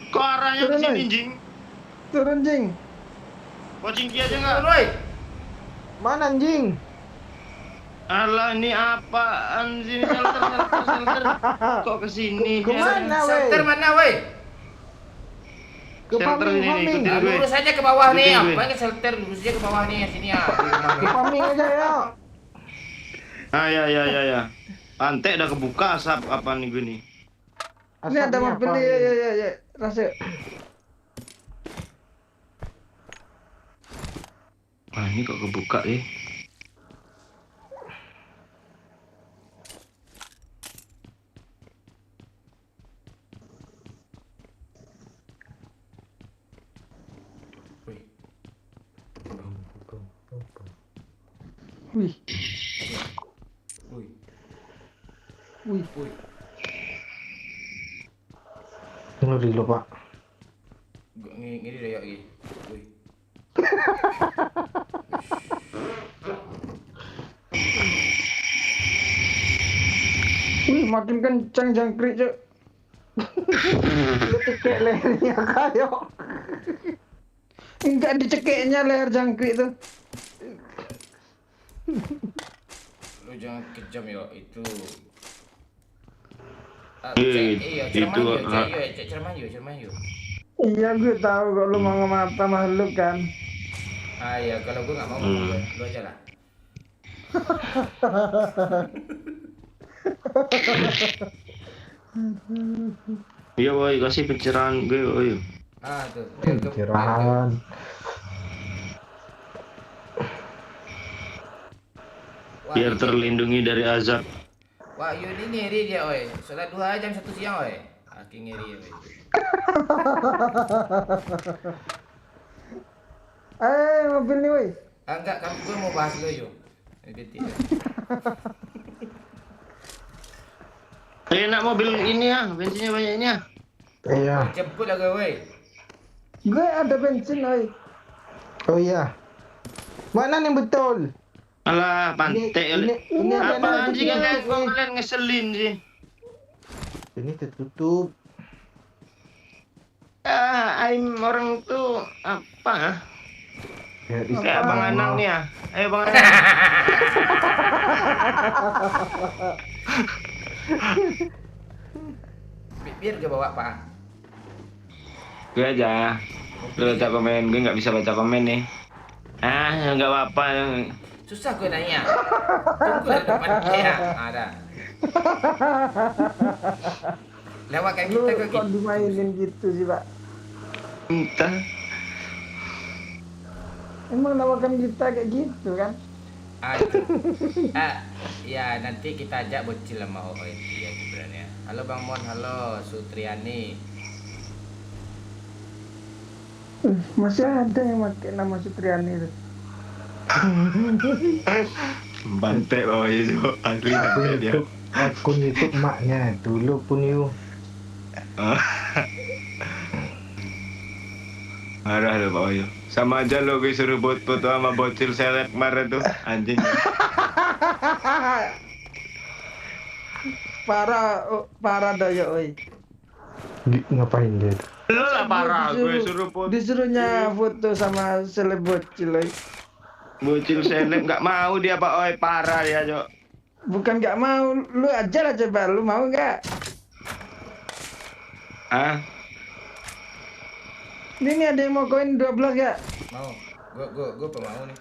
Kok arahnya ke sini, Jing? Turun Jing. Pocingki aja nggak? Turun woi. Mana anjing? Alah, ini apaan sih? Shelter. Kok ke sini? Kemana, weh? Shelter mana woi? Ke Shelter farming, ini, farming. ikutin gue. Lurus aja ke bawah nih. Ikutin gue. Apa ini shelter lurus aja ke bawah nih sini ya. Di rumah Ke nih. farming aja ya. Ya. Pantai udah kebuka asap apa nih gue nih? Ini ada mobil nih. Ya. Rasa. Ini kok kebuka ya? Wih. Ngeri lo Pak. Ngiri deh ya. Wih. Wih, makin kencang jangkrik, Cuk. Dicekek lehernya kayak. Enggak dicekeknya leher jangkrik tuh. Lu jangan kejam ya itu. Itu, Cerman yuk. Iya, gue tahu kok lu mau ngomong apa makhluk kan. Iya, kalau gue nggak mau ngomong lu aja lah. Iya, boy, kasih pencerahan gue, boy. Tuh. Pencerahan. Biar terlindungi dari azab. Wah, Yudi ngiri dia, oi. Sholat 2 jam 1 siang, oi. Aki ngiri, oi. Mobil nih, woi. Enggak, gue mau bahas lo yuk. Ini Enak mobil ini ya, bensinnya banyak ini ya. Iya. jemput lah gue. Gue ada bensin, oi. Oh iya. Mana yang betul? Alah, pantai. Ini ada Apaan sih yang kalian ngeselin sih? Ini tertutup. I'm orang tuh apa? Ya, di Kayak Bang Anang nih ya. Ayo Bang Anang. Biar gue bawa Pak. Gue aja. Lu baca komen, gue nggak bisa baca komen nih. Nggak apa-apa. Susah gue nanya. Tunggu di depan dia. Ada. Lewat kayak Lu kita gue kok gitu. dimainin gitu sih, Pak? Entah. Emang lawakan kita kayak gitu kan? Itu. Ya nanti kita ajak bocil sama Oi ya Gibran ya. Halo Bang Mon, halo Sutriani. Masih ada yang pakai nama Sutriani itu. Bantek bawah itu asli bantek dia. Akun YouTube maknya dulu pun yuk. Marah lo Pak Wayu. Sama aja lo gue suruh buat foto sama bocil seleb kemarin tuh anjing. Parah doyo, oi. Ngapain dia? Lo lah parah gue suruh foto. Disuruhnya foto sama seleb bocil, oi. Bocil seleb nggak mau dia Pak Oi, parah ya Cok. Bukan nggak mau, lu aja lah coba, lu mau nggak? Ini ada yang mau koin 12 ya? Mau. Gue pemau nih.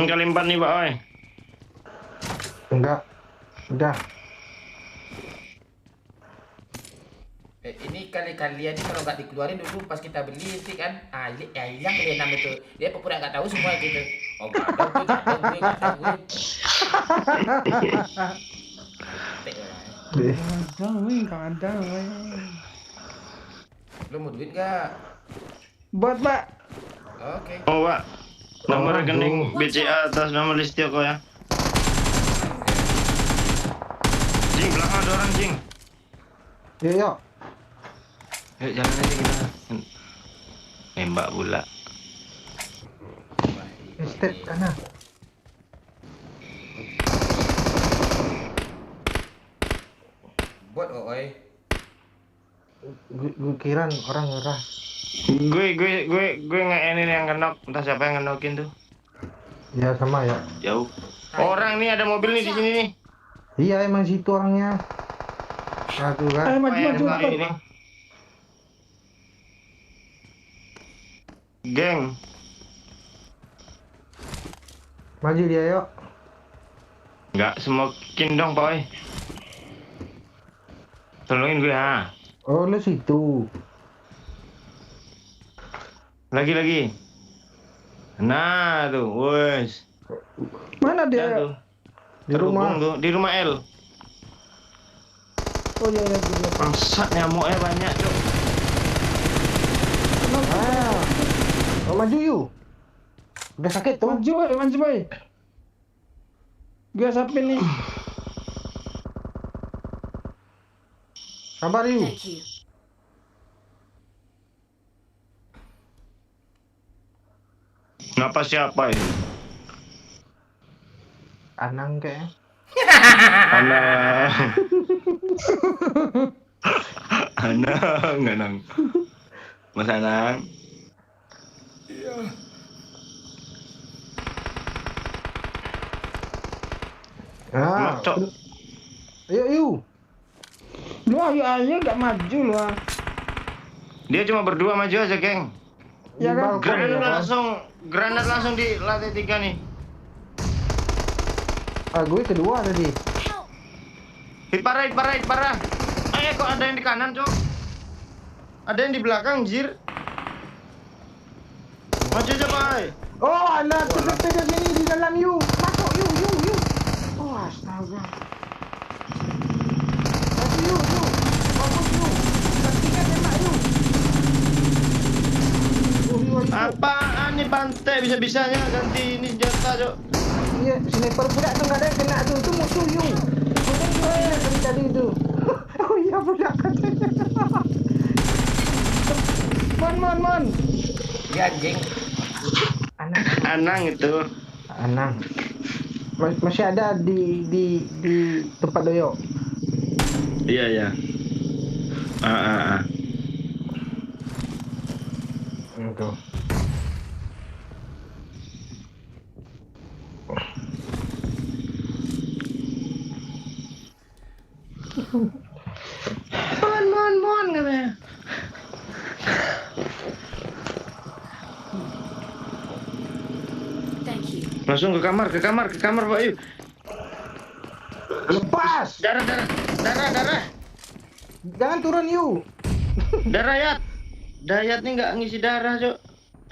Kali 4 nih Pak Oi. Enggak. Udah. Ini kali-kalian ini kalau nggak dikeluarin dulu pas kita beli sih kan, hilang kali 6 itu. Dia pura nggak tahu semua gitu. Oh nggak ada gue. Nggak ada, weh. Lu mau duit nggak? Buat Pak. Oke. Oh Pak. Nomor rekening BCA atas nama Listio kok ya. Jing, belakang ada orang Jing. Yuk. Yuk jalan aja kita. Nembak pula. Step kanan. Buat Oi. Gue kira orang ngerah. Gue nge-enin yang ngenok. Entah siapa yang ngenokin tuh. Ya sama ya. Jauh. Orang nih ada mobil nih di sini nih. Iya emang situ orangnya. Nah tuh kan. Maju. Ini. Geng. Maju dia yuk. Nggak smokin dong Pak Oi. Tolongin gue ha. Oh lu situ. Lagi. Nah tuh, wes. Mana dia? Tuh. Di rumah. Tuh, di rumah L. Oh iya. Bangsat nyamuknya banyak, Cok. Oh maju yuk. Udah sakit tuh. Maju boy. Gue sapin nih. Sabar yuk. Thank you. Ngapa siapa ini? Anang kayaknya. Anang. Mas Anang. Cok. Yuk. Lu ayo gak maju lu. Dia cuma berdua maju aja, geng. Ya kan? Granat langsung di lantai 3 nih. Gue kedua tadi. Hit parah. Kok ada yang di kanan, Cok? Ada yang di belakang, jir. Maju aja, Pak. Oh, anak terdekat sini di dalam yuk. Masuk yuk. Oh, astaga. Masuk yuk. Bagus yuk. Ketiga tembak yuk. Apaan nih bantai bisa-bisanya ganti ini senjata, Cok. Iya, sniper pula tuh nggak ada yang kena tuh. Itu musuh you. Tadi itu. Oh iya pula katanya. Mon. Ya anjing. Anang itu. Anang. Masih ada di tempat doyo. Iya. Tuh. Mon katanya. Thank you. Langsung ke kamar Pak Yu. Lepas. Darah. Jangan turun you. Darah Yat. Dayat nih nggak ngisi darah, Cok.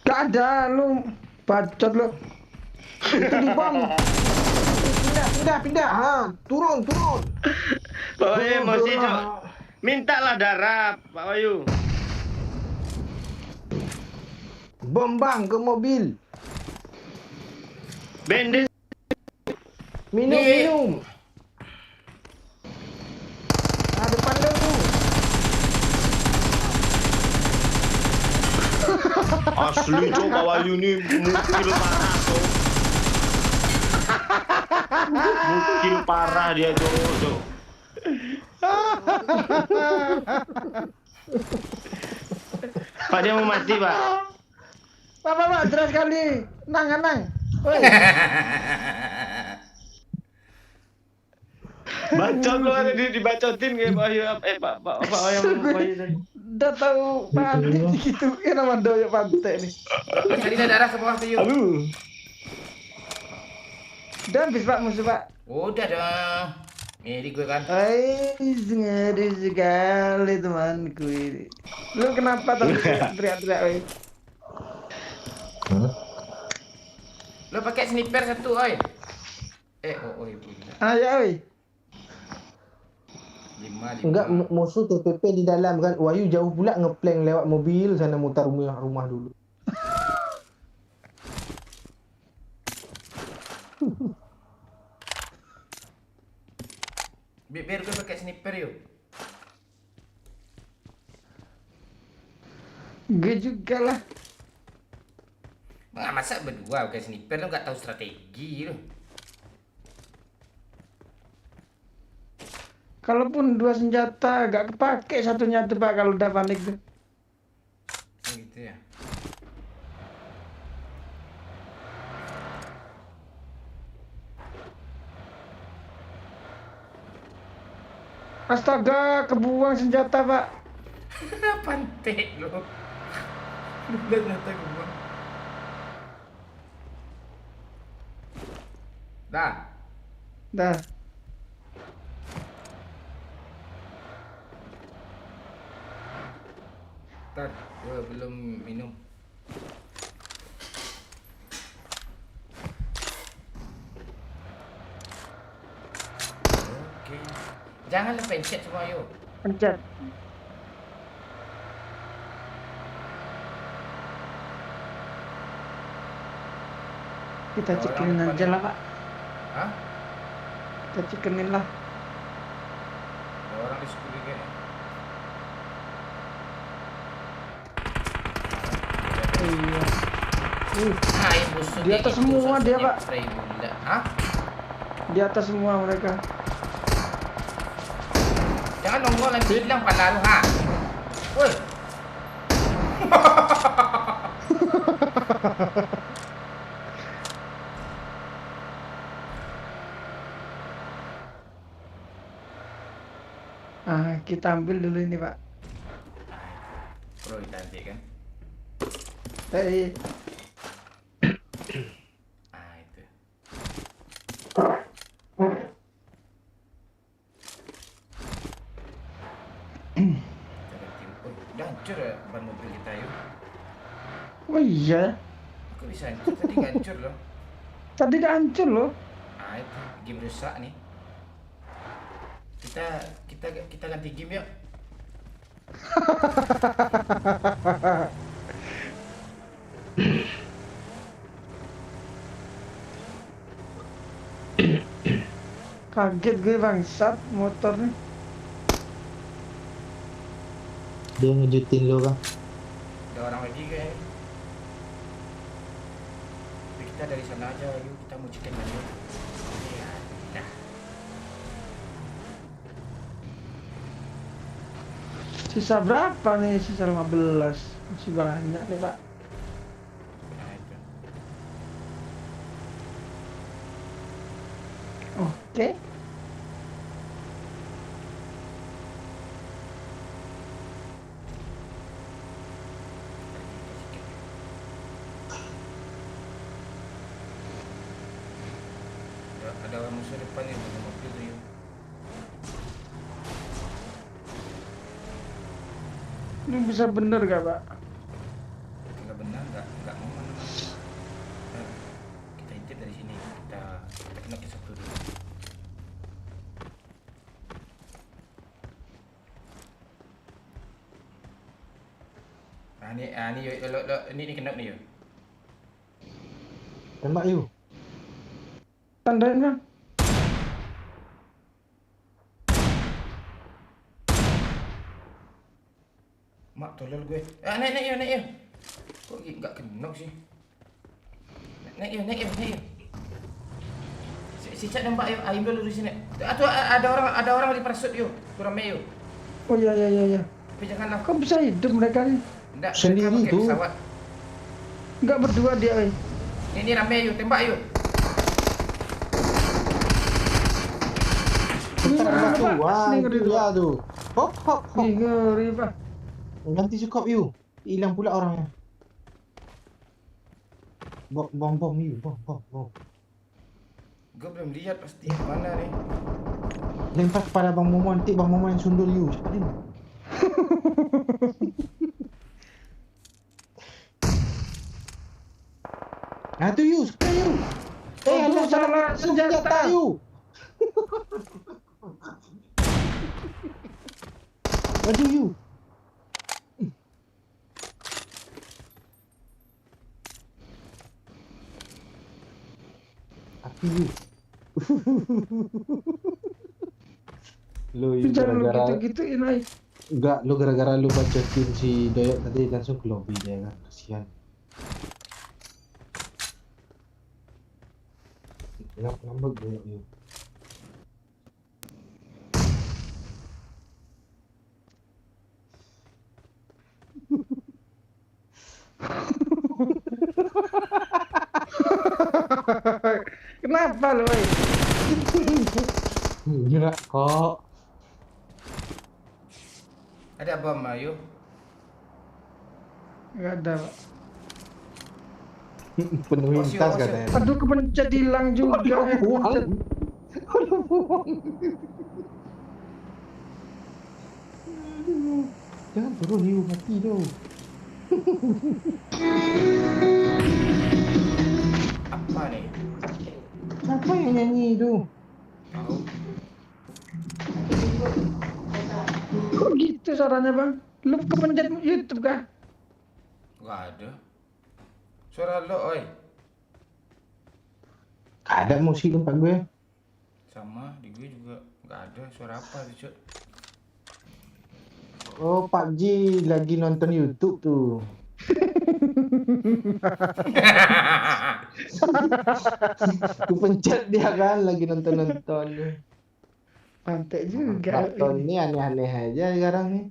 Gak ada lu bacot lu. Itu di bom. Pindah. Ha, turun. Pak Wahyu emosi, Cok. Mintalah darah, Pak Wahyu. Bom bang ke mobil. Bandit. Minum. Ah, depan lu tuh. Asli, Cok, Pak Wahyu nih mukil parah, Cok. Mukil parah dia, Cok. Pak, dia mau mati, Pak. Pak, jelas sekali. Nang. Woi. Bacot lo ada dibacotin kayak Pak Wahyu. Pak Wahyu tadi. Udah tahu pantik gitu. Ini nama doyo pantai nih. Cari darah ke bawah tuh yuk. Aduh. Udah habis Pak musuh Pak. Udah dong. Ini gue kan. Ngeri sekali temanku ini. Lu kenapa tadi teriak-teriak woi? Lo pakai sniper satu, oi. Punya. Ayo woi. 5. Enggak, musuh TPP di dalam kan. Wahyu jauh pula ngeplank lewat mobil sana mutar rumah dulu. Biar gue pakai sniper yuk. Gue juga lah. Masa berdua pakai sniper lo nggak tahu strategi lo. Kalaupun dua senjata gak kepake satunya tuh Pak kalau udah panik tuh. Gitu ya. Astaga, kebuang senjata Pak. Pantek lo. Udah nyata gue. Dah. Ntar, gue belum minum. Oke. Janganlah pencet semua yuk. Pencet. Kita cikenin aja lah Pak. Hah? Kita cikenin lah. Ada orang di sekuli kayaknya. Iya. Hai musuh Di atas semua dia, Pak. Hah? Di atas semua mereka. Jangan nongol nanti hilang pala lu ha. Woi. Kita ambil dulu ini Pak. Bro cantik kan? Itu. Udah hancur ya ban mobil kita yuk. Oh iya. Kok bisa hancur? Tadi nggak hancur loh. Tadi udah hancur loh. Itu game rusak nih. Kita ganti game yuk. Kaget gue bangsat motornya. Dia ngejutin lo kan. Ada orang lagi kayaknya. Tapi kita dari sana aja, yuk kita mau chicken lagi. Iya, dah. Sisa berapa nih? Sisa 15. Masih banyak nih, Pak. Nah, itu. Oke. Ada orang musuh depan yang bawa mobil tuh yuk. Ini bisa bener gak, Pak? Nggak benar, nggak mau mana-mana. Kita intip dari sini, kita kena ke satu dulu. Ini yuk, ini kena nih yuk. Tembak yuk. Tandain, Bang. Mak tolol gue. Naik yuk. Kok nggak kena sih? Naik yuk. Si Cak nembak yuk, aim dulu di sini. Atau ada orang di parasut yuk, kurang yuk. Oh iya. Tapi janganlah. Kok bisa hidup mereka nih? Nggak, Sendiri mereka pakai tuh. pesawat. Enggak berdua dia, oi. Ini rame yuk, tembak yuk. Mana, Pak? Wah, Sini ngeri tuh. dia tuh. Hop. Ih, ngeri, Pak. Ganti sekop yuk. Hilang pula orangnya. Bom yuk, bom. Gue belum lihat pasti mana nih. Lempar kepada Bang Momon, nanti Bang Momon yang sundul yuk. Cepat yuk. Nah tu yuk, cepat yuk. Aduh, salah senjata. yuk. Maju yuk. Api yuk. Lu yuk Jangan lu gara-gara gitu-gituin, oi. enggak, lu gara-gara lu bacotin si Doyok tadi langsung ke lobby dia kan, kasihan. Ngambek Doyok yuk. Kenapa lu, oi? Enggak kok. Ada bom ayo. Enggak ada, Pak. Penuhin Osio, tas Osio. katanya. Aduh, kepencet hilang juga. Kepencet. Jangan turun yuk, mati dong. Apa nih? Siapa yang nyanyi itu? Tahu. Kok gitu suaranya, Bang? Lu kepencet YouTube kah? Gak ada. Suara lo, oi. Gak ada musik tempat gue. Sama di gue juga nggak ada. Suara apa tuh, Cuk? Oh, Pak Ji lagi nonton YouTube tuh. Aku pencet dia kan lagi nonton. Pantai juga. Nonton ini aneh-aneh aja sekarang nih.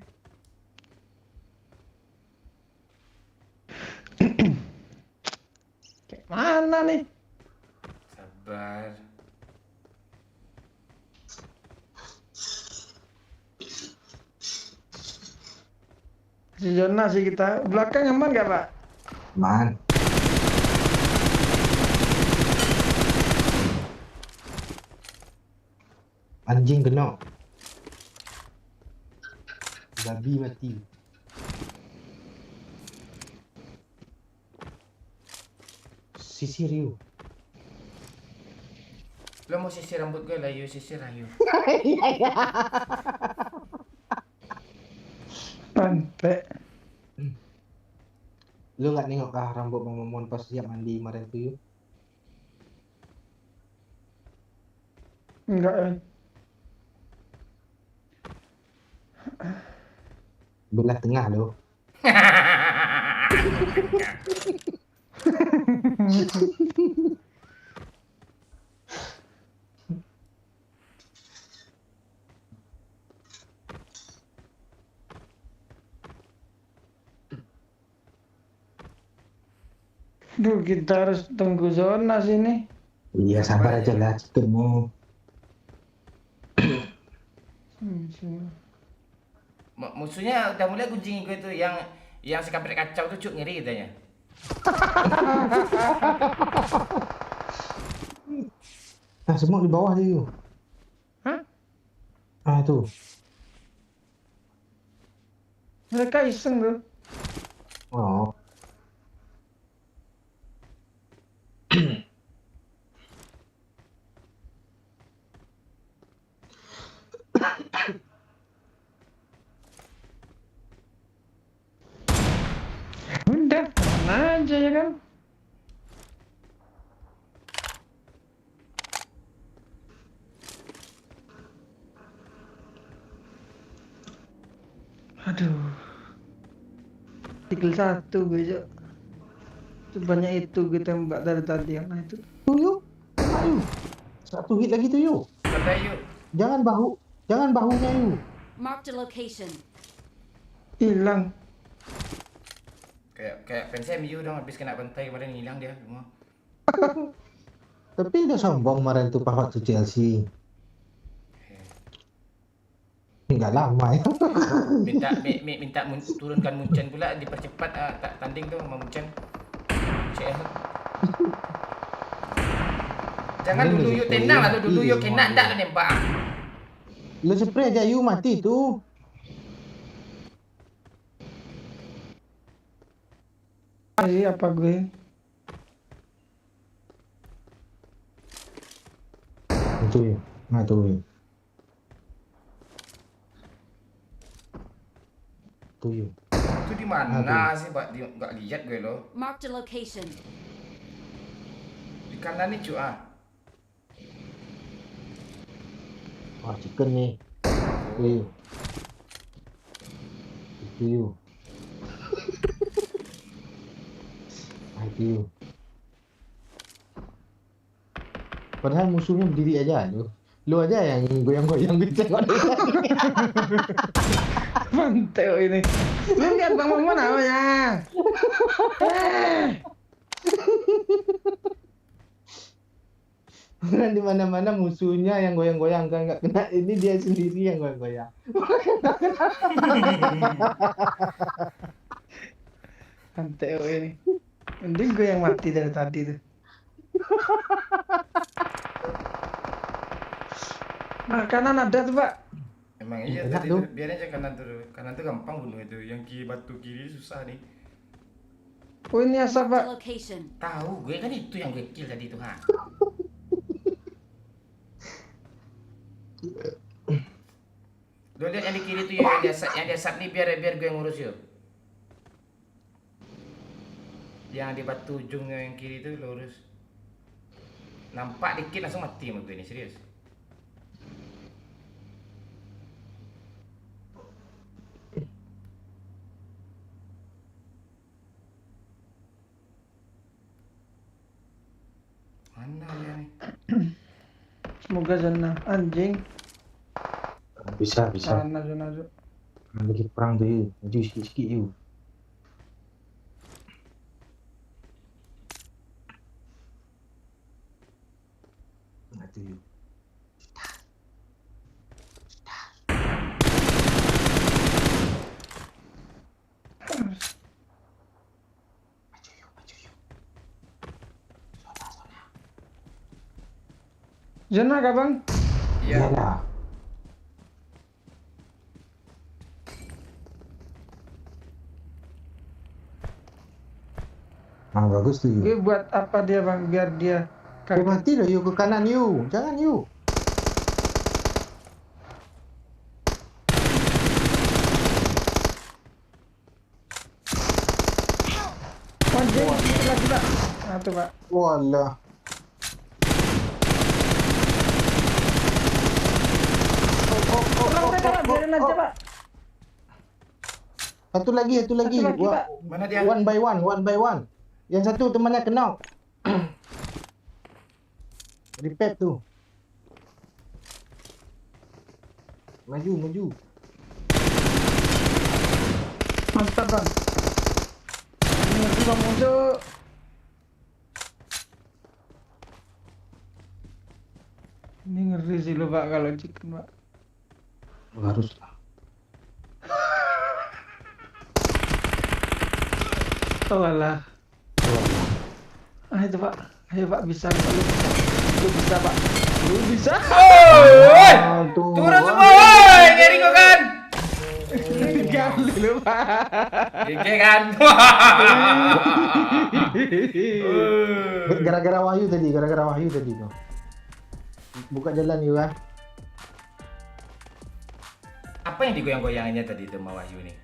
Kayak mana nih? Sabar. Si Jona sih kita. Belakang aman gak, Pak? Man. Anjing kena. Babi mati. Sisir yuk. Lo mau sisir rambut gue lah, yuk sisir ayo. Pantai. Lu nggak nengok kah rambut Bang Momon pas siap mandi kemarin tuh yuk? Enggak. Belah tengah loh. Duh, kita harus tunggu zona sini. Iya sabar aja lah ketemu. Musuhnya udah mulai gunjingin gue tuh yang si kampret kacau tuh cuk ngiri katanya. Nah semua di bawah tuh. Hah? Ah tuh. Mereka iseng tuh. Oh. Udah, mana aja ya kan? Aduh. Tinggal satu besok. Sebanyak itu kita mbak dari tadi. Nah itu. Yuk. Ayo. Satu hit lagi tuh yuk. Kata yuk. Jangan bahunya yuk. Marked a location. Hilang. Kayak fans MU dong habis kena bantai kemarin hilang dia semua. Tapi udah sombong kemarin tuh Pak waktu Chelsea. Enggak lama ya. Minta turunkan Munchen pula dipercepat tanding tuh sama Munchen. CL. Jangan dulu yuk tenang lah dulu yuk kena ndak nembak. Lu spray aja yuk mati tuh. Apa gue? Itu yuk. Nah tuh yuk. Tuh yuk. Itu di mana sih Pak? Enggak lihat gue loh. Marked a location. Di kanan nih cuy Wah chicken nih. Tuh yuk. Itu yuk. Itu yuk. Padahal musuhnya berdiri aja lu. Lu aja yang goyang-goyang gitu. Mantap ini. Lu lihat Bang Momon namanya. Orang di mana-mana musuhnya yang goyang-goyang kan nggak kena, ini dia sendiri yang goyang-goyang. Mantap ini. Mending gue yang mati dari tadi tuh. Makanan ada tuh Pak. Emang iya Enak tadi tuh. tuh, biarin aja kanan tuh. Kanan tuh gampang bunuh itu. Yang batu kiri susah nih. Oh ini asap Marked Pak. a location. Tahu gue kan itu yang gue kill tadi tuh ha. Lo lihat yang di kiri tuh yang di asap nih biar gue ngurus yuk. Yang di batu ujungnya yang kiri tuh lo urus. Nampak dikit langsung mati sama gue ini serius. Mana dia nih? Semoga zona anjing. Bisa. Sana zona. Lagi perang tuh yuk. Maju sikit-sikit yuk. Nah tuh yuk. Zona kah Bang? Iya. Iyalah. Ah bagus tuh yuk. Gue buat apa dia Bang? Biar dia Kau mati loh yuk ke kanan yuk. Jangan yuk. anjing lagi Pak. Nah tuh Pak. Walah. aja, Pak. Satu lagi, Satu lagi, Pak. Mana dia? One by one. Yang satu temannya kena. Repair tuh. Maju. Mantap, Bang. Ini ngerti Bang musuh. Ini ngeri sih lo, Pak, kalau chicken, Pak. Harus lah. Oh alah. Ah itu Pak. Ayo Pak, bisa Pak. Lu bisa Pak. Lu bisa. Woi! Tuh. Turun semua, woi! Ngeri kok kan? Kali lu Pak. Gege kan? Gara-gara Wahyu tadi tuh. Buka jalan yuk ah. Apa yang digoyang-goyanginnya tadi itu sama Wahyu nih?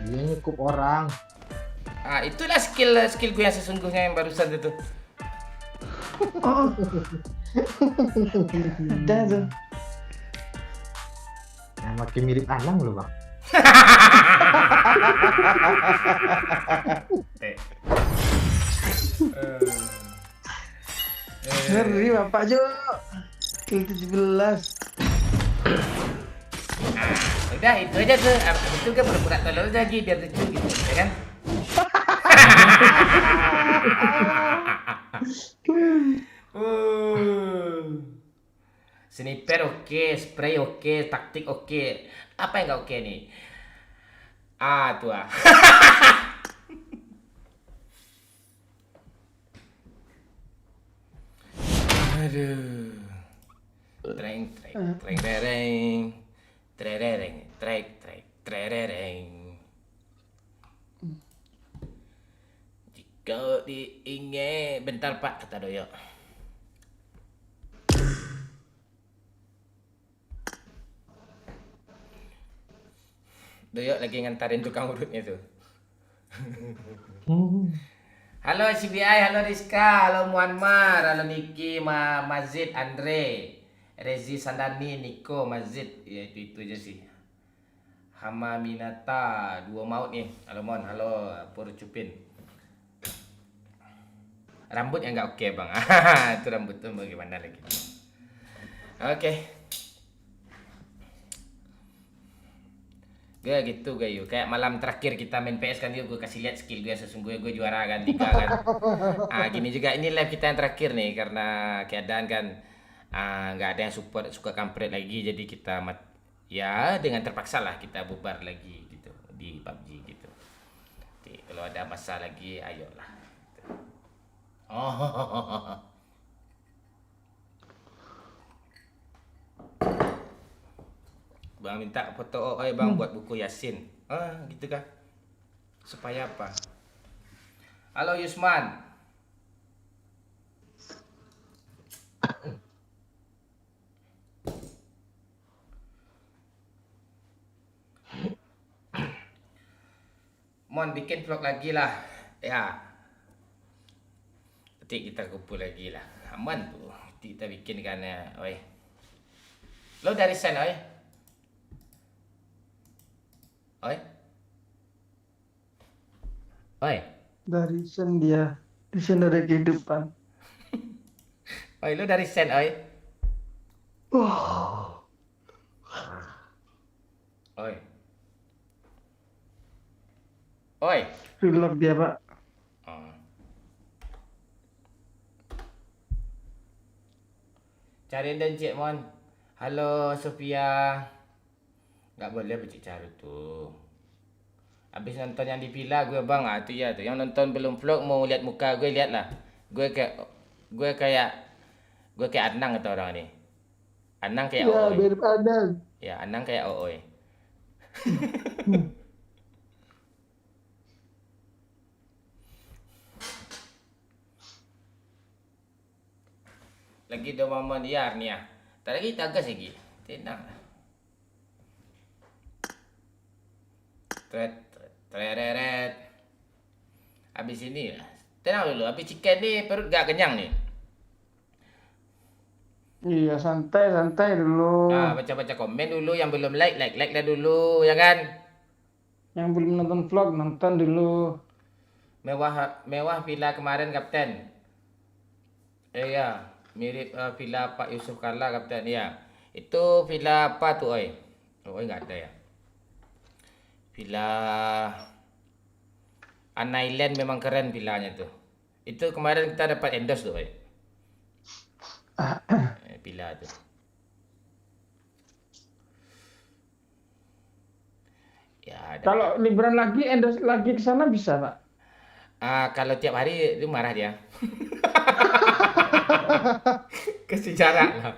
Dia nyekup orang. Ah, itulah skill gue yang sesungguhnya yang barusan itu. Oh. Ada tuh. Nah, makin mirip Anang loh bang. Ngeri Bapak Jo. Kill 17. Udah itu aja tuh. Abis itu kan pura-pura tolol lagi biar lucu gitu, ya kan? Sniper oke, spray oke, taktik oke. Apa yang nggak oke nih? Ah, tuh ah. Aduh. Treng. Jika diingin, bentar Pak, kata Doyo. Doyo lagi ngantarin tukang urutnya tuh. Halo CBI, halo Rizka, halo Muammar, halo Niki, Mazid, Andre, Rezi Sandani, Niko, Mazid, ya itu aja sih. Hama Minata, dua maut nih. Halo Mon, halo Pur Cupin. Rambutnya nggak oke bang. Itu rambut tuh bagaimana lagi? Oke. Gue gitu gue yuk. Kayak malam terakhir kita main PS kan yuk, gue kasih lihat skill gue sesungguhnya gue juara kan 3 kan. Ah gini juga ini live kita yang terakhir nih karena keadaan kan nggak ada yang support suka kampret lagi jadi kita ya dengan terpaksa lah kita bubar lagi gitu di PUBG gitu. Jadi, kalau ada masalah lagi ayolah. Oh. Bang minta foto OOI bang buat buku Yasin. Gitu kah? Supaya apa? Halo Yusman. Mon bikin vlog lagi lah. Ya. Nanti kita kumpul lagi lah. Aman tuh. Nanti kita bikin kan ya. Oi. Lo dari sana oi. Oi. Oi. Dari sen dia. Di sana ada kehidupan. Oi, lo dari sen oi. Oi. Oi. Vlog dia Pak. Cariin dan Cik Mon. Halo Sofia. Nggak boleh becik cara tuh. Habis nonton yang di villa gue bang, itu ya tuh. Yang nonton belum vlog mau lihat muka gue lihat lah. Gue kayak Anang atau orang ini. Anang kayak Ya, Ooi. mirip Anang. Ya, Anang kayak Ooi. Lagi ada mama liar nih ya. Tak lagi tagas lagi. Tenang. Tret. Habis ini lah. Tenang dulu. Habis chicken ni perut gak kenyang nih. Iya, santai dulu. Baca-baca komen dulu, yang belum like dah dulu, ya kan? Yang belum nonton vlog, nonton dulu. Mewah villa kemarin, Kapten. Iya, mirip villa Pak Yusuf Kalla, Kapten. Iya. Itu villa apa tuh, oi? Oh, oi nggak ada ya. Villa An Island memang keren villanya tuh. Itu kemarin kita dapat endorse tuh, oi. Villa tuh. Ya, Kalau liburan lagi, endorse lagi ke sana bisa, Pak? kalau tiap hari itu marah dia. Kesejarah lah.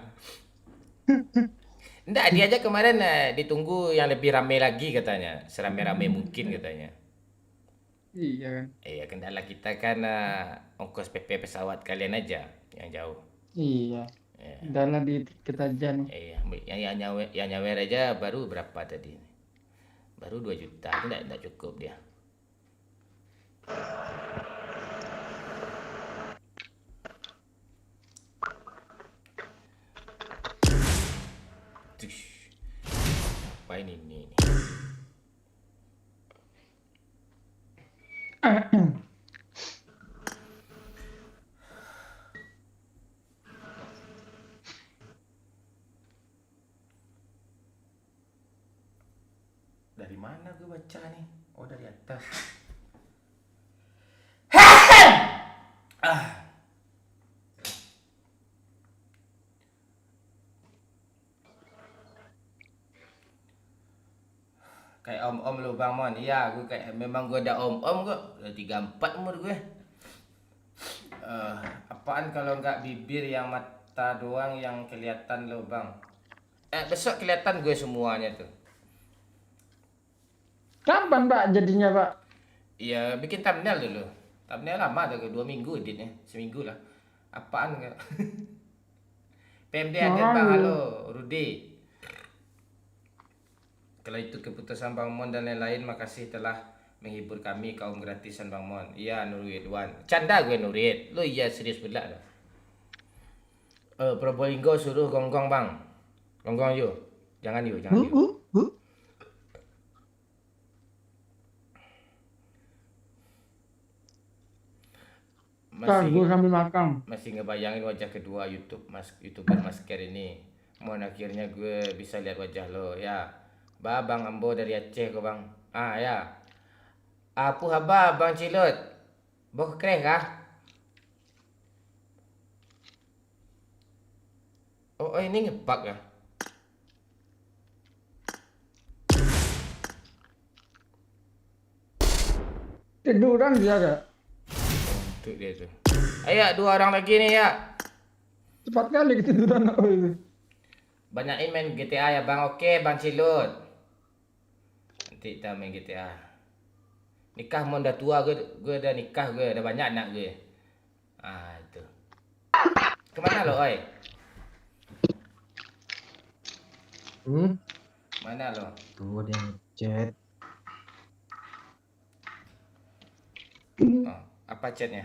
Enggak, dia aja kemarin ditunggu yang lebih ramai lagi katanya. Serame-rame mungkin katanya. Iya kan. Iya, kendala kita kan ongkos PP pesawat kalian aja yang jauh. Iya. Dana di tiket aja nih. Iya, yang nyawer aja baru berapa tadi? Baru 2 juta, itu enggak cukup dia. Apa ini? Dari mana gue baca nih? Oh, dari atas. Kayak om-om lu Bang Mon. Iya, gue kayak memang gue ada om-om kok. Udah 34 umur gue. Apaan kalau nggak bibir yang mata doang yang kelihatan lo Bang? Besok kelihatan gue semuanya tuh. Kapan, Pak, jadinya, Pak? Iya, bikin thumbnail dulu. Thumbnail lama tuh, 2 minggu editnya. Seminggu lah. Apaan enggak? PMD ada Bang, halo Rudi. Kalau itu keputusan Bang Mon dan lain-lain, makasih telah menghibur kami kaum gratisan Bang Mon. Iya, Nurid Wan. Canda gue Nurid. Lu iya serius pula dah. Probolinggo suruh gonggong Bang. Gonggong yuk. Jangan yuk. Gue sambil makan. Masih ngebayangin wajah kedua YouTuber masker ini. Mon, akhirnya gue bisa lihat wajah lo ya. Bang Ambo dari Aceh kok Bang. Ya. Apu haba Bang Cilut. Boh kreh kah? Oh ini ngebug ya. Tiduran dia ada. Untuk dia tuh. Ayo 2 orang lagi nih ya. Cepat kali ketiduran. Oh, itu. Banyakin main GTA ya Bang. Oke Bang Cilut. Nanti kita main GTA. Nikah mau udah tua, gue udah nikah, gue udah banyak anak gue. Itu. Kemana lo, oi? Mana lo? Tuh dia chat. Apa chatnya?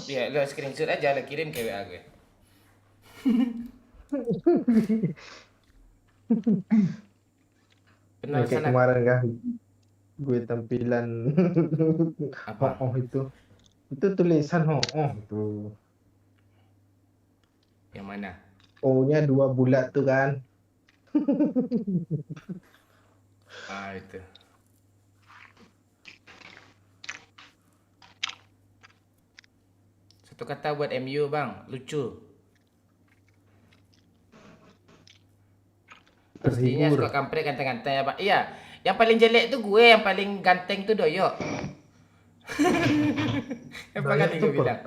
Ya, lo screenshot aja, lo kirim ke WA gue. Kayak kemarin kan gue tampilan apa? itu tulisan itu. Yang mana? O-nya 2 bulat tuh kan. Itu. Satu kata buat MU Bang, lucu. Pastinya suka kampret ganteng-ganteng ya Pak. Iya, yang paling jelek tuh gue, yang paling ganteng tuh Doyok. Apa kali gue bilang?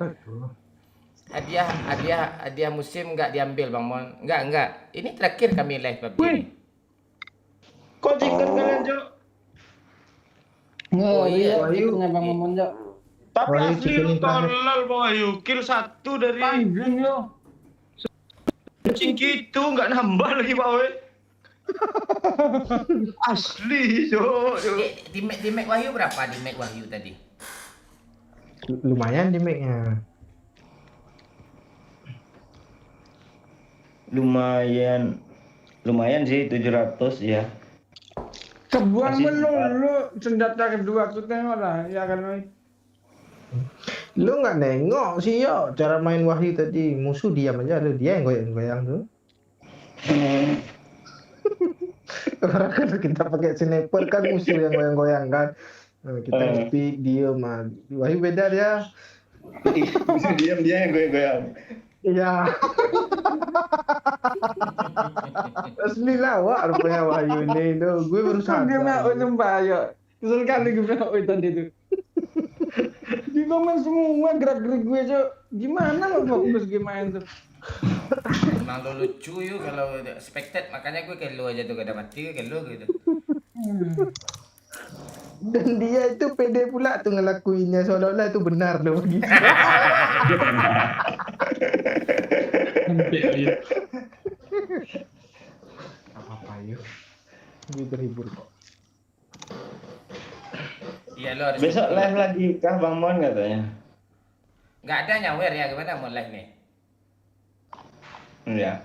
Hadiah musim nggak diambil Bang Mon. Enggak. Ini terakhir kami live PUBG ini. Kok jingkat kalian, Jo? Oh iya, Wahyu. itu Bang Momon, Jo. Tapi Wahyu, asli lu cikulin terakhir. tolol Bang Wahyu. Kill 1 dari Anjing yo. kucing gitu, nggak nambah lagi Pak Wahyu. Asli, Jo. Di Mac Wahyu berapa di Mac Wahyu tadi? Lumayan di mic-nya. lumayan sih 700 ya. Kebuang Masih melulu senjata kedua aku tengok lah ya kan Oi. Lu nggak nengok sih yo cara main Wahyu tadi, musuh diam aja, lu dia yang goyang-goyang tuh. Orang kan kita pakai sniper kan musuh yang goyang-goyang kan. Nah, kita speak diem mah. Wahyu beda dia. Musuh diam, dia yang goyang-goyang. Iya. Asli lawak rupanya Wahyu ini tuh. Gue baru Gimana Oi sadar. sumpah yo. Kesel kali gimana Oi tadi tuh. Di komen semua gerak-gerik gue Cok. Gimana lo fokus game main tuh? Emang lo lucu yuk kalau expected, makanya gue kayak lu aja tuh gak ada mati kayak lu gitu. Dan dia itu pede pula tuh ngelakuinnya seolah-olah itu benar loh gitu. Apa-apa yuk. Gue terhibur kok. Iya lo harus. Besok live lagi kah Bang Mon katanya? Nggak ada nyawer ya, gimana mau live nih? Iya.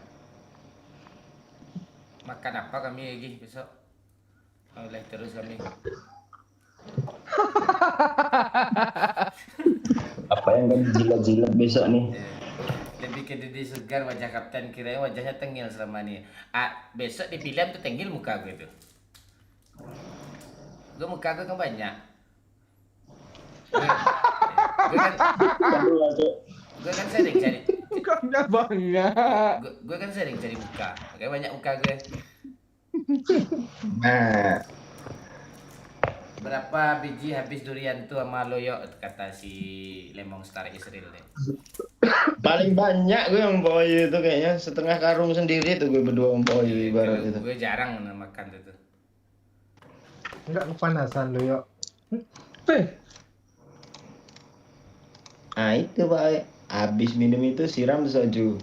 Makan apa kami lagi besok? Mau live terus kami. Apa yang kan jilat-jilat besok nih? Lebih ke Didi segar wajah kapten, kirain wajahnya tengil selama ini. Besok di film tuh tengil muka gue tuh. Gue muka gue kan banyak. Gue kan sering cari. Bukannya banyak. Gue kan sering cari muka. Kayak banyak muka gue. Nah, Berapa biji habis durian tuh sama loyo kata si Lemong Star Israel nih. paling banyak gue yang bawa itu kayaknya setengah karung sendiri tuh gue berdua bawa ibarat itu. Gue jarang makan tuh. Enggak kepanasan lo yuk. Nah itu Pak, habis minum itu siram soju.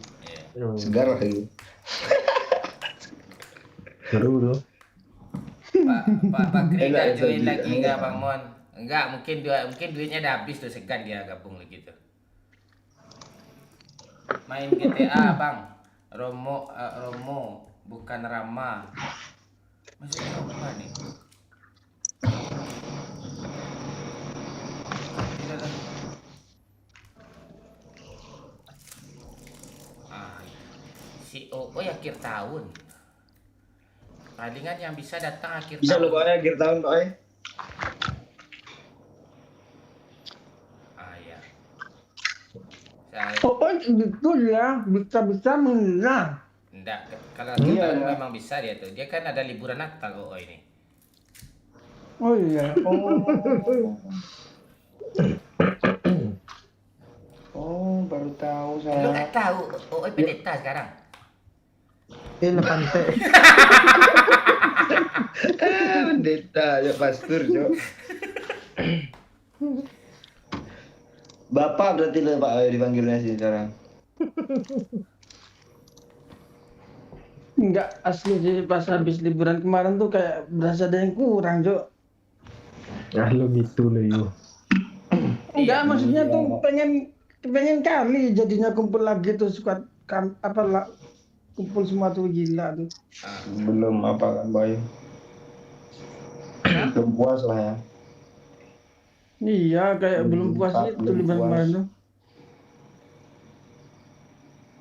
Segar lagi. Seru tuh. Pak Bakri Enak, nggak join Soji. lagi nggak Bang Mon? Enggak, mungkin duitnya udah habis tuh, segan dia gabung lagi tuh. Main GTA Bang. Romo bukan Rama. Masih apa nih? Tidak lah. Si OO akhir tahun. Palingan yang bisa datang akhir Bisa tahun. lo bawa akhir tahun Pak. Iya. Saya Oh itu ya bisa menang. enggak, kalau kita memang bisa dia tuh. Dia kan ada liburan Natal OO ini. Oh iya. Oh, baru tahu Lu saya. nggak tahu OO pendeta sekarang. Pantai. Pendeta ya pastor, Cok. Bapak berarti lo Pak dipanggilnya sih sekarang. Enggak asli sih pas habis liburan kemarin tuh kayak berasa ada yang kurang Cok. Ya lo gitu lo yuk. Enggak maksudnya tuh pengen kali jadinya kumpul lagi tuh squad kumpul semua tuh gila tuh. Belum apa kan, Boy? Belum puas lah ya. Iya kayak belum puas itu belum liburan puas. kemarin tuh.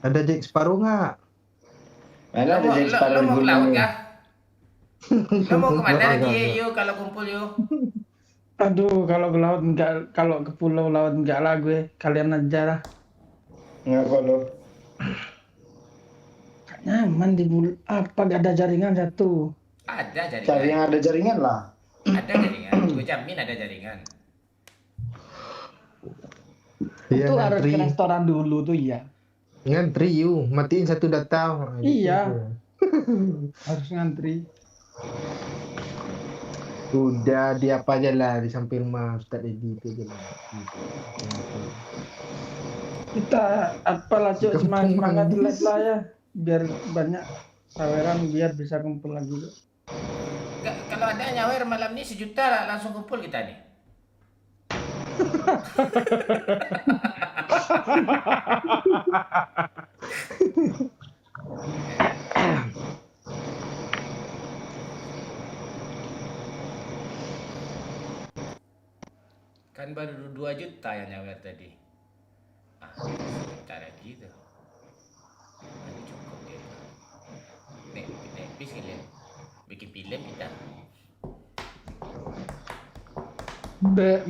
Ada Jack Sparrow nggak? Mana ada Jack Sparrow Lo di mau ke gunung laut nih? kah? Lo mau kemana lagi yuk kalau kumpul yuk? Aduh kalau ke laut enggak, kalau ke pulau laut enggak lah gue, kalian aja lah. Nggak kok lo. Nyaman di apa gak ada jaringan satu. Ada Cari jaringan. yang ada jaringan lah. Ada jaringan. Gue jamin ada jaringan. Iya Itu harus ngantri. ke restoran dulu tuh ya. Ngantri yuk. Matiin satu data. Nah, Iya. gitu. Harus ngantri. Udah di apa aja lah di samping rumah Ustadz Edi itu aja lah. Gitu. Kita apalah Cok semangat live lah ya. Biar banyak saweran biar bisa kumpul lagi. Cok. Kalau ada nyawer malam ini 1 juta lah, langsung kumpul kita nih. Kan baru 2 juta yang nyawer tadi. Sebentar lagi tuh. Ini cukup dia tuh. Nek please kalian bikin film kita. Be.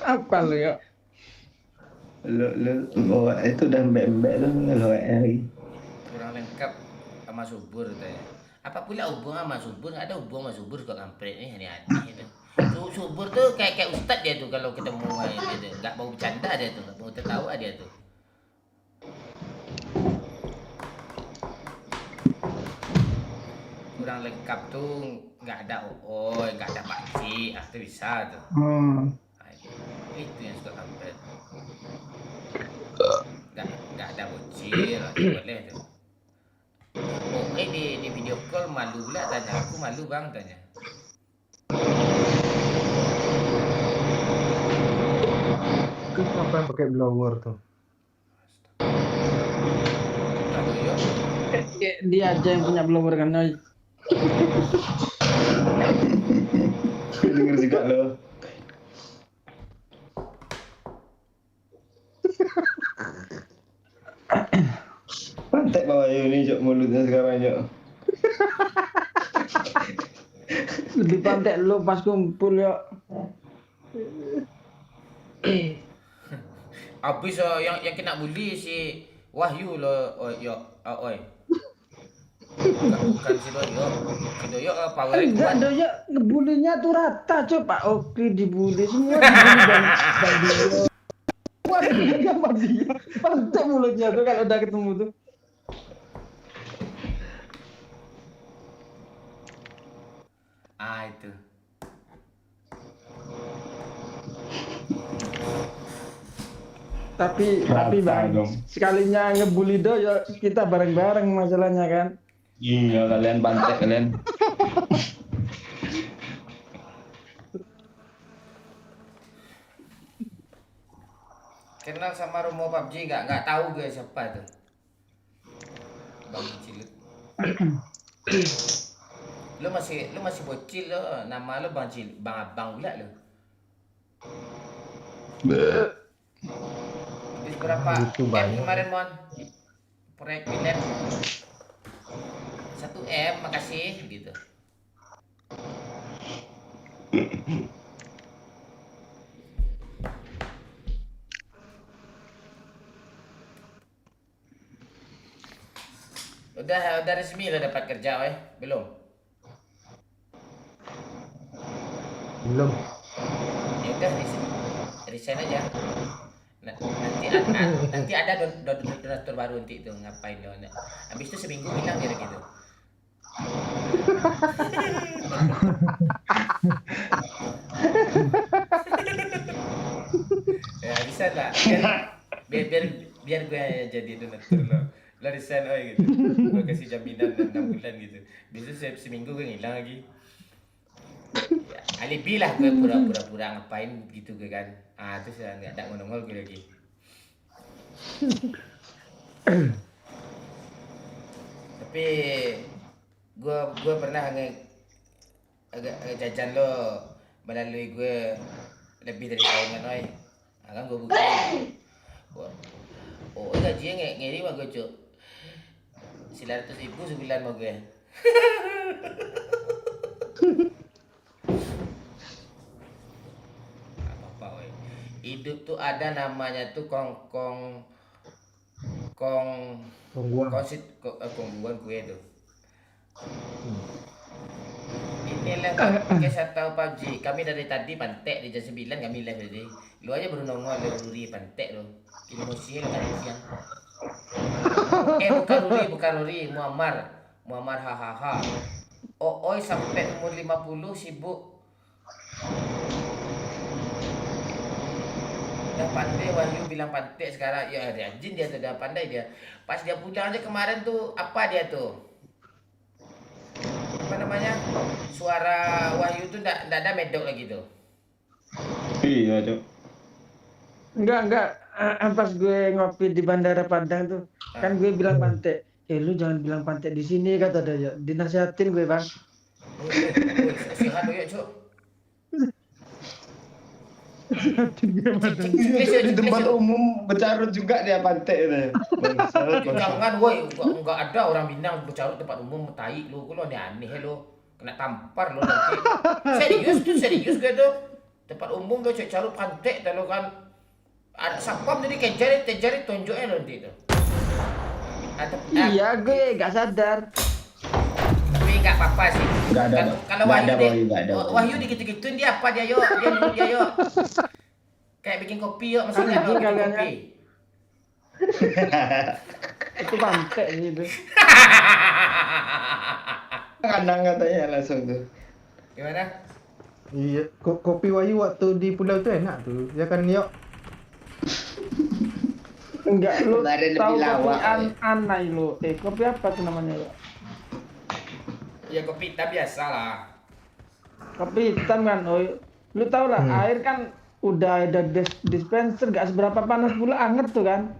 Apa lu ya? Lo bawa itu udah mbek-mbek tuh lo lagi. Kurang lengkap sama subur katanya. Apa pula hubungan sama subur? Nggak ada hubungan sama subur suka kampret nih aneh-aneh itu. Subur tuh kayak ustad dia tuh kalau ketemu dia tuh. Nggak mau bercanda dia tuh, nggak mau tertawa dia tuh. Kurang lengkap tuh nggak ada nggak ada pakcik, itu bisa tuh. Itu yang suka kampret. Nggak ada bocil, boleh tuh. Di video call malu pula tanya, aku malu bang tanya. Kenapa yang pakai blower tuh? Aduh yuk. Dia aja yang punya blower kan, Noy. Denger juga lo. Pantek Pak Wahyu ini Jok mulutnya sekarang Jok. Lebih pantek lu pas kumpul ya. Habis yang kena bully si Wahyu lo, oi. Bukan si Doyo. Si Doyo power Enggak, Doyo ngebulinya tuh rata, coba. Oke, dibully semua Bang Dio. Wah, dia Bang Dio. Pantek mulutnya tuh kalau udah ketemu tuh. Itu. Tapi Bang, sekalinya ngebully Doyo, kita bareng-bareng masalahnya kan. Iya kalian pantek kalian. Kenal sama Romo PUBG nggak tahu gue siapa itu. Bang Cilik. Lu masih bocil lo, nama lu Bang Cilik, Bang Abang pula lu. Habis berapa kemarin Mon? Proyek film 1 M, makasih gitu. Udah resmi lo dapat kerja, belum? Belum. Ya udah resign aja. Nanti ada donatur baru nanti itu ngapain lo? Habis itu seminggu hilang dia gitu. Ya bisa lah. Biar gue jadi donatur lo. Lo resign gitu. Gue kasih jaminan 6 bulan gitu. Biasanya seminggu gue ngilang lagi. Ya, alibi lah gue pura-pura ngapain gitu gue kan. Terus nggak ada nongol gue lagi. Tapi gue pernah jajan lo melalui gue lebih dari tahunan, kan gue bukti. Gajinya ngiri mah gue cuk 900.000 sebulan mau gue. Apa hidup tuh ada namanya tuh kongguan gue tuh. Inilah guys atau PUBG. Kami dari tadi pantek di jam 9 kami live tadi. Lu aja baru nongol Ruri pantek lo. Kini musiknya kan siang. Bukan Ruri, Muammar hahaha. Oi sampai umur 50 sibuk. Udah pandai Wahyu bilang pantek sekarang. Ya rajin dia tuh, udah pandai dia. Pas dia pulang aja kemarin tuh apa dia tuh? Apa namanya? Suara Wahyu tuh enggak ada medok lagi tuh. Iya, Cok. Enggak. pas gue ngopi di Bandara Padang tuh, kan gue bilang Pantek, lu jangan bilang Pantek di sini kata dia. Dinasihatin gue bang. Sihat doyok cuk. Di tempat umum bercarut juga dia pantai itu. Jangan woi, enggak ada orang Minang bercarut tempat umum tai lu. Lu aneh lu. Kena tampar lu nanti. Serius gue tuh. Tempat umum lu carut pantai dah lu kan. Ada sapam jadi kejar tunjuknya lu nanti tuh. Iya, gue gak sadar. Tapi enggak apa-apa sih. Enggak ada. Kalau Wahyu dikit-gituin dia apa dia yuk, dia yuk. Kayak bikin kopi yuk, maksudnya Anjing bikin kalian kopi. Itu Pantek gitu. Kandang katanya langsung tuh. Gimana? Iya, kopi Wahyu waktu di pulau itu enak tuh. Ya kan, Yok? Enggak, lu Ada lebih tahu kopi lawak, anai lu. Kopi apa tuh namanya ya? Ya kopi hitam biasa lah. Kopi hitam kan, lu tau lah, air kan udah ada dispenser, gak seberapa panas pula, anget tuh kan.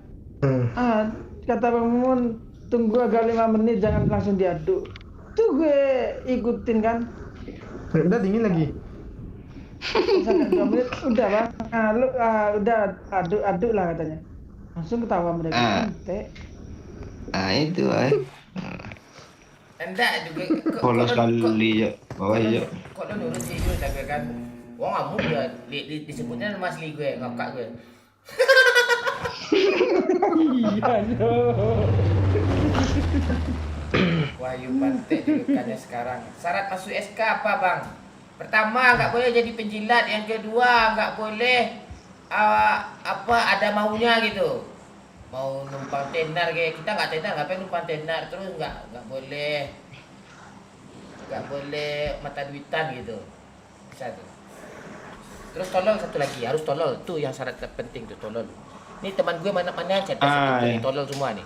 Kata Bang Mumun, tunggu agak 5 menit, jangan langsung diaduk. Tuh gue ikutin kan. Udah dingin lagi. Sampai 2 menit, udah bang. Lu udah aduk lah katanya. Langsung ketawa mereka. Itu Enggak juga. Polos kali ya. Bawah ya. Kok lu nurut sih lu tapi kan. Wong kamu ya disebutnya nama asli gue, ngakak gue. Iya yo. Wahyu Pantek julukannya sekarang. Syarat masuk SK apa bang? Pertama nggak boleh jadi penjilat, yang kedua nggak boleh ada maunya gitu. Mau numpang tenar kayak kita nggak tenar, ngapain numpang tenar terus nggak boleh mata duitan gitu. Bisa tuh. Terus tolol satu lagi, harus tolol tuh yang syarat terpenting tuh tolol. Ini teman gue mana-mana cerdas tolol semua nih.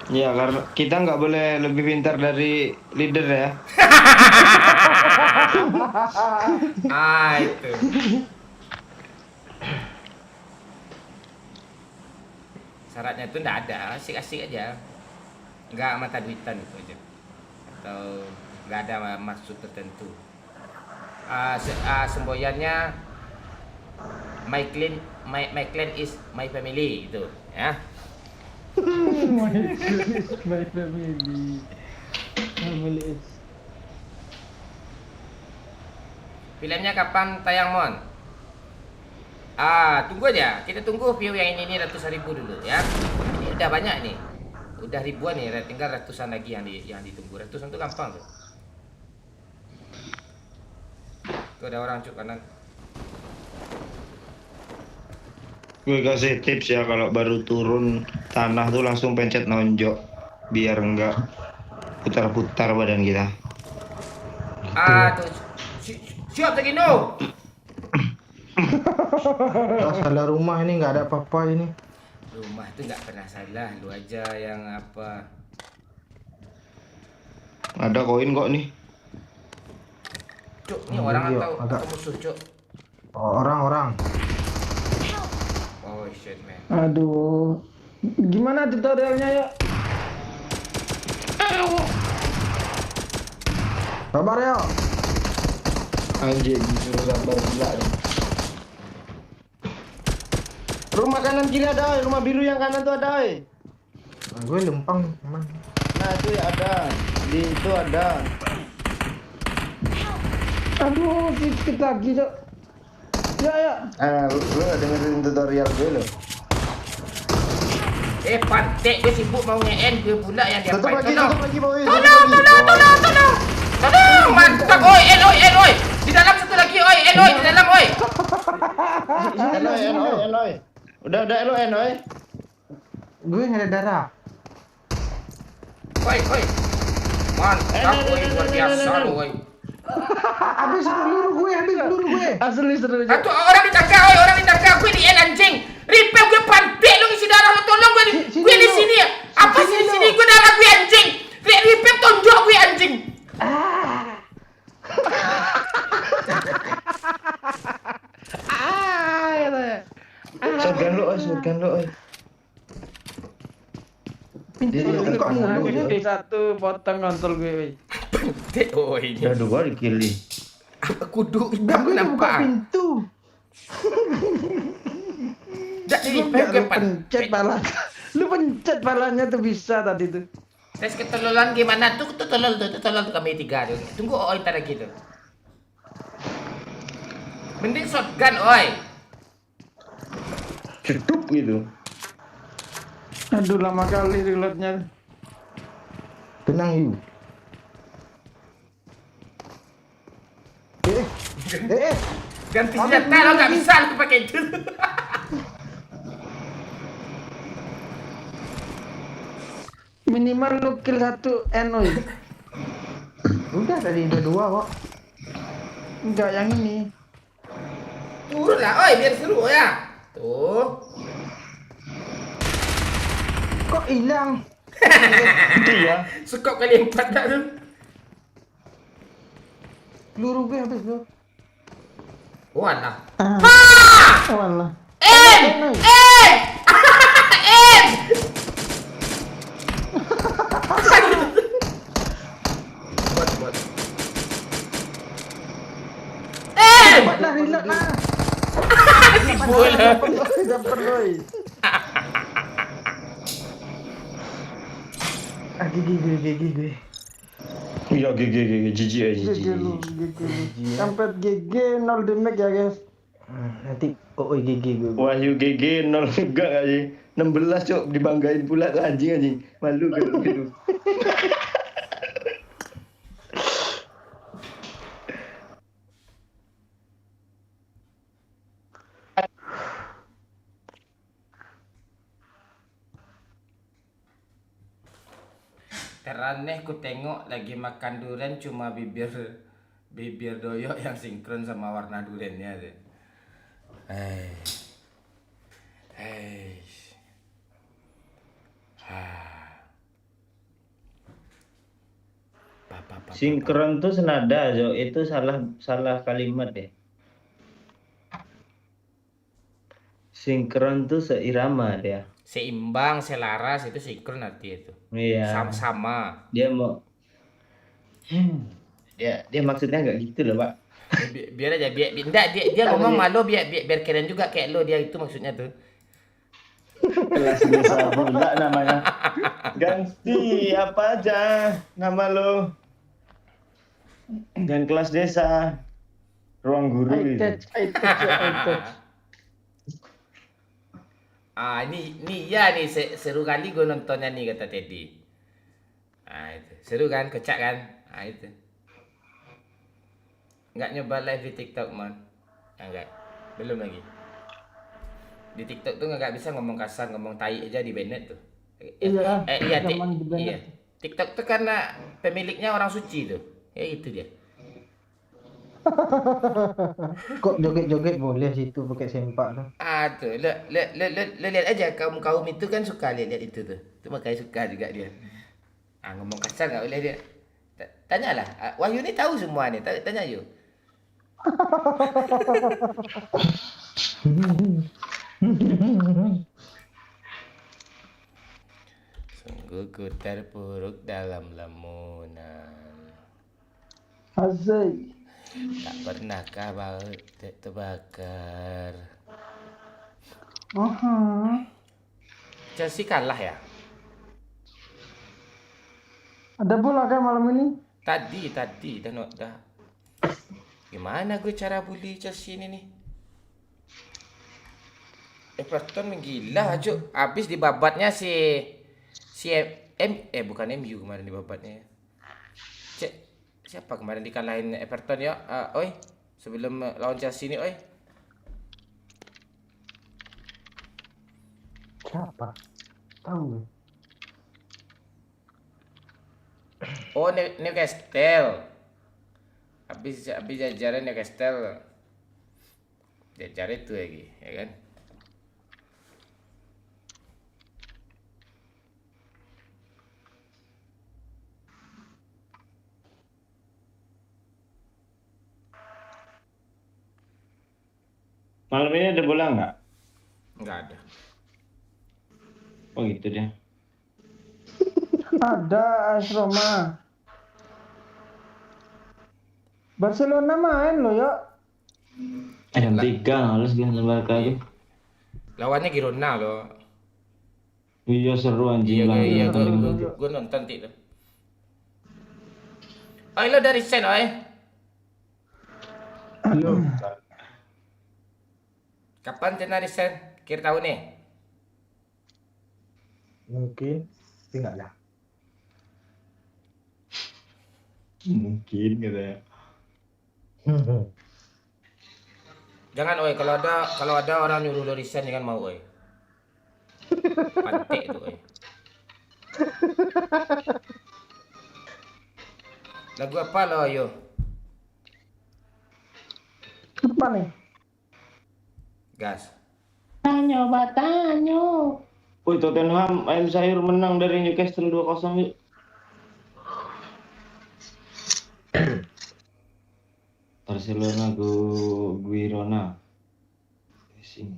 Ya karena kita nggak boleh lebih pintar dari leader ya. Itu. Syaratnya itu enggak ada, asik-asik aja. Enggak mata duitan itu aja. Atau enggak ada maksud tertentu. Semboyannya my clan is my family gitu, ya. My family. Family is. Filmnya kapan tayang, Mon? Tunggu aja. Kita tunggu view yang ini ratusan ribu dulu ya. Ini udah banyak nih. Udah ribuan nih, tinggal ratusan lagi yang ditunggu. Ratusan itu gampang tuh. Tuh ada orang cuk kanan. Gue kasih tips ya kalau baru turun tanah tuh langsung pencet nonjok biar enggak putar-putar badan kita. Tuh. Siap Tegino. Salah rumah ini nggak ada apa-apa ini. Rumah itu nggak pernah salah, lu aja yang apa. Ada koin kok nih. Cuk, ini orang atau musuh, Cuk? Orang. Oh shit, man. Aduh. Gimana tutorialnya ya? Sabar ya. Anjing, suruh sabar gila nih. Rumah kanan kiri ada, rumah biru yang kanan tuh ada. Gue lempang, teman. Nah, itu ya ada. Di itu ada. Aduh, sedikit lagi, Cok. Ya. Lu gak dengerin tutorial gue lo. Pantek gue sibuk mau nge-end gue pula yang dia Tutup lagi, boy. Tolong. Mantap, oi. Di dalam satu lagi, oi. Di dalam, oi. Eloy. Udah Eloy. Gue nggak ada darah. Oi. Mantap, oi. Luar biasa, oi. Habis peluru gue. Asli seru. Satu orang di tangga, gue di end anjing. Ripel gue pantek lu ngisi darah lu tolong gue di sini ya. Apa sih di sini gue darah gue anjing. Ripel tonjok gue anjing. Shotgun lu, shotgun lo, oi. Pintu Dia lu kok pernah mulu, gue satu potong kontol gue. Woi. Oh ini. Udah 2 di-killing. Apa kudu Enggak, hitam gue buka kenapa? pintu. Enggak Lu di enggak lu depan. pencet pala. Lu pencet palanya tuh bisa tadi tuh. Tes ketololan gimana tuh? Tolol tuh kami 3 tuh. Tunggu oi ntar lagi tuh. Mending shotgun oi. Cedup gitu. Aduh lama kali reloadnya. Tenang you. Ganti senjata lo nggak bisa lu pakai itu. Minimal lu kill 1 N. Woi. Udah tadi udah 2 kok. Enggak yang ini. Turun lah oi biar seru ya. Tuh. Kok hilang? Itu ya. Sekop kali 4 dah tuh. Peluru gue habis bro. Walah. Walah. M. Buat. Buat lah reload lah. Si bola. Dapat boy. Gigi gue. Iya, GG, GG, GG lu. Sampai GG 0 damage ya guys. Nanti GG gue. Wahyu GG 0 juga gak sih? 16 cok, dibanggain pula tuh anjing. Malu kan gitu. Teraneh ku tengok lagi makan durian cuma bibir doyok yang sinkron sama warna duriannya deh. Hei. Sinkron tuh senada, Jo. Itu salah kalimat ya. Sinkron tuh seirama dia. Seimbang, selaras itu sinkron arti itu. Iya. Sama-sama. Dia mau dia maksudnya nggak gitu loh, Pak. Biar aja enggak dia ngomong malu biar keren juga kayak lo, dia itu maksudnya tuh. Kelas desa pula namanya. Ganti apa aja nama lo. Dan kelas desa. Ruang guru I itu. touch. Ini ya nih seru kali gue nontonnya nih kata Teddy. Itu seru kan, kocak kan? Itu. Nggak nyoba live di TikTok man? Enggak, belum lagi. Di TikTok tuh nggak bisa ngomong kasar, ngomong tai aja di banned tuh. Iya. Iya. TikTok tuh karena pemiliknya orang suci tuh. Ya itu dia. Kok joget-joget boleh situ pakai sempak tuh. Tuh, lo lihat aja kaum itu kan suka lihat itu tuh. Itu makanya suka juga dia. Ngomong kasar nggak boleh dia. Tanyalah, Wahyu ini tahu semua nih. Tanya yuk. Sungguh ku terpuruk dalam lamunan. Asik. Tak pernahkah baut terbakar. Chelsea kalah ya? Ada bola kan malam ini? Tadi dah. Gimana gue cara bully Chelsea ini nih? Everton menggila aja. Habis dibabatnya bukan MU kemarin dibabatnya. Siapa kemarin dikalahin Everton ya? Oi, sebelum lawan Chelsea ini, oi. Siapa? Tahu. Oh, Newcastle. Habis jajaran Newcastle. Jajar itu lagi, ya kan? Malam ini ada bola nggak? Nggak ada. Oh gitu dia. Ada AS Roma. Barcelona main loh ya. Jam 3 males dia nonton Barca tuh. Lawannya Girona loh. Iya seru anjing lah. Iya, gue nonton itu. Oh, lo dari Sen, oi. Halo. Kapan cina Sen? Akhir tahun nih. Mungkin, tapi enggak lah. Mungkin gitu ya. Jangan, oi. Kalau ada orang nyuruh lo resign, jangan mau, oi. Pantek itu, oi. Lagu apa lo, ayo? Apa nih? Gas. Tanyo Batanyo. Woi Tottenham ayam sayur menang dari Newcastle 2-0 yuk. Barcelona Girona. Sini.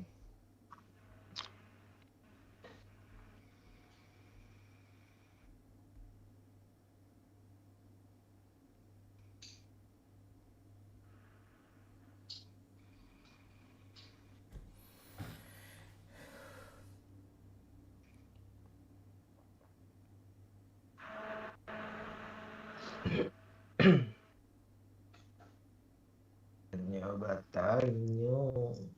Tanyo.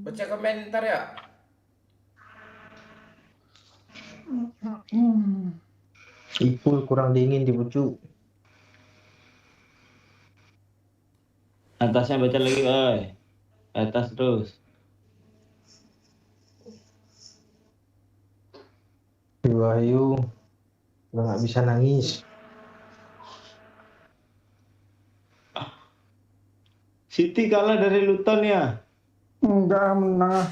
Baca komentar ya. Ipul kurang dingin di pucuk. Atasnya baca lagi, oi. Atas terus. Wahyu udah nggak bisa nangis. City kalah dari Luton ya. Enggak menang.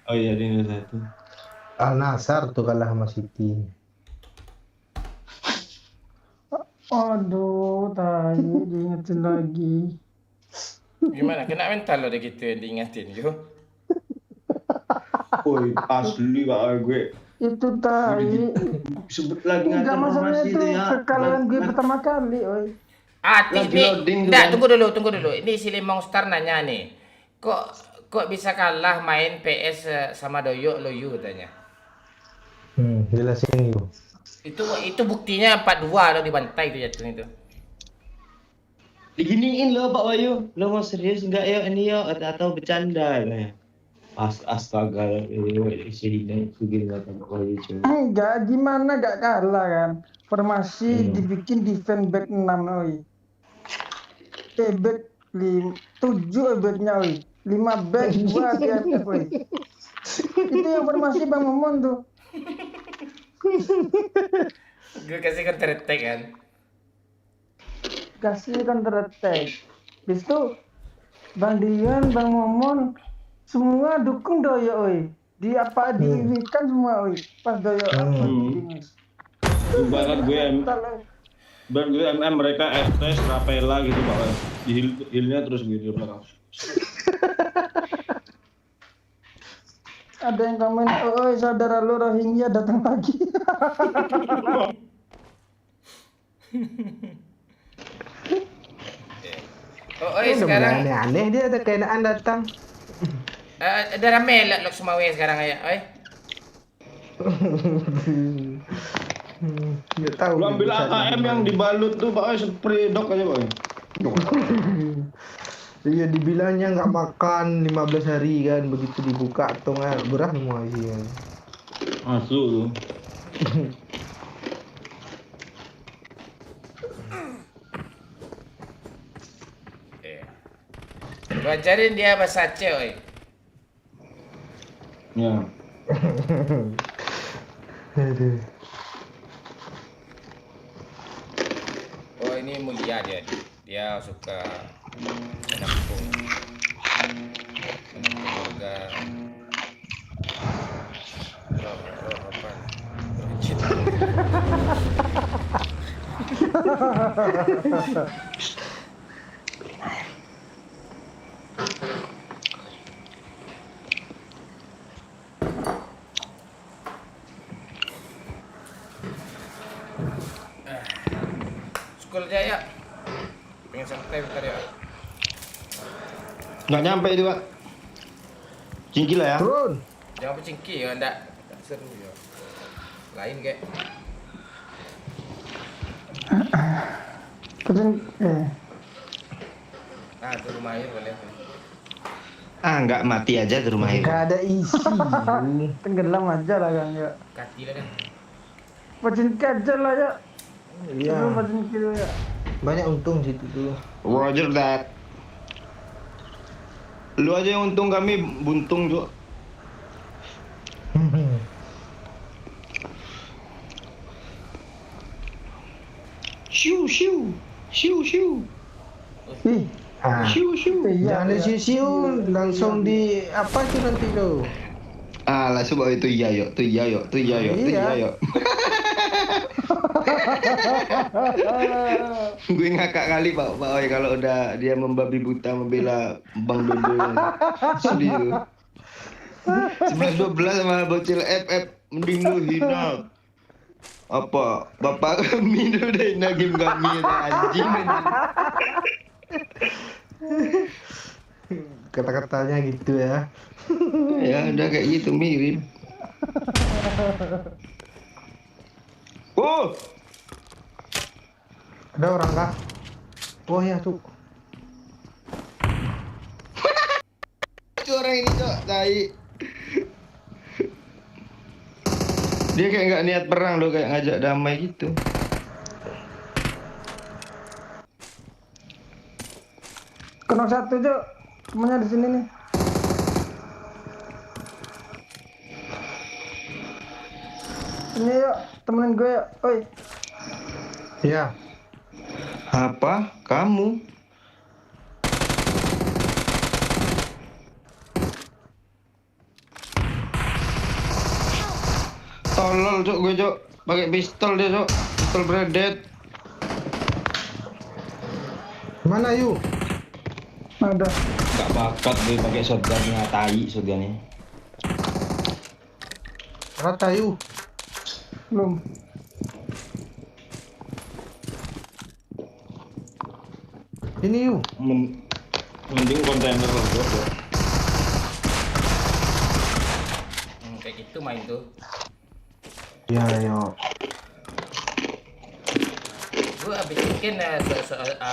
Oh iya ini 1. Al Nassr tuh kalah sama City. Aduh, tadi diingetin lagi. Gimana? Kena mental lo deh gitu yang diingatin, yo. Woi asli pak gue. Itu tadi. Sebut lagi Enggak masalahnya itu kekalahan gue pertama kali, oi. Artis Lagi nih. loading tuh Enggak, kan. tunggu dulu. Ini si Limong Star nanya nih. Kok bisa kalah main PS sama Doyok lo yu tanya. Jelasin yuk. Itu buktinya 4-2 lo dibantai itu jatuh itu. Diginiin lo Pak Wahyu. Lo mau serius enggak ya ini ya atau bercanda ya? Astaga ini segini kata Pak Wahyu. Enggak, gimana gak kalah kan? Formasi dibikin defense back 6, oi. Back 7 backnya, oi. 5 back 2 TFF, oi. Itu yang formasi Bang Momon tuh. Gue kasih counter attack kan. Kasih counter attack. Habis itu Bang Dian, Bang Momon semua dukung Doyo, oi. Diinikan semua, oi. Pas Doyo Banget gue mereka STS Rapela gitu Pak. Di healnya terus gue di belakang. Ada yang komen, oi saudara lu Rohingya datang lagi. Sekarang aneh dia ada keenaan datang. ada rame lah Sumawe sekarang ya, oi. Nggak tahu. Lu ambil AKM yang dibalut tuh Pak, spray dok aja Pak. Iya dibilangnya nggak makan 15 hari kan, begitu dibuka tongnya beras semua isinya. Masuk tuh. Gua ajarin dia bahasa Aceh, oi. Ya. Aduh. Oh ini mulia dia suka menampung juga roh apa roh jin. Skul aja ya. Pengen santai bentar ya. Nggak nyampe itu, Pak. Cingkil lah ya. Turun. Jangan pecingki ya, ndak seru ya. Lain kayak. Nah, itu rumah air boleh. Ah, nggak mati aja di rumah itu. Nggak ada isi. Tenggelam aja lah kan ya. Kaki lah kan. Pacin aja lah ya. Iya. Pacin kilo ya. Banyak untung situ tuh. Roger that. Lu aja yang untung, kami buntung, Cuk. Shiu shiu. Shiu shiu. Ih, Ah, Shiu shiu. iya. jangan disiu, langsung di apa itu nanti lo? Ah, langsung bawa itu iya yuk, tuh iya yuk, tuh iya yuk, tuh iya yuk. Gue ngakak kali Pak Oi kalau udah dia membabi buta membela Bang Dodo. Sedih tuh. 11-12 sama bocil FF mending lu hina. Apa? Bapak kami udah hina game kami anjing. Kata-katanya gitu ya. Ya udah kayak gitu mirip. Oh, Ada orang kah? Oh ya tuh. itu orang ini Cok, tai. Dia kayak nggak niat perang loh, kayak ngajak damai gitu. Kena satu Cok. Temennya di sini nih. Ini yuk, temenin gue yuk. Oi. Ya. Apa? Kamu? Tolol Cok gue Cok, pakai pistol dia Cok, pistol bredet. Mana yuk? Ada. Gak bakat gue pakai shotgunnya, tai shotgunnya. Rata yuk. Belum. Ini yuk. Mending kontainer lah Cok. Kayak gitu main tuh. Ya yo. Gue abis bikin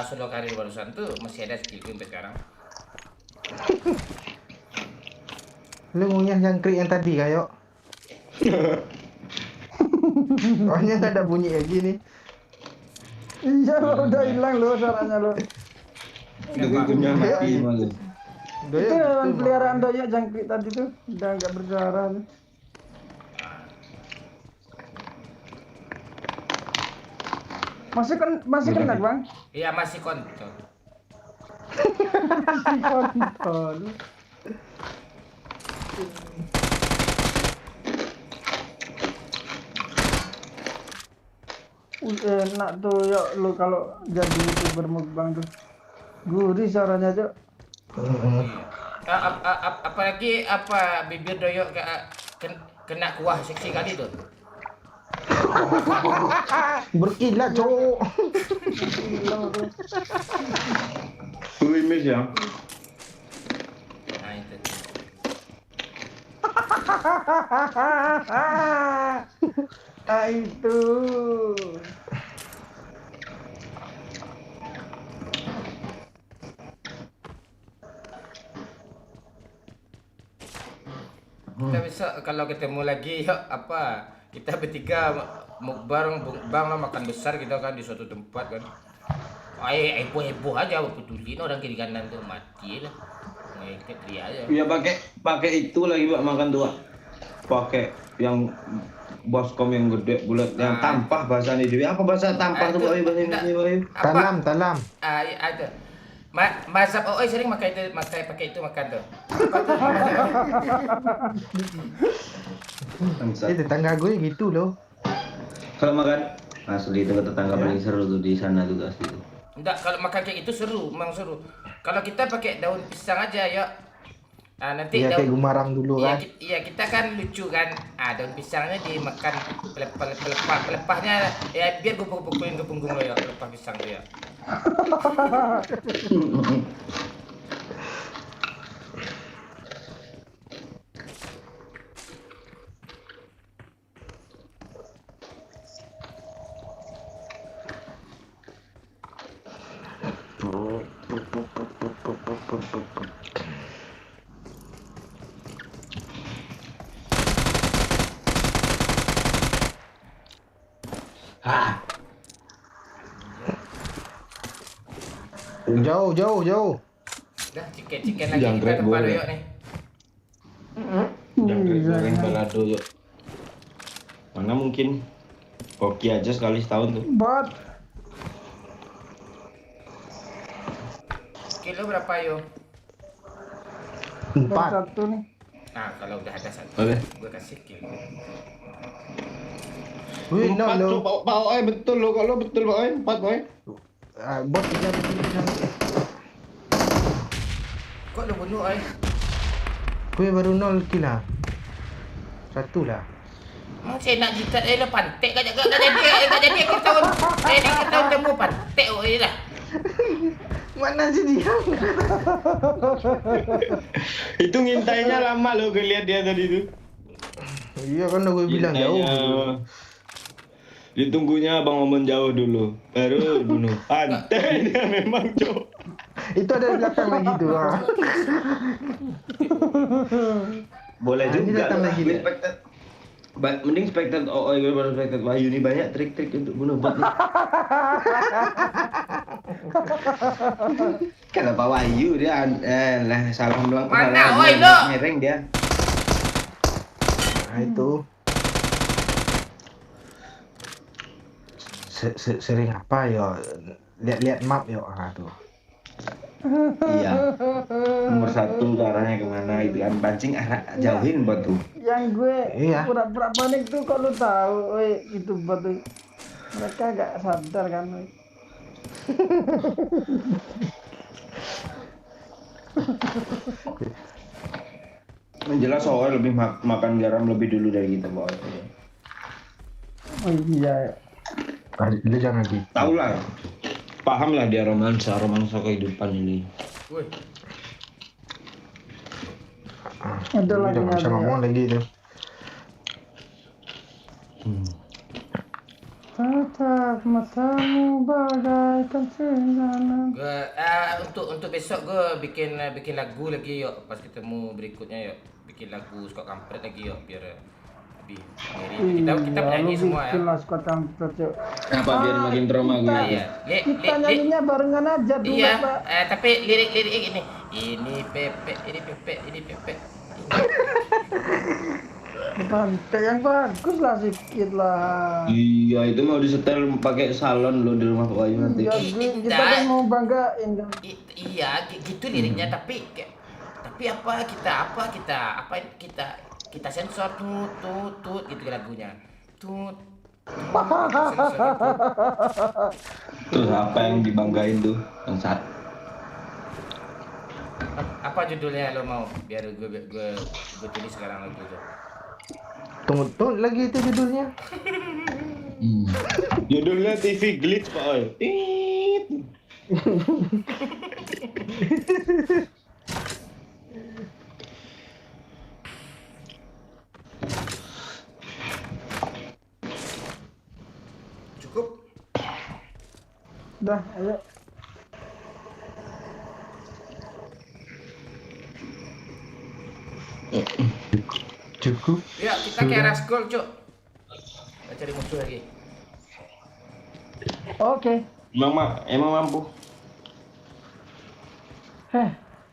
solo karir barusan tuh masih ada skill sampai sekarang. Lu ngunyah jangkrik yang tadi kayo. Soalnya nggak ada bunyi kayak gini. Iya lo udah hilang lo suaranya lo. Punya mati malu. Itu hewan peliharaan Doyok jangkrik tadi tuh udah nggak bersuara. Masih kena bang? Iya masih kontol. Kontol. Enak tuh yuk lo kalau jadi YouTuber mukbang tuh. Gurih suaranya Cok. Apalagi apa bibir Doyok kena kuah seksi kali tuh. Berkilat cowok. Kuimis ya. Nah itu. Ah itu. Kita besok kalau ketemu lagi yuk apa kita bertiga mukbang lah makan besar kita kan di suatu tempat kan. Heboh aja peduli orang kiri kanan tuh mati lah. Ngikut dia aja. Ya pakai itu lagi Pak makan tua. Pakai yang boskom yang gede bulat yang tampah bahasa ini juga. Apa bahasa tampah tuh Pak bahasa ini? Talam. Ada. Mazhab OI sering pakai itu makan tuh. Tetangga gue gitu loh. Kalau makan Asli itu tetangga paling seru tuh di sana tuh asli tuh. Enggak, kalau makan kayak itu seru, memang seru. Kalau kita pakai daun pisang aja ya. Nanti Iya kayak gumarang dulu kan. Iya, kita kan lucu kan. Daun pisangnya dimakan pelepahnya ya biar gue pukulin ke punggung lo ya, pelepah pisang tuh ya. Jauh. Udah, chicken lagi kita tempat yuk nih. Jangkrik goreng balado yuk. Mana mungkin koki aja sekali setahun tuh. Bot. Kilo berapa yuk? 4. Satu nih. Kalau udah ada satu, Oke. gue kasih kilo. Wih, no, lo. Pak Oi betul lo, kalau betul Pak Oi, 4 Oi. Bot kejar. Kok lo bunuh ay? Gue baru 0 kill lah. 1 lah. Saya nak jitat lo pantek kan gak jadi ke tahun. Ke tahun temu pantek lah. Mana sih dia? Itu ngintainya lama lo, gue lihat dia tadi tuh. Iya kan gue bilang jauh. Ditunggunya Abang Momon jauh dulu, baru bunuh. Pantai dia memang cowok. Itu ada di belakang lagi tuh. Boleh juga datang lagi dia. Mending spectate OOI daripada spectate Wahyu, ini banyak trik-trik untuk bunuh bot nih. Kata Pak Wahyu dia salah melangkah. Mana oi lo? Nyereng dia. Nah itu. Sering apa ya? Lihat map ya. Tuh. Iya. Nomor 1 ke arahnya kemana itu kan, pancing arah jauhin bot tuh. Yang gue Iya. pura-pura panik tuh kok lu tahu, itu bot tuh. Mereka gak sadar kan. Woy. Menjelas OOI lebih makan garam lebih dulu dari kita Pak Oi. Oh iya. Lu jangan gitu. Tahu lah. Paham lah dia romansa kehidupan ini. Woi, Ada Lu lagi jangan bisa ngomong lagi tuh. Tatap matamu bagaikan sinar. untuk besok gue bikin lagu lagi yuk, pas ketemu berikutnya yuk, bikin lagu Skot Kampret lagi yuk biar lebih kita penyanyi semua ya. Bikin lah Skot Kampret yuk. Apa biar makin trauma gue. Iya. Kita nyanyinya barengan aja dulu, Iya, Pak. tapi lirik-lirik gini. Ini Pepe, ini Pepe, ini Pepe. Pantai yang bagus lah sedikit lah. Iya, itu mau disetel pakai salon lo di rumah Pak Wahyu nanti. Ya, kita kan mau banggain kan. Iya, gitu liriknya, tapi apa kita sensor tut gitu lagunya. Tut. Terus apa yang dibanggain tuh? Bangsat. Apa judulnya lo mau? Biar gue tulis sekarang lagu itu. Tunggu lagi itu judulnya. Judulnya TV Glitch Pak Oi. Cukup? Dah, ayo. Cukup. Ya, kita ke arah skol, Cuk. Kita cari musuh lagi. Oke. Emang mampu.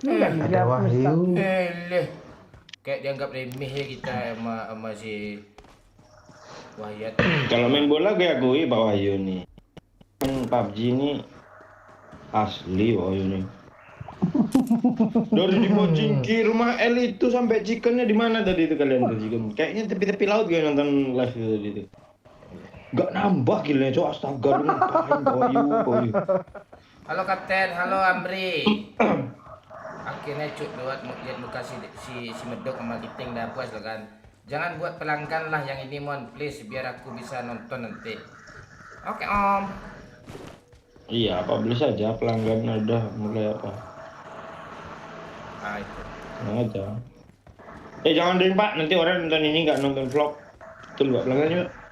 Ini enggak Ada dihapus, Wahyu. Leh. Kayak dianggap remeh ya kita sama si Wahyat. Kalau main bola gue akui Pak Wahyu nih. PUBG ini asli Pak Wahyu nih. Dari di Mojingki rumah L itu sampai chickennya di mana tadi itu kalian tuh chicken? Kayaknya tepi-tepi laut gue nonton live itu tadi itu. Gak nambah gila cok, astaga lu ngapain boyu. Halo Kapten, halo Amri. Akhirnya cuk lihat muka si Medok sama Giting dah puas lah kan. Jangan buat pelanggan lah yang ini mon, please biar aku bisa nonton nanti. Oke Om. Iya, publish saja pelanggan udah mulai apa. Ah itu. Tenang aja. Jangan deh Pak, nanti orang nonton ini nggak nonton vlog. Betul Pak, pelanggannya Pak.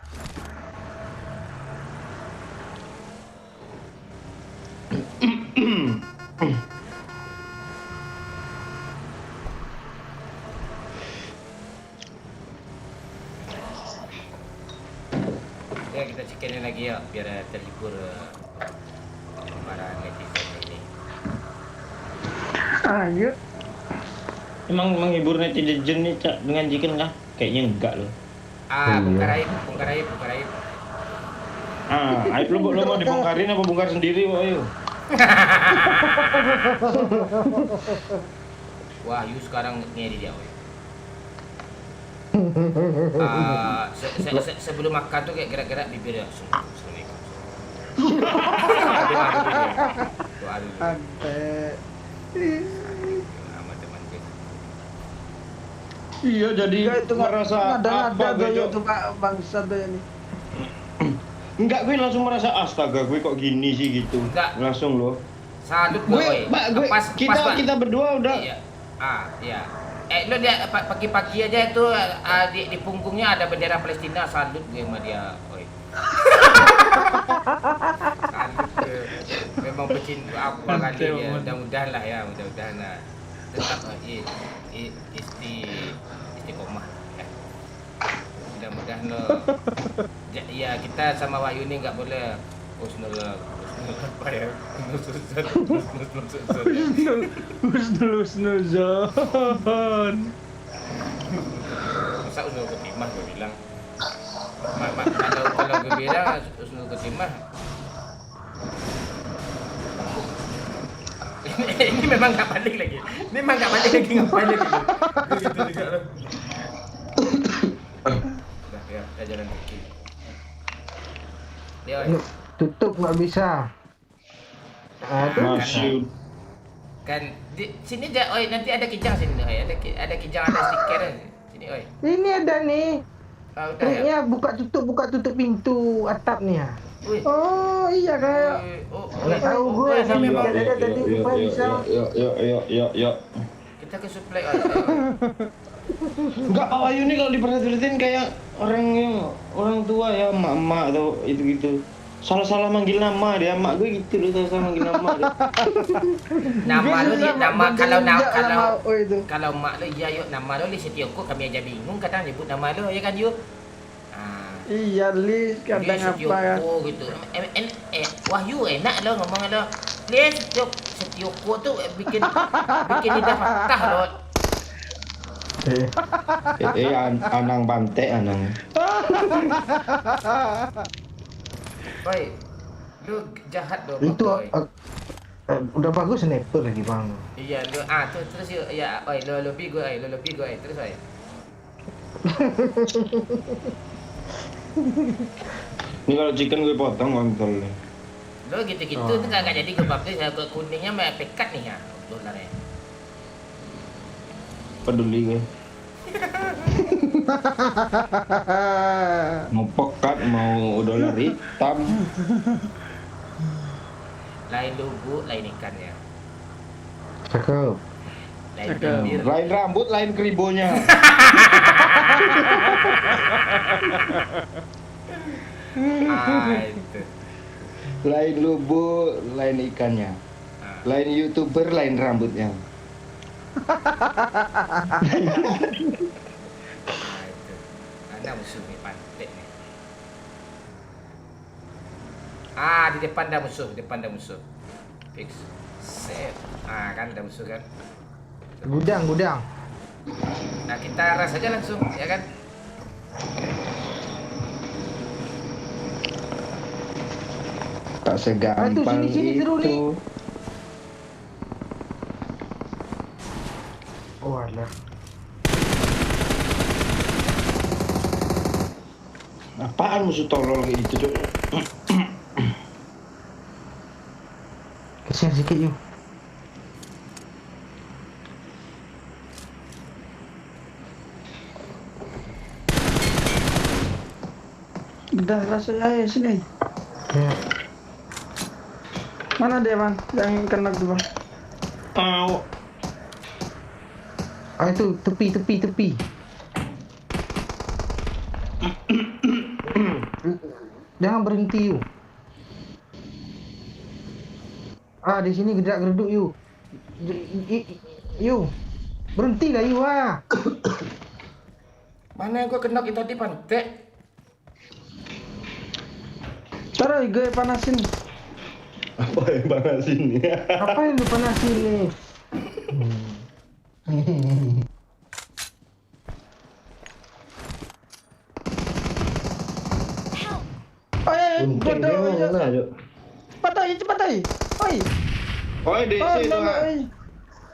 Ya kita cekin lagi ya biar terhibur para netizen ini. Ayo. Emang menghibur netizen nih Cak dengan chicken kah? Kayaknya enggak loh. Bongkar aib. Aib lu mau dibongkarin apa bongkar sendiri woy? Wah, you sekarang ngeri dia woy. Sebelum makan tuh kayak gerak-gerak bibir ya. Assalamualaikum. Doa dulu. Sama teman gue. Iya jadi Itu merasa ada gue itu Pak bangsa tuh ini. Enggak, gue langsung merasa astaga gue kok gini sih gitu. Enggak. Langsung loh. Salut gue. Kita berdua udah. Iya. Iya. Lo dia pagi-pagi aja itu di punggungnya ada bendera Palestina, salut gue sama dia. Oi. Salut gue. Memang pecinta apa kali ya. Mudah-mudahan lah ya, mudah-mudahan lah. Tetap istiqomah. Mudah-mudahan lo. Ya kita sama Wahyu ini nggak boleh apa ya? Husnuzon. Masa Husnul Khotimah gue bilang. Kalau gue bilang Husnul Khotimah. Ini memang nggak balik lagi. Ngapain lagi? Gitu juga loh. Udah ya, jalan kaki. Dia Tutup nggak bisa. Masih. kan di sini aja, oi nanti ada kijang sini, oi ada kijang ada stiker sini, oi. Ini ada nih. Udah ya. Ya buka tutup pintu atap nih ya. Wih. Oh iya kayak. Nggak tahu gue. Ini memang Ada tadi supaya bisa. Yuk. kita ke supply, oi. Enggak, Pak Wahyu nih kalau diperhatiin kayak orang tua ya, emak atau itu. Salah manggil nama dia, emak gue gitu loh, salah manggil nama dia. Kalau emak lo iya yuk, nama lo Li Setioko, kami aja bingung kadang nyebut nama lo ya kan yuk. Iya Li, kadang apa ya? Gitu. Wahyu enak lo ngomong lo. Li Setioko tuh bikin lidah patah lo. Anang bante anang. Oi, lu jahat dong. Itu udah bagus sniper lagi bang. Iya, lu terus ya, oi lo lebih gue, terus oi. Ini kalau chicken gue potong kontolnya. Lo gitu-gitu tuh kagak jadi kebab tuh, kuningnya mah pekat nih ya, dolarnya. Peduli gue. Mau pekat, mau dolar hitam. Lain lugu, lain ikannya. Cakep. Lain bibir. Lain rambut, lain keribonya. Itu. Lain lubuk, lain ikannya. Lain YouTuber, lain rambutnya. Itu. Ada musuh nih, pantek nih. Di depan ada musuh. Fix. Set. Kan ada musuh kan. Gudang. Nah, kita ras aja langsung, ya kan? Tak segampang sini, itu. Oh alah. Apaan musuh tolol kayak gitu, Cuk? Kesian sikit yuk. Udah langsung ayo sini. Ya. Mana dia bang? Yang kena tuh bang? Ah itu tepi. Jangan berhenti yuk. Ah di sini gerak-geruduk yuk. Yuk. Berhentilah yuk ah. Mana gua kena itu di pantai? Taruh gue panasin. Apa yang panasin ini? Apa yang lu panasin nih? Untung dia mana, Cuk? Cepat ayo. Oi. Oh, DC itu, Kak.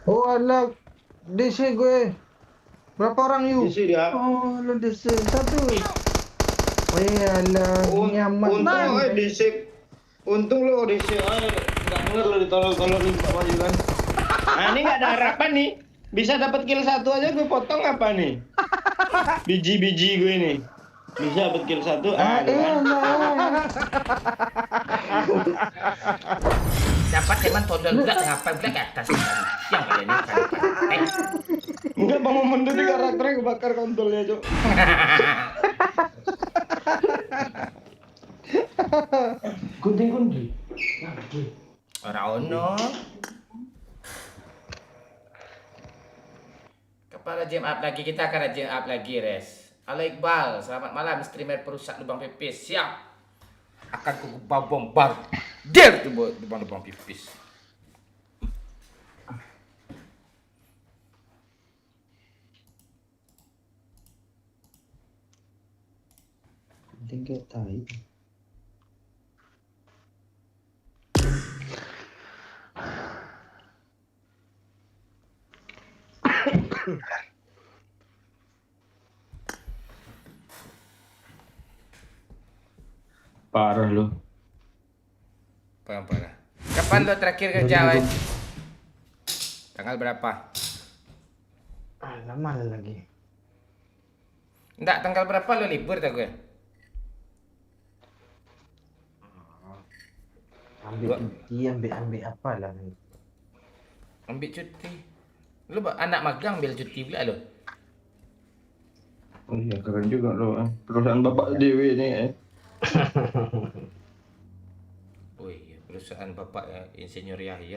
Oh alah, DC gue. Berapa orang yuk? DC dia. Oh, lu DC satu. Oh alah, nyaman. Untung DC. Untung lo DC aja enggak denger lo ditolol-tololin Pak Wahyu kan. Nah, ini enggak ada harapan nih. Bisa dapat kill 1 aja gue potong apa nih? Biji-biji gue ini. Bisa dapat kill 1. Dapat teman todol juga ngapa ke atas. Yang kalian ini kan. Enggak Bang Momen tadi karakternya kebakar kontolnya, Cuk. Gunting. Ora ono. Kepala jam up lagi, kita akan jam up lagi, Res. Halo Iqbal, selamat malam streamer perusak lubang pipis. Siap. Akan ku bombardir tuh lubang pipis. Tinggal tai. Parah lo. Parah. Kapan lo terakhir kerja, Wai? Tanggal berapa? Lama lagi. Enggak, tanggal berapa lo libur tak gue? Ambil cuti, ambil apa lah. Ambil cuti. Lo anak magang ambil cuti pula lo. Oh iya, keren juga lo. Perusahaan Bapak Dewi ini. Oh iya, perusahaan bapak Insinyur Yahya.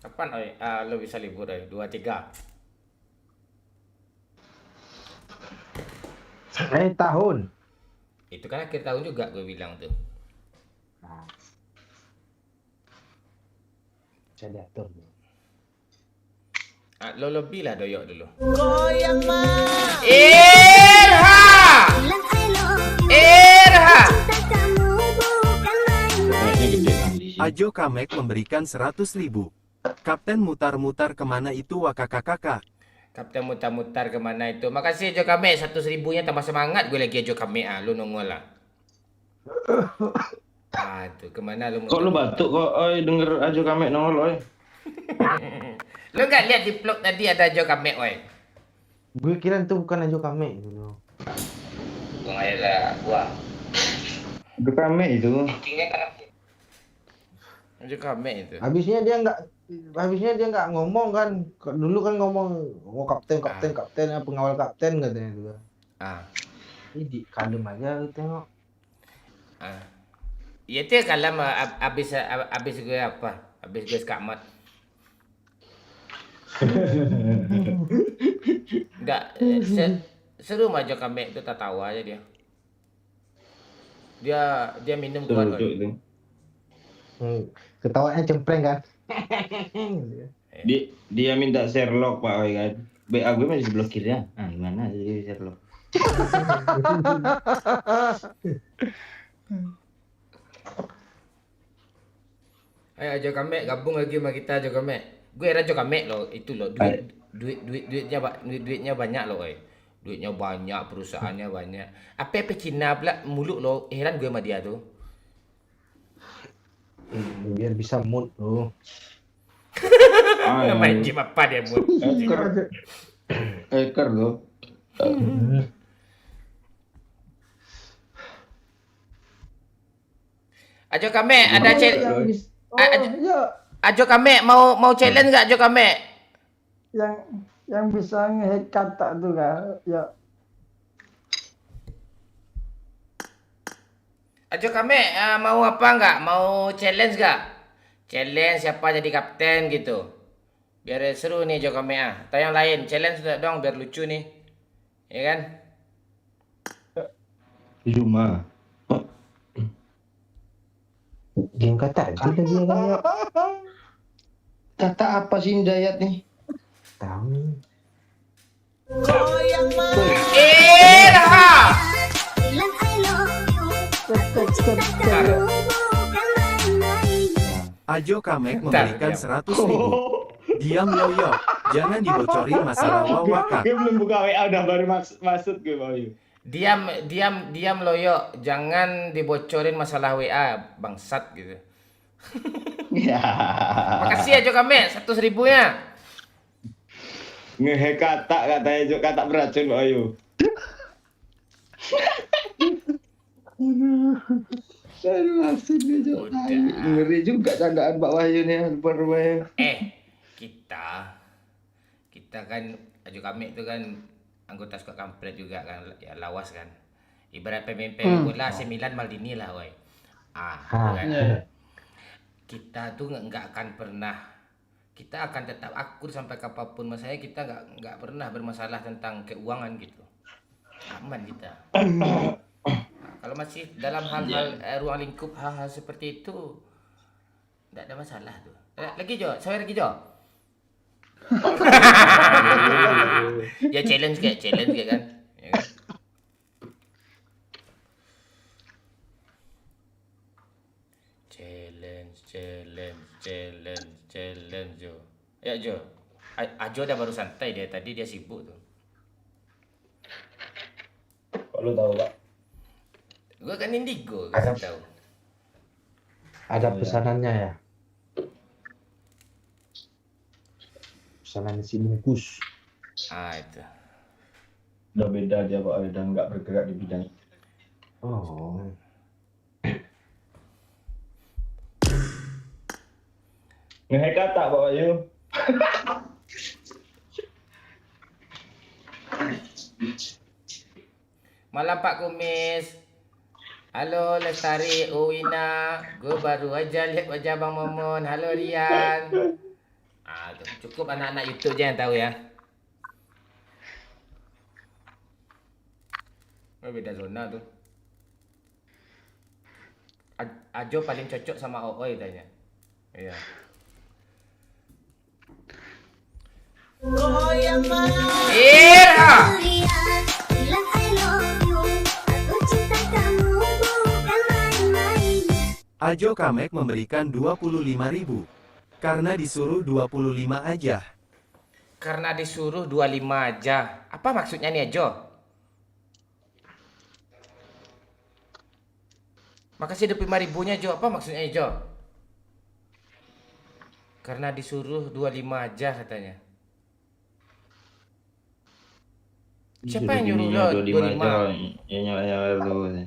Kapan lo bisa libur 2-3? Tahun. Itu kan akhir tahun juga gue bilang tuh. Bisa diatur. Lo lebih lah doyok dulu. Goyang mah. Irha. Bilang I love you. Irha. Cinta kamu bukan main-main. Ajo Kamek memberikan 100.000. Kapten mutar-mutar kemana itu wakakakaka. Kapten mutar-mutar kemana itu. Makasih Ajo Kame, 100.000-nya tambah semangat gue lagi Ajo Kame. Lu nongol lah. Tuh kemana lu? Kok lu batuk kok? Oi, denger Ajo Kamek nongol oi. Lu gak lihat di vlog tadi ada Ajo Kame, oi? Gue kira itu bukan Ajo Kamek dulu. Gua lah, gua. Ajo Kamek itu. Tinggal kan Ajo Kame itu. Habisnya dia nggak ngomong kan. Dulu kan ngomong kapten, pengawal kapten katanya itu. Ini kalem aja lu tengok. Iya tuh kalem abis gue apa? Abis gue skamat. Enggak, seru Ajo Kame itu tak tahu aja dia. Dia minum kuat. Ketawanya cempreng kan. Dia minta Sherlock Pak Oi kan. BA gue masih diblokir ya. Nah, gimana jadi Sherlock? Ayo Ajo Kame gabung lagi sama kita Ajo Kame. Gue era Ajo Kame loh, itu loh. duitnya banyak loh, oi. Duitnya banyak, perusahaannya banyak. Apa Cina pula muluk lo. Heran gue sama dia tuh. Biar bisa mood tuh. Main game apa dia mood? Hacker lo. Ajo Kame, ada challenge. ya Ajo Kame mau challenge nggak Ajo Kame? yang bisa ngehack kata tuh kan. Ya. Ajo Kame mau apa nggak? Mau challenge nggak? Challenge siapa jadi kapten gitu. Biar seru nih Ajo Kame Atau yang lain challenge dong biar lucu nih. Ya kan? Cuma. Game kata aja lagi yang kayak Kata apa sih Dayat nih? tahu nih. Bilang I love you. Aku cinta kamu bukan main-main. Ajo Kamek memberikan 100.000. Diam yoyo, jangan dibocorin masalah wawakak. Gue belum buka WA udah baru masuk gue Bayu. Diam loyo, jangan dibocorin masalah WA bangsat gitu. Ya. Makasih Ajo Kame 100.000-nya. Ngehack kata katanya Jo, kata beracun Bayu. Aduh, asin gue Jo. Ngeri juga candaan Pak Wahyu nih, Wahyu. Kita kan Ajo Kame itu kan anggota squad kampret juga kan, ya lawas kan. Ibarat pemain bola AC Milan Maldini lah, woi. Kan. Kita tuh nggak akan pernah, kita akan tetap akur sampai kapanpun. Masalahnya kita nggak pernah bermasalah tentang keuangan gitu. Aman kita. Nah, kalau masih dalam hal-hal ruang lingkup hal-hal seperti itu, nggak ada masalah tuh. Lagi Jo, saya lagi Jo. Ya challenge kayak kan. Ya kan? Challenge Jo. Ya Jo. Ajo udah baru santai dia tadi, dia sibuk tuh. Kok lu tahu, Pak? Gua kan Indigo, kasih tahu. Ada pesanannya ya. Pesanan si bungkus. Itu. Udah beda dia Pak, udah nggak bergerak di bidang. Oh. Ngehack kata Pak Wahyu. Malam Pak Kumis. Halo Lestari, Uwina. Gue baru aja lihat wajah Bang Momon. Halo Rian. Cukup anak-anak YouTube aja yang tahu ya. Beda zona tuh. Ajo paling cocok sama Ooi tanya. Iya. Bilang I love you. Aku cinta kamu bukan main-main. Ajo Kamek memberikan 25.000. Karena disuruh 25 aja. Karena disuruh 25 aja. Apa maksudnya nih Ajo? Makasih 25.000-nya Jo. Apa maksudnya Jo? Karena disuruh 25 aja katanya. Siapa yang nyuruh lo 25? Ya nyala tuh.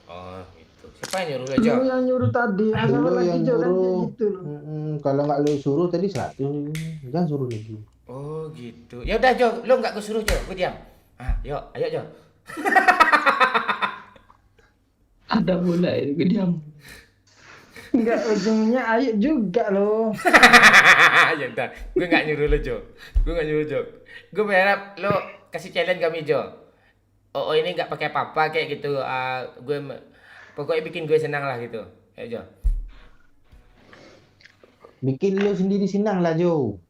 Oh gitu. Siapa yang nyuruh lo Jo? Lu yang nyuruh tadi, asal Lu lagi yang Jo kan kayak nyuruh. gitu loh. Kalau nggak lu suruh tadi 100, jangan suruh lagi. Oh gitu. Ya udah Jo, lo nggak gue suruh Jo, gue diam. Yuk, ayo Jo. Ada bola itu gue diam. Enggak, ujungnya ayo juga loh. Ya udah, gue nggak nyuruh lo Jo. Gue berharap lo kasih challenge kami Jo. Oh ini nggak pakai apa-apa kayak gitu. Gue pokoknya bikin gue senang lah gitu. Ayo Jo. Bikin lu sendiri senang lah Jo.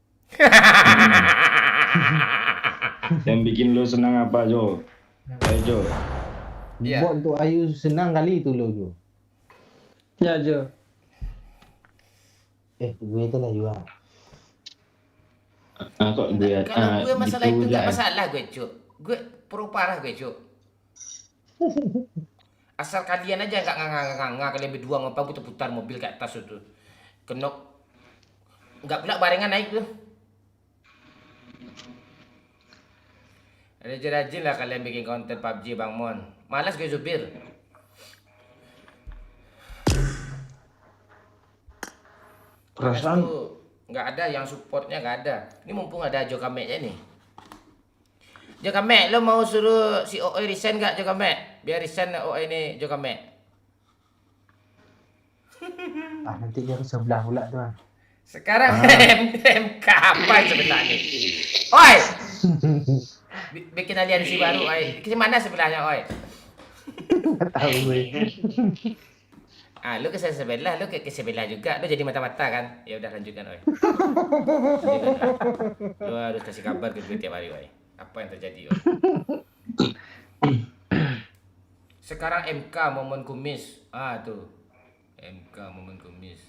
Yang bikin lu senang apa Jo? Ayo Jo. Iya. Buat untuk Ayu senang kali itu lo Jo. Ya Jo. Gue itu lah juga. kok gue Kalau gue masalah gitu itu nggak aja. masalah gue cuk. Gue pro parah gue cuk. Asal kalian aja nggak nganga kalian berdua ngapa putar-putar mobil ke atas itu. Kenok nggak pula barengan naik tuh. Rajin-rajin lah kalian bikin konten PUBG Bang Mon. Malas gue Zubir. Perasaan Tuh nggak ada yang supportnya nggak ada. Ini mumpung ada Jokamek nih. Jokamek, lo mau suruh si OE resign nggak Jokamek? Biar resign OE ini Jokamek. Nanti dia ke sebelah pula tuh. Sekarang MK apa yang sebelah nih? Oi! Bikin aliansi baru, oi. Ke mana sebelahnya, oi? Nggak tahu gue. Lu ke sebelah, lu ke sebelah juga. Lu jadi mata-mata kan? Ya udah lanjutkan, oi. Lanjutkan, oi. Lu harus kasih kabar ke gue tiap hari, oi. Apa yang terjadi, oi? Sekarang MK momen kumis. Tuh. MK momen kumis.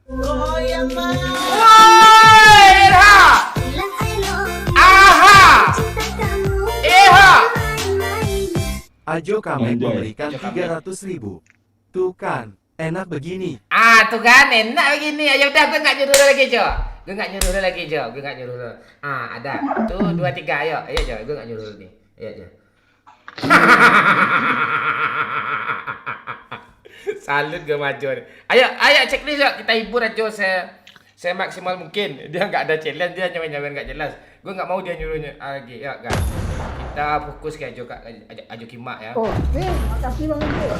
Woi, Irha! Bilang I love Aha! cinta kamu Iha! main-main. Ajo Kamek Anjay. memberikan Ajo Kamek. 300.000. Tuh kan, enak begini. Tuh kan enak begini. Ya udah gue nggak nyuruh lu lagi, Jo. Gue nggak nyuruh lu lagi, Jo. Gue nggak nyuruh lu. Ada. Tuh 2 3 ayo. Ayo, Jo. Gue nggak nyuruh lu nih. Ayo, Jo. Salut gue maju. Ayo checklist yuk. Kita hibur aja saya maksimal mungkin. Dia nggak ada challenge, dia nyawer-nyawer nggak jelas. Gue nggak mau dia nyuruhnya lagi. Ya, guys. Kita fokus ke Ajo Kimak ya. Oke, makasih Bang Ajo.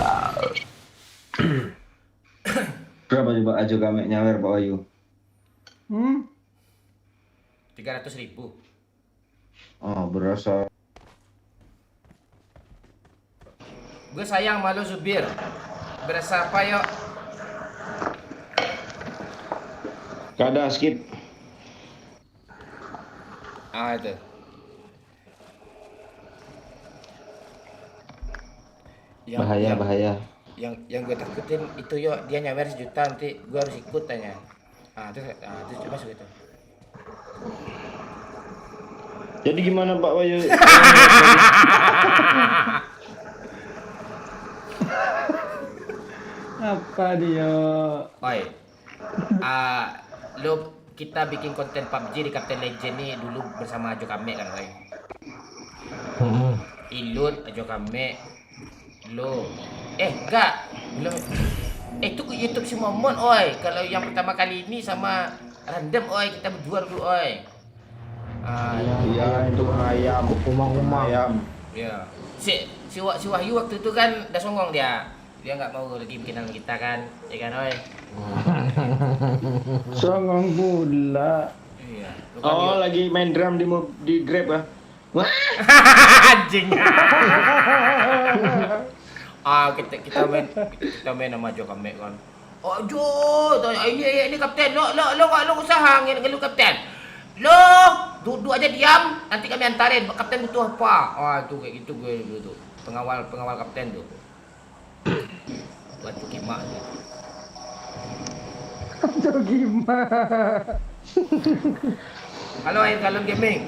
Berapa coba Ajo Kamek nyawer Pak Wahyu? 300.000. Oh, berasa. Gue sayang malu Zubir. Berasa apa yuk? kada skip. Itu. Bahaya. Yang gue takutin itu yuk, dia nyawer 1 juta nanti gue harus ikut tanya. Terus coba segitu. Jadi gimana Pak Wahyu? Apa dia? Oi. Lo kita bikin konten PUBG di Captain Legend nih dulu bersama Ajo Kamek kan, oi. Ilut, Ajo Kamek, lo. Enggak. Belum. Itu YouTube si Momon, oi. Kalau yang pertama kali ini sama random, oi. Kita berdua dulu, oi. Iya itu ayam, Umang-umang. ayam. Ya. Si Wahyu waktu itu kan udah songong dia. Dia nggak mau lagi bikin nama kita kan, ya kan, oi. Songong pula. Iya. Oh, lagi main drum di Grab ya? Wah, Anjing. Kita main sama Jo Kamek kan. Oh Jo, tanya ini kapten. Lo usaha ngeluh kapten. Lo duduk aja diam, nanti kami antarin. Kapten butuh apa? Itu kayak gitu gue dulu tuh. Pengawal kapten tuh. Buat Kimak. Ajo gimana? Halo Air Galon Gaming.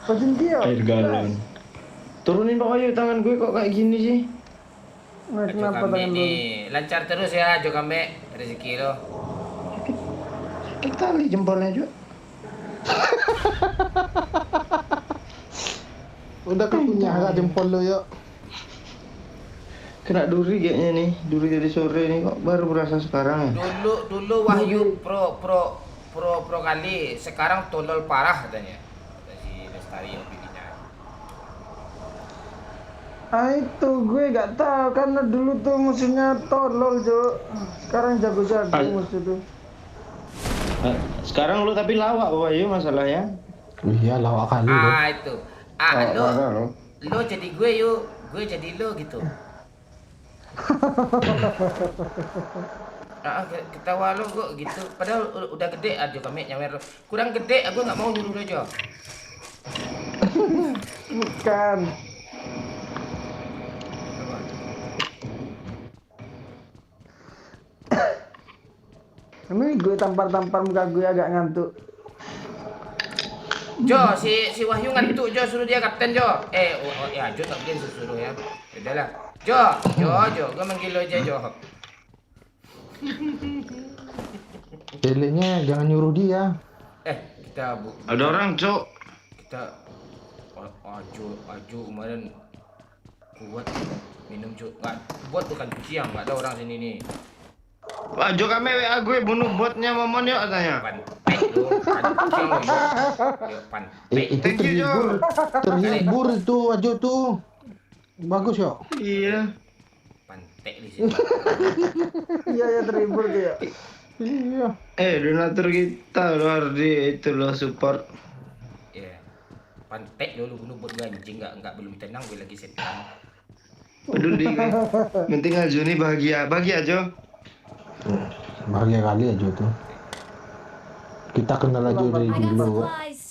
Pesen dia. air galon. Turunin Pak Wahyu, tangan gue kok kayak gini sih? Kenapa Jo Kamek tangan lu? nih, lancar terus ya Jo Kamek, rezeki lo. Sakit kali jempolnya juga. Udah punya agak jempol lo yuk. Kena duri kayaknya nih, duri dari sore nih kok baru berasa sekarang ya. Dulu Wahyu pro kali, sekarang tolol parah katanya. Kata si Lestari opininya. Itu gue gak tahu karena dulu tuh musuhnya tolol Jo. Sekarang jago-jago musuh tuh. Sekarang lu tapi lawak Pak Wahyu masalahnya. Iya lawak kali lo. Itu. Parah lo. Lo jadi gue yuk, gue jadi lo gitu. Ketawa lo kok gitu. Padahal udah gede aja kami nyawer. Kurang gede, aku nggak mau nyuruh aja. Bukan. Ini gue tampar-tampar muka gue agak ngantuk. Jo, si Wahyu ngantuk Jo, suruh dia kapten Jo. Ya Jo tak boleh suruh ya. Udahlah. Jo, gue manggil lo aja Jo. Celeknya jangan nyuruh dia. Kita Ada orang, Cok. kita Aju kemarin kuat minum Jo. Enggak, buat bukan kucing, enggak ada orang sini nih. Wah, Jo kami WA gue bunuh botnya Momon yuk katanya. Pantek lo, kucing lo yo. Pantek. Itu Thank you, Jo. terhibur itu Ajo tuh. Bagus ya. Iya. Pantek di sini. Iya terhibur tuh ya. Iya. Donatur kita luar di itu lo support. Ya. Pantek lo lu bunuh buat gue anjing, enggak belum tenang gue lagi setan. Peduli gue. Penting Ajo nih bahagia Jo. Bahagia kali Ajo tuh. Kita kenal Ajo dari I got dulu. supplies.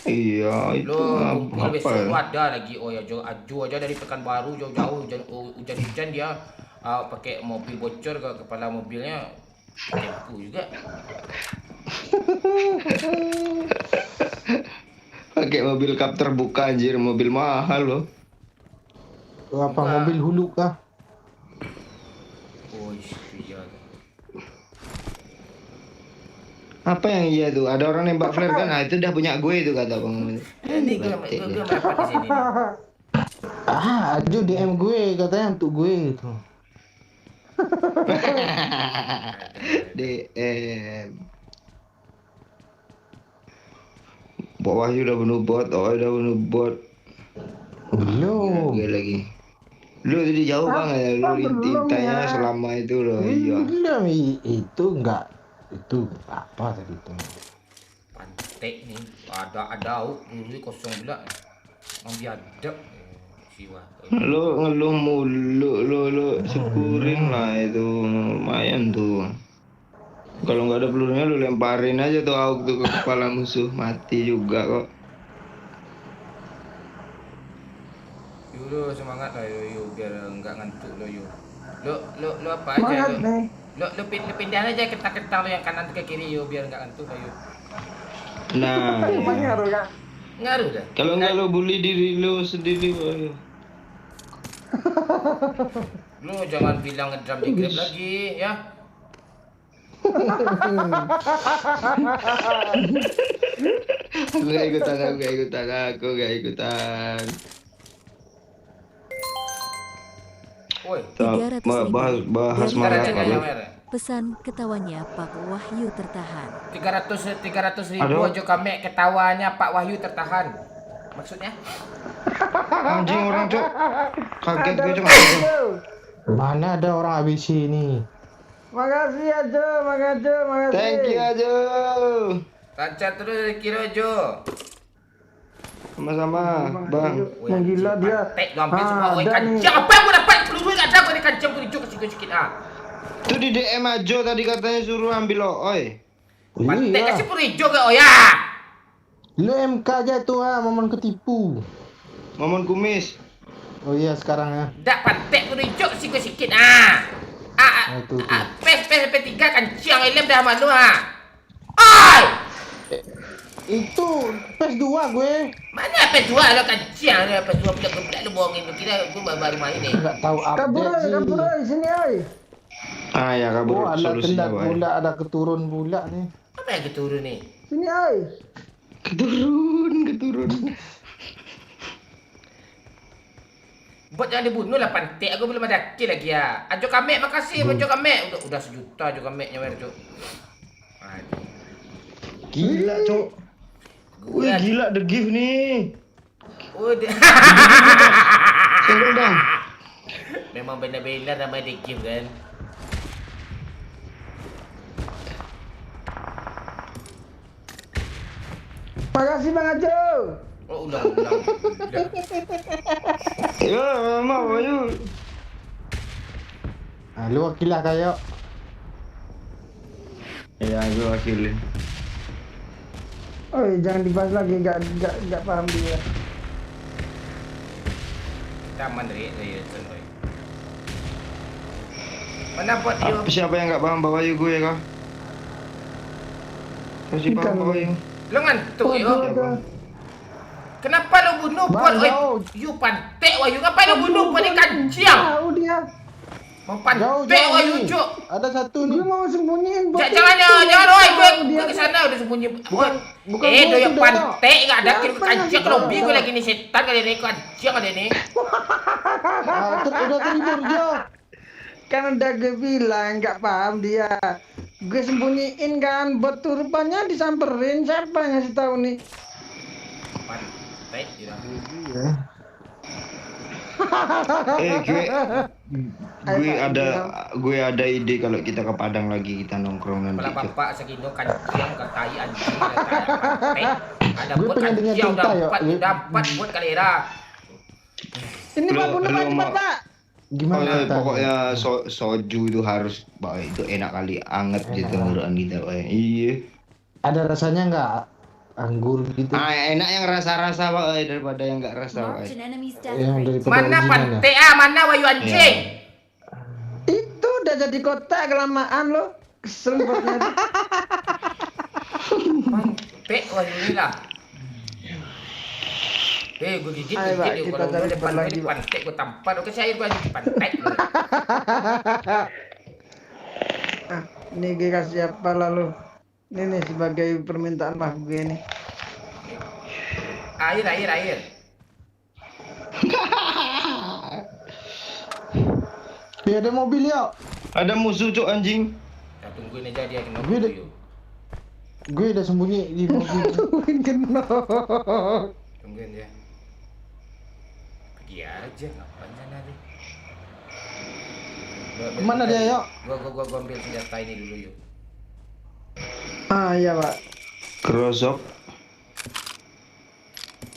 Iya, itu Lo besok apa? ada lagi ya Aju aja dari Pekanbaru jauh-jauh hujan-hujan dia pakai mobil bocor ke kepala mobilnya tempu juga. Pakai mobil kap terbuka anjir, mobil mahal loh. Apa Enggak. mobil hulu kah? Oh iya. Apa yang iya tuh? Ada orang nembak flare kan? Nah, itu udah punya gue itu kata Bang. Ini gue merapat di sini. Ajo DM gue katanya untuk gue gitu. DM. Pak Wahyu udah bunuh bot, udah bunuh bot. Belum. Gue lagi. Lu tadi jauh banget ya, lu Belum tanya ya. selama itu loh. Iya. Belum itu enggak. Itu apa tadi itu? Pantek nih, ada dulu kosong pula. Mau biadab siwa. Lu ngeluh mulu, lu syukurin lah itu lumayan tuh. Kalau nggak ada pelurunya lu lemparin aja tuh AUG tuh ke kepala musuh, mati juga kok. Yuk semangat lah yo biar enggak ngantuk lo yo. Lo apa aja Semangat lo. nih. Lo pindahin aja ketang lo yang kanan ke kiri yo biar enggak ngantuk lo yo. Nah, Emang ya. ngaruh kan? Ngaruh dah. Kalau nggak lu bully diri lu sendiri, Wahyu. Lo jangan bilang ngedrum di grab lagi ya. Aku gak ikutan. Woi, Bahas ntar aja marah ya lu. Mer. Pesan ketawanya Pak Wahyu tertahan. 300 ribu Aduh. aja kami ketawanya Pak Wahyu tertahan. Maksudnya? Anjing orang cok. Kaget gue cok. Mana ada orang ABC ini? Makasih Ajo, makasih. Thank you aja. Lancar terus kira Jo. Sama-sama, Bang. Menggila dia. Tek lo ambil semua oi Ada nih. kancing. Apa yang gue dapat? Peluru enggak ada gue di kancing gue dijuk sikit-sikit ah. Tuh di DM Ajo tadi katanya suruh ambil oi. Pantek Iya. kasih peluru hijau ke oh ya. Lu MK aja tuh momen ketipu. Momon kumis. Oh iya sekarang ya. Dak pantek peluru hijau sikit-sikit ah. Nah, itu. PES P3 kancing elem dah malu ah. Oi! Itu PS2 gue. Mana PS2 lo kancing lo PS2 pula lu bohongin lu kira gue baru main ni. Enggak tahu Kabur update sih. oi, sini oi. Ah ya Oh, kabur ada solusinya, tendat Boy. pula, ada keturun pula nih. Apa yang keturun ni? Sini oi. Keturun. Buat jangan dibunuh lah pantek aku belum ada kill lagi ya. Ajo Kamek makasih Ajo Kamek. Udah sejuta Ajo Kameknya Mer Cuk. Aduh. Gila, Cok. Wih, gila the gift nih. Udah. Tunggu dong. Memang benar-benar nama The Game kan. Makasih Bang Ajo. Oh ulang. Ya, mau ayo. Nah, lu wakil lah kayak. Ya, gue wakilin. Oi, jangan dibahas lagi, enggak paham dia. Taman dari Senoi. Mana buat dia? Siapa yang nggak paham bawa yuk gue kah? Kasih paham bawa yuk. Lo ngantuk yo. Kenapa lo bunuh Pon? You pantek Wahyu. Ngapain lo bunuh Pon ni kancing? Tahu dia. Mau pantek Wahyu, Cuk. Ada satu nih. Dia mau sembunyiin bot. Jangan oi, gue ke sana udah sembunyi. Bukan doyok gitu, pantek enggak ada kirim kancing lobby gue lagi nih setan kali ini kancing kali ini. Udah tidur Jo. Kan udah gue bilang nggak paham dia. Gue sembunyiin kan bot tuh rupanya disamperin. Siapa yang ngasih tahu nih? Pantek gitu. Gue ada ide kalau kita ke Padang lagi, kita nongkrong nanti. Kepala bapak segino kancing ke tai anjing ada pantek. Ada Gue buat pengen dengar kancing cerita, yo. udah 4 buat kalera. Ini Pak bunuh cepat Pak. Gimana ceritanya? Pokoknya soju itu harus, itu enak kali, anget gitu tenggorokan kita. Iya. Ada rasanya nggak? Anggur gitu. Enak yang rasa-rasa Pak daripada yang nggak rasa Pak. Marked an enemy's death Yang rate. daripada Mana original ya? pantek mana Wahyu anjing? Itu udah jadi kota kelamaan lo. Kesel botnya. Pantek Wahyu ni lah. Gue gigit Ayo, Pak, dia kita kalau cari gue depan tempat lagi, gue Pak. pantek gue tampar. Oke saya gue lagi pantek. Ini gue kasih apa lalu? Ini nih sebagai permintaan maaf gue nih. Air. Dia ada mobil ya. Ada musuh Cuk anjing. Kita tungguin aja dia kena Gue bunuh. Gue udah sembunyi di mobil. Tungguin dia. Pergi aja ngapain sana dia. Kemana dia yuk? Gua ambil senjata ini dulu yuk. Iya Pak. Kerosok.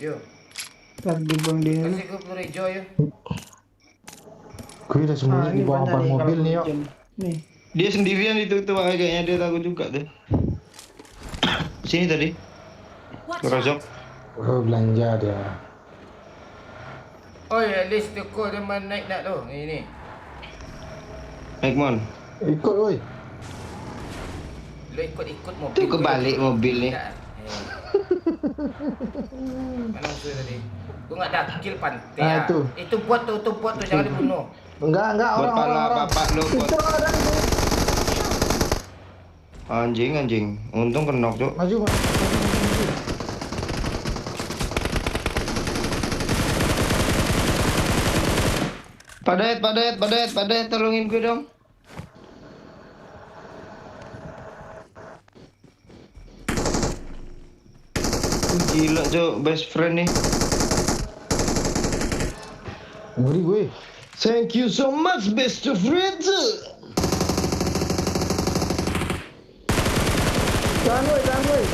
Yuk. Ntar dibuang di ini. Kasih gue peluru hijau yuk. Gue udah sembunyi di bawah ban mobil nih yuk. Nih. Dia sendirian itu tuh Pak, kayaknya dia takut juga tuh. Sini tadi. Watch Kerosok. out. Oh belanja dia. Oh ya list toko dia mana naik nak tu. Ni. Naik mon. Ikut woi. Lu ikut mobil. Tuh kebalik mobil nih. Mana musuh tadi? Gua enggak ada kill pantai. Ah, itu. Itu buat tu jangan dibunuh. Enggak Buat orang. pala bapak lo buat. Anjing. Untung kenok Cuk. Maju. Padet, tolongin gue dong. Gila Cuk, best friend nih. Ngeri gue. Thank you so much best friend. Jangan woi.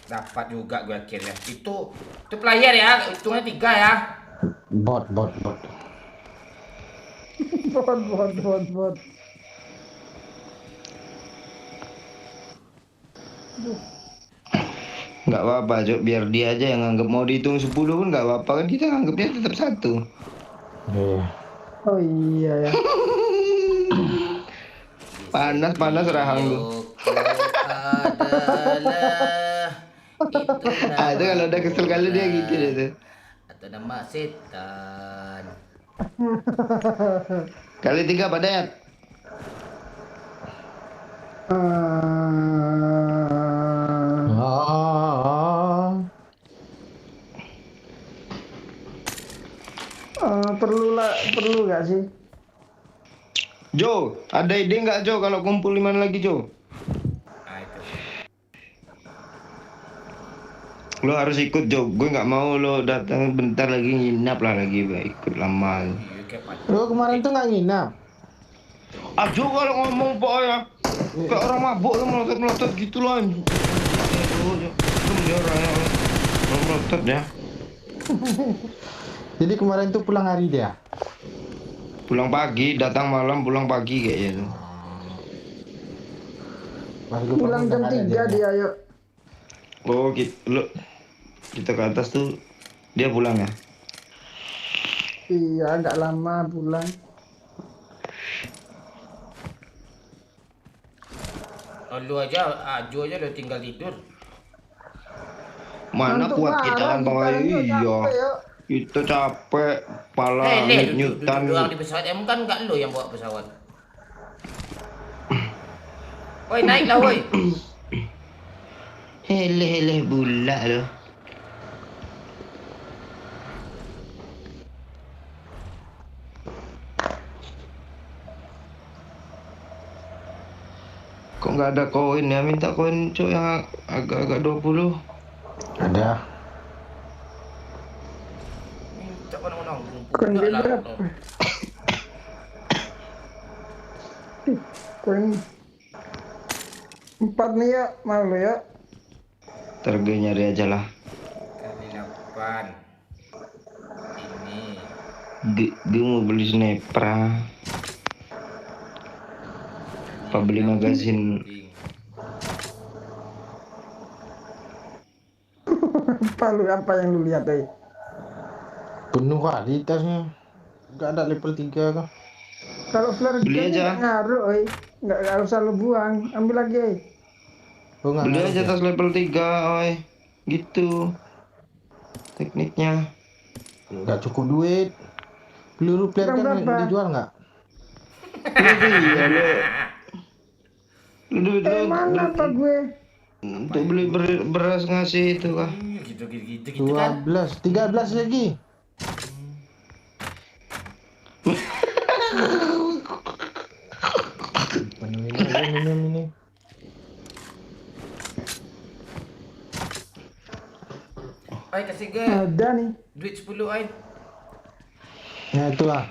Dapat juga gue akhirnya. Itu player ya, hitungnya 3 ya. Bot. Bot. Nggak apa-apa Cuk, biar dia aja yang anggap mau dihitung 10 pun nggak apa-apa kan, kita anggap dia tetap 1. Oh iya ya. Panas rahang lu. Itu kalau udah kesel kali dia gitu deh tuh. Atau nama setan. Kali 3 Padet. Perlu nggak sih? Jo, ada ide nggak Jo kalau kumpul 5 lagi Jo? Nah itu. Lo harus ikut Jo, gue nggak mau lo datang bentar lagi nginap lah lagi, ikut lama. Lo kemarin tuh nggak nginap. Jo kalau ngomong pokoknya kayak orang mabuk lo melotot gitu loh. Dia orang yang melotot ya. Jadi kemarin tuh pulang hari dia. Pulang pagi, datang malam, pulang pagi kayaknya tuh. Pulang jam 3 dia yuk. Oh gitu, kita ke atas tuh dia pulang ya? Iya, agak lama pulang. Lu aja, Ajo aja lu tinggal tidur. Mana Ngantuk kuat kita marah, kan Pak Wahyu. kita Iya. capek, yuk. Kita capek, pala Duduk nyutan. doang di pesawat. Em kan enggak lo yang bawa pesawat. Woi, naiklah woi. Hele bulat lo. Kok nggak ada koin ya? Minta koin cuy yang agak-agak 20. Ada. Minta menang. Koin dia berapa? Koin 4 nih ya, malu ya. Terge nyari aja lah. Kali 8. Ini. Gue mau beli sniper. Apa beli magazin? Palu apa yang lu lihat tadi? Penuh kali tasnya. Gak ada level 3 kah? Kalau flare Beli gun aja. nggak ngaruh, nggak usah lu buang, ambil lagi. Oh, nggak Beli ngaruh aja ya? tas level 3, oi. Gitu. Tekniknya. Nggak cukup duit. Peluru flare Kurang kan berapa? dijual nggak? Iya lo. Lu Mana pak gue? untuk beli beras ngasih itu kah? Gitu kan. 12, 13 lagi. Penuhin aja minum ini. Oi, kasih gue Ada nih. duit 10 oi. Ya itulah.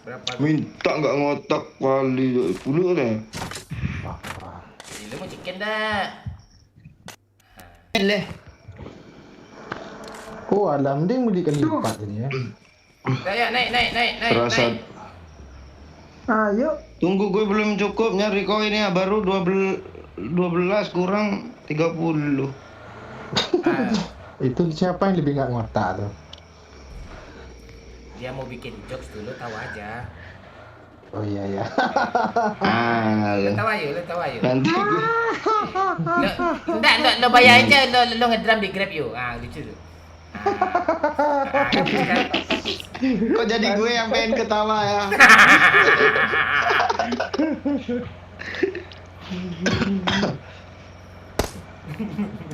Berapa? Minta nggak ngotak kali 10 deh. Lu mau chicken dah. Leh. Oh, alah mending beli kali lipat ini ya. Dah ya, naik. Terasa. Naik. Ayo. Tunggu gue belum cukup nyari koin ya, baru 12 kurang 30. Itu siapa yang lebih nggak ngotak tuh? Dia mau bikin jokes dulu, tahu aja. Oh iya ya. Lu tahu aja. Nanti gue. Enggak, lo bayar aja, lo ngedrum di Grab yuk. Lucu tuh. Kan? Kok jadi gue yang pengen ketawa ya?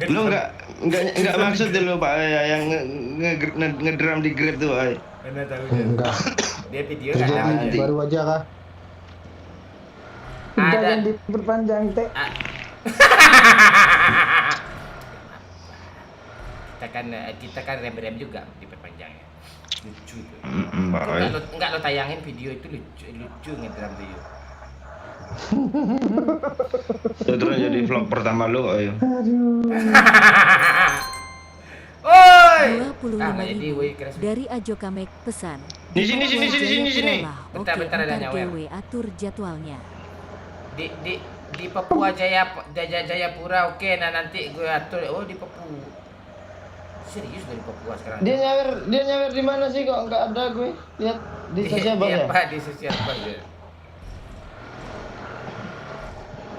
Lu nggak maksud dulu Pak ya, yang ngedrum di Grab tuh, ay. Mana tahu Enggak. dia video Kerja kan tahu. baru aja kah? Udah Ada. yang diperpanjang teh. Kita kan rem juga diperpanjangnya. Lucu tuh. Pak, ay. Enggak lo tayangin video itu lucu ngedrum tuh yuk. Terus jadi vlog pertama lu, ayo. Oi. 25.000 dari Ajo Kamek pesan. Di sini. Bentar, ada nyawer. Dewe atur jadwalnya. Di Papua Jayapura, oke. Nah nanti gue atur. Oh di Papua. Serius dari Papua sekarang. Dia nyawer di mana sih kok nggak ada gue? Lihat di sosial bang ya. Pak di sosial bang ya.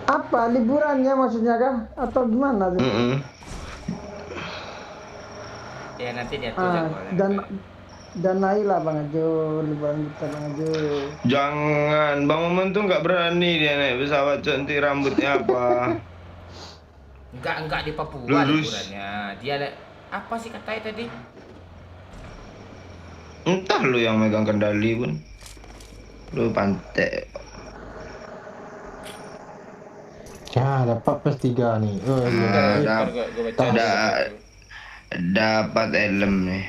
Apa liburannya maksudnya kah? Atau gimana sih? Ya nanti dia tuh Dan naiklah Bang Ajo, liburan kita Bang Ajo. Jangan, Bang Momen tuh nggak berani dia naik pesawat cantik rambutnya apa? Enggak di Papua Lurus. liburannya. Dia apa sih katanya tadi? Entah lu yang megang kendali pun. Lu pantai. Ya, dapat plus 3 nih. Oh, iya. Dapat helm nih.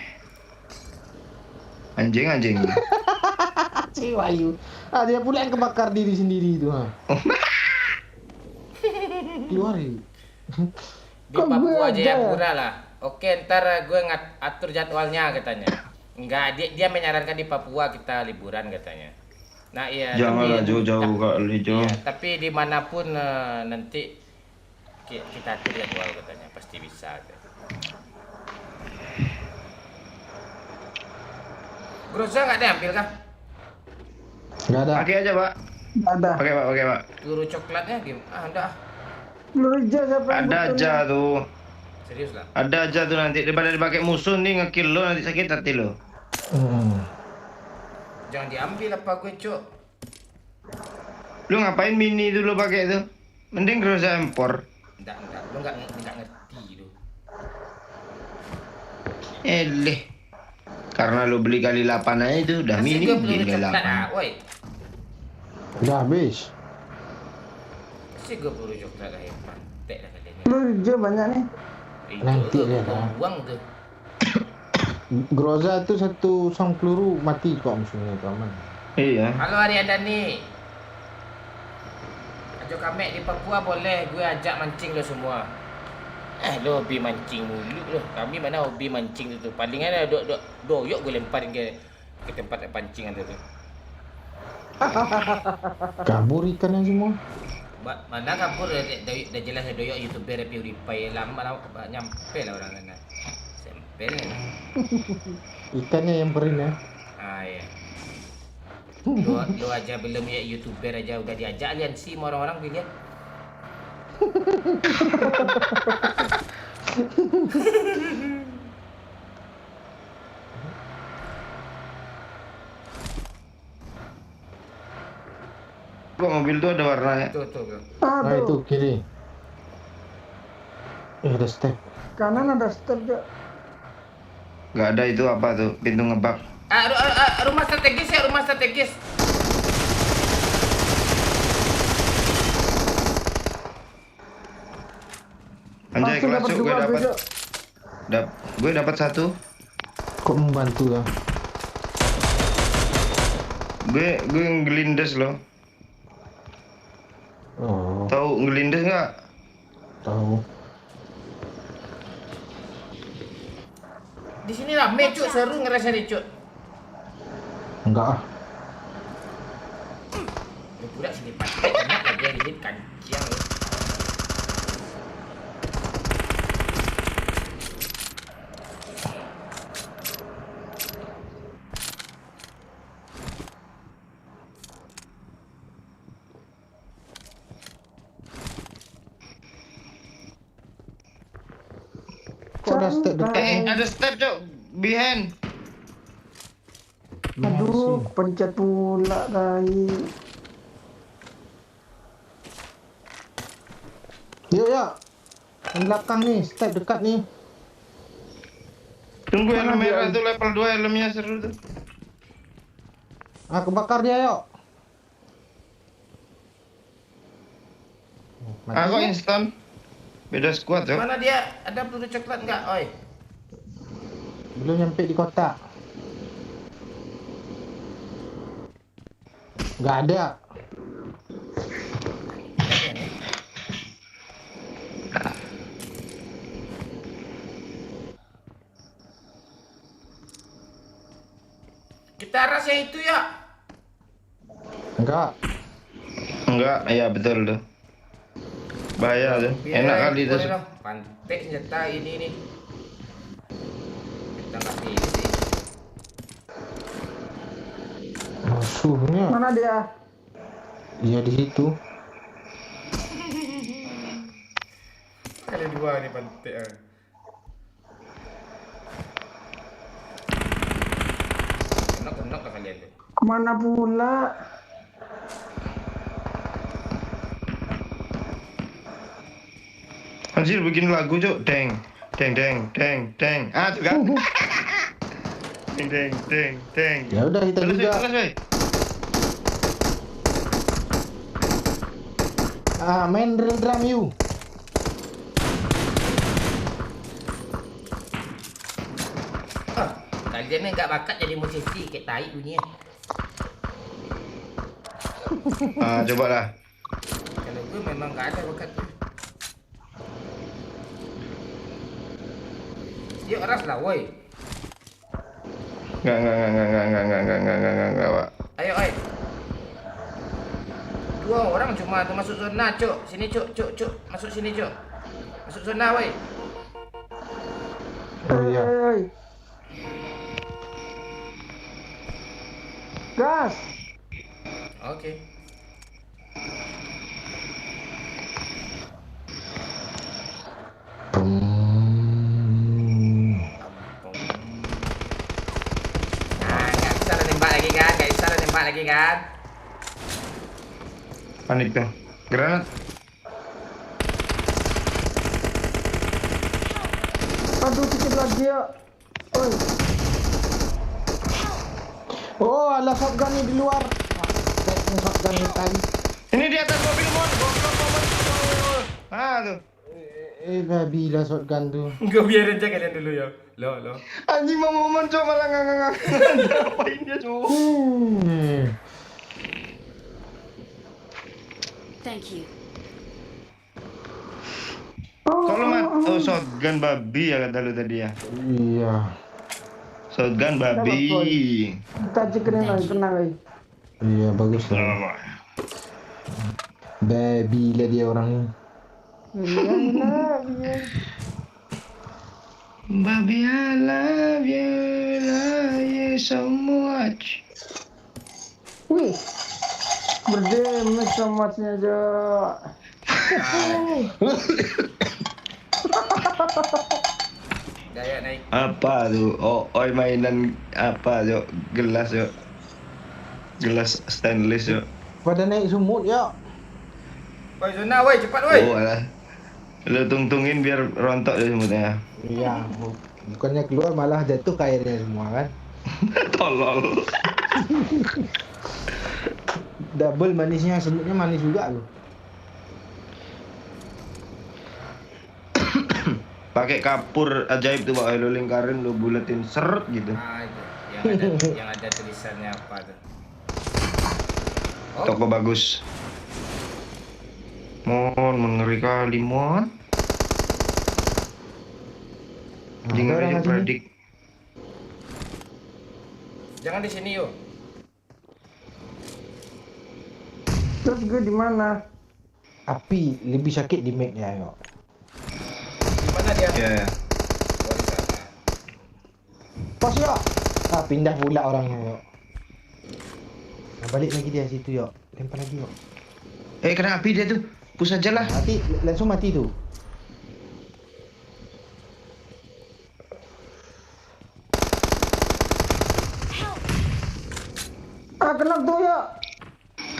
Anjing. Si Wahyu. Dia pula yang kebakar diri sendiri itu. Keluarin. Di Papua Jayapura lah. Oke, ntar gue atur jadwalnya katanya. Enggak, dia menyarankan di Papua kita liburan katanya. Nah iya. Janganlah jauh-jauh kali Jo. Iya, tapi dimanapun nanti kita atur jadwal katanya pasti bisa. Groza nggak diambil kah? Nggak ada. Pakai aja Pak. Ada. Pakai Pak. Peluru coklatnya gimana? Ada. Peluru hijau siapa yang Ada butuh? aja tuh. Serius lah. Ada aja tuh nanti daripada dipakai musuh nih ngekill lo nanti sakit hati lo. Jangan diambil apa gue, Cok. Lu ngapain mini dulu pakai itu? Mending Groza impor. Enggak. Lu enggak ngerti lu. Eleh. Karena lu beli kali 8 aja itu udah Kasih mini gue beli peluru kali coklat, 8. woi. Udah habis. Kasih gue peluru coklat lah, pantek lah kalian. Lu hijau banyak nih. Nanti dia dah. Buang tuh. Groza itu satu sang peluru mati kok musuhnya itu aman. Iya. Halo Arianda nih. Ajo Kamek di Papua boleh gue ajak mancing lo semua. Lo hobi mancing mulu lo. Kami mana hobi mancing tu. Palingan ada doyok gue lemparin ke tempat pancingan tu. Kabur ikannya semua. Mana kabur dah jelas doyok YouTuber PewDiePie lama nyampe lah orang sana. Sempel ni. Ikannya yang perin ya. Ya. Lu aja belum ya YouTuber aja udah diajak aliansi sama orang-orang bilian. Kok mobil tuh ada warnanya? Tuh. Nah itu kiri. Ada step. Kanan ada step juga. Gak ada itu apa tuh? Pintu ngebak. Rumah strategis ya, rumah strategis. Anjay kelas Cuk, gue dapat satu. Kok membantu ya? Gue ngelindes loh. Oh, Tahu ngelindes nggak? tahu. Di sini rame Cuk, seru ngerasa nih Cuk. Enggak ah. Lu pula sini pakai enak lagi yang ini kanciang lu. Kok ada step dekat? Ada step Cuk, behind. Aduh, pencet pula tadi. Yuk. Yang belakang nih, step dekat nih. Tunggu helm merah tuh level 2 helmnya seru tuh. Ah, kebakar dia yuk. Aku instan. Beda squad Cuk. Mana dia? Ada peluru coklat enggak, oi? Belum nyampe di kotak. Nggak ada. Kita rasa itu ya. Enggak. Enggak, iya betul tuh. Bahaya tuh. Enak kali itu. Pantek senjata ini nih. Kita nggak pilih sih. Musuhnya. Mana dia? Iya di situ. Kali dua nih pantek. Enak lah kalian tuh. Kemana pula? Anjir bikin lagu Cuk. Deng. Ah tuh kan. Deng. Ya udah kita juga. Terus, Ah, main drill drum you. Kalian ni nggak bakat jadi musisi kayak tai bunyinya. Coba lah. Kalau gue memang nggak ada bakat tu. Yuk ras lah, woi. Enggak, Pak. Ayo, oi. 2 orang cuma tu masuk zona, Cuk. Sini, Cuk. Masuk sini, Cuk. Masuk zona, woi. Oh iya. Hei. Gas. Okey. Boom. lagi kan. Panik tuh. Granat. Aduh, sedikit lagi ya. Oi. Oh, ada shotgun nih di luar. Kayaknya shotgun nih tadi. Ini di atas mobil mon. Goblok mon. Ah tuh. Babi lah shotgun tuh. Gue biarin aja kalian dulu ya. Lo. Anjing mau momen cok malah ngangang. Ngapain dia cok? Thank you. Kalau shotgun babi ya kata lu tadi ya. Iya. Shotgun babi. Kita cekerin lagi, tenang lagi. Iya, bagus lah. Babi lah dia orangnya. Iya. Baby, I love you so much. Wih. Berdemes somatnya, Jo. Gaya naik. Apa tuh? Oi mainan apa Jo? Gelas Jo. Gelas stainless Jo. Pada naik sumut ya. Woi zona woi cepat woi. Oh alah. Lu tungtungin biar rontok deh semutnya. Iya, bukannya keluar malah jatuh ke airnya semua kan. Tolol. Double manisnya, semutnya manis juga loh. Pakai kapur ajaib tuh Pak, lu lingkarin lu buletin seret gitu. Ah itu. Yang ada tulisannya apa tuh? Oh. Toko bagus. Mon, mengeri kali mon. Jangan aja predik. Jangan di sini yuk. Terus gue di mana? Api lebih sakit di make-nya yo. Di mana dia? Ya. Oh di sana. Pas yo. Ah, pindah pula orangnya yo. Nah, balik lagi dia situ yo. Lempar lagi yo. Kena api dia tuh. Push aja lah. Mati, langsung mati tuh. Ah, kena tuh ya.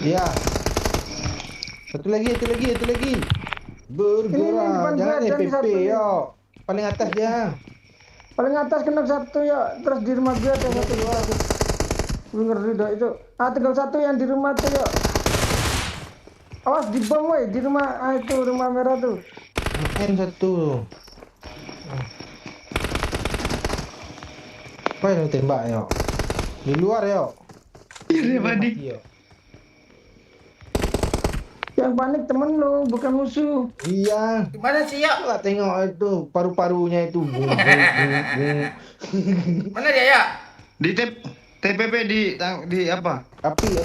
Iya. Satu lagi. Bergerak, Ini jangan depan gua, FPP satu. yo. Paling atas dia. Paling atas kena satu ya. Terus di rumah gue ada satu ya. Gue ngeri dah itu. Ah, tinggal satu yang di rumah tuh ya. Awas di bom woi, di rumah itu rumah merah tuh. N1. Apa yang tembak yo? Di luar yo. Iya panik. Yang panik temen lu, bukan musuh. Iya. Gimana sih ya? Coba tengok itu paru-parunya itu. Mana dia ya? Di TPP di apa? Api.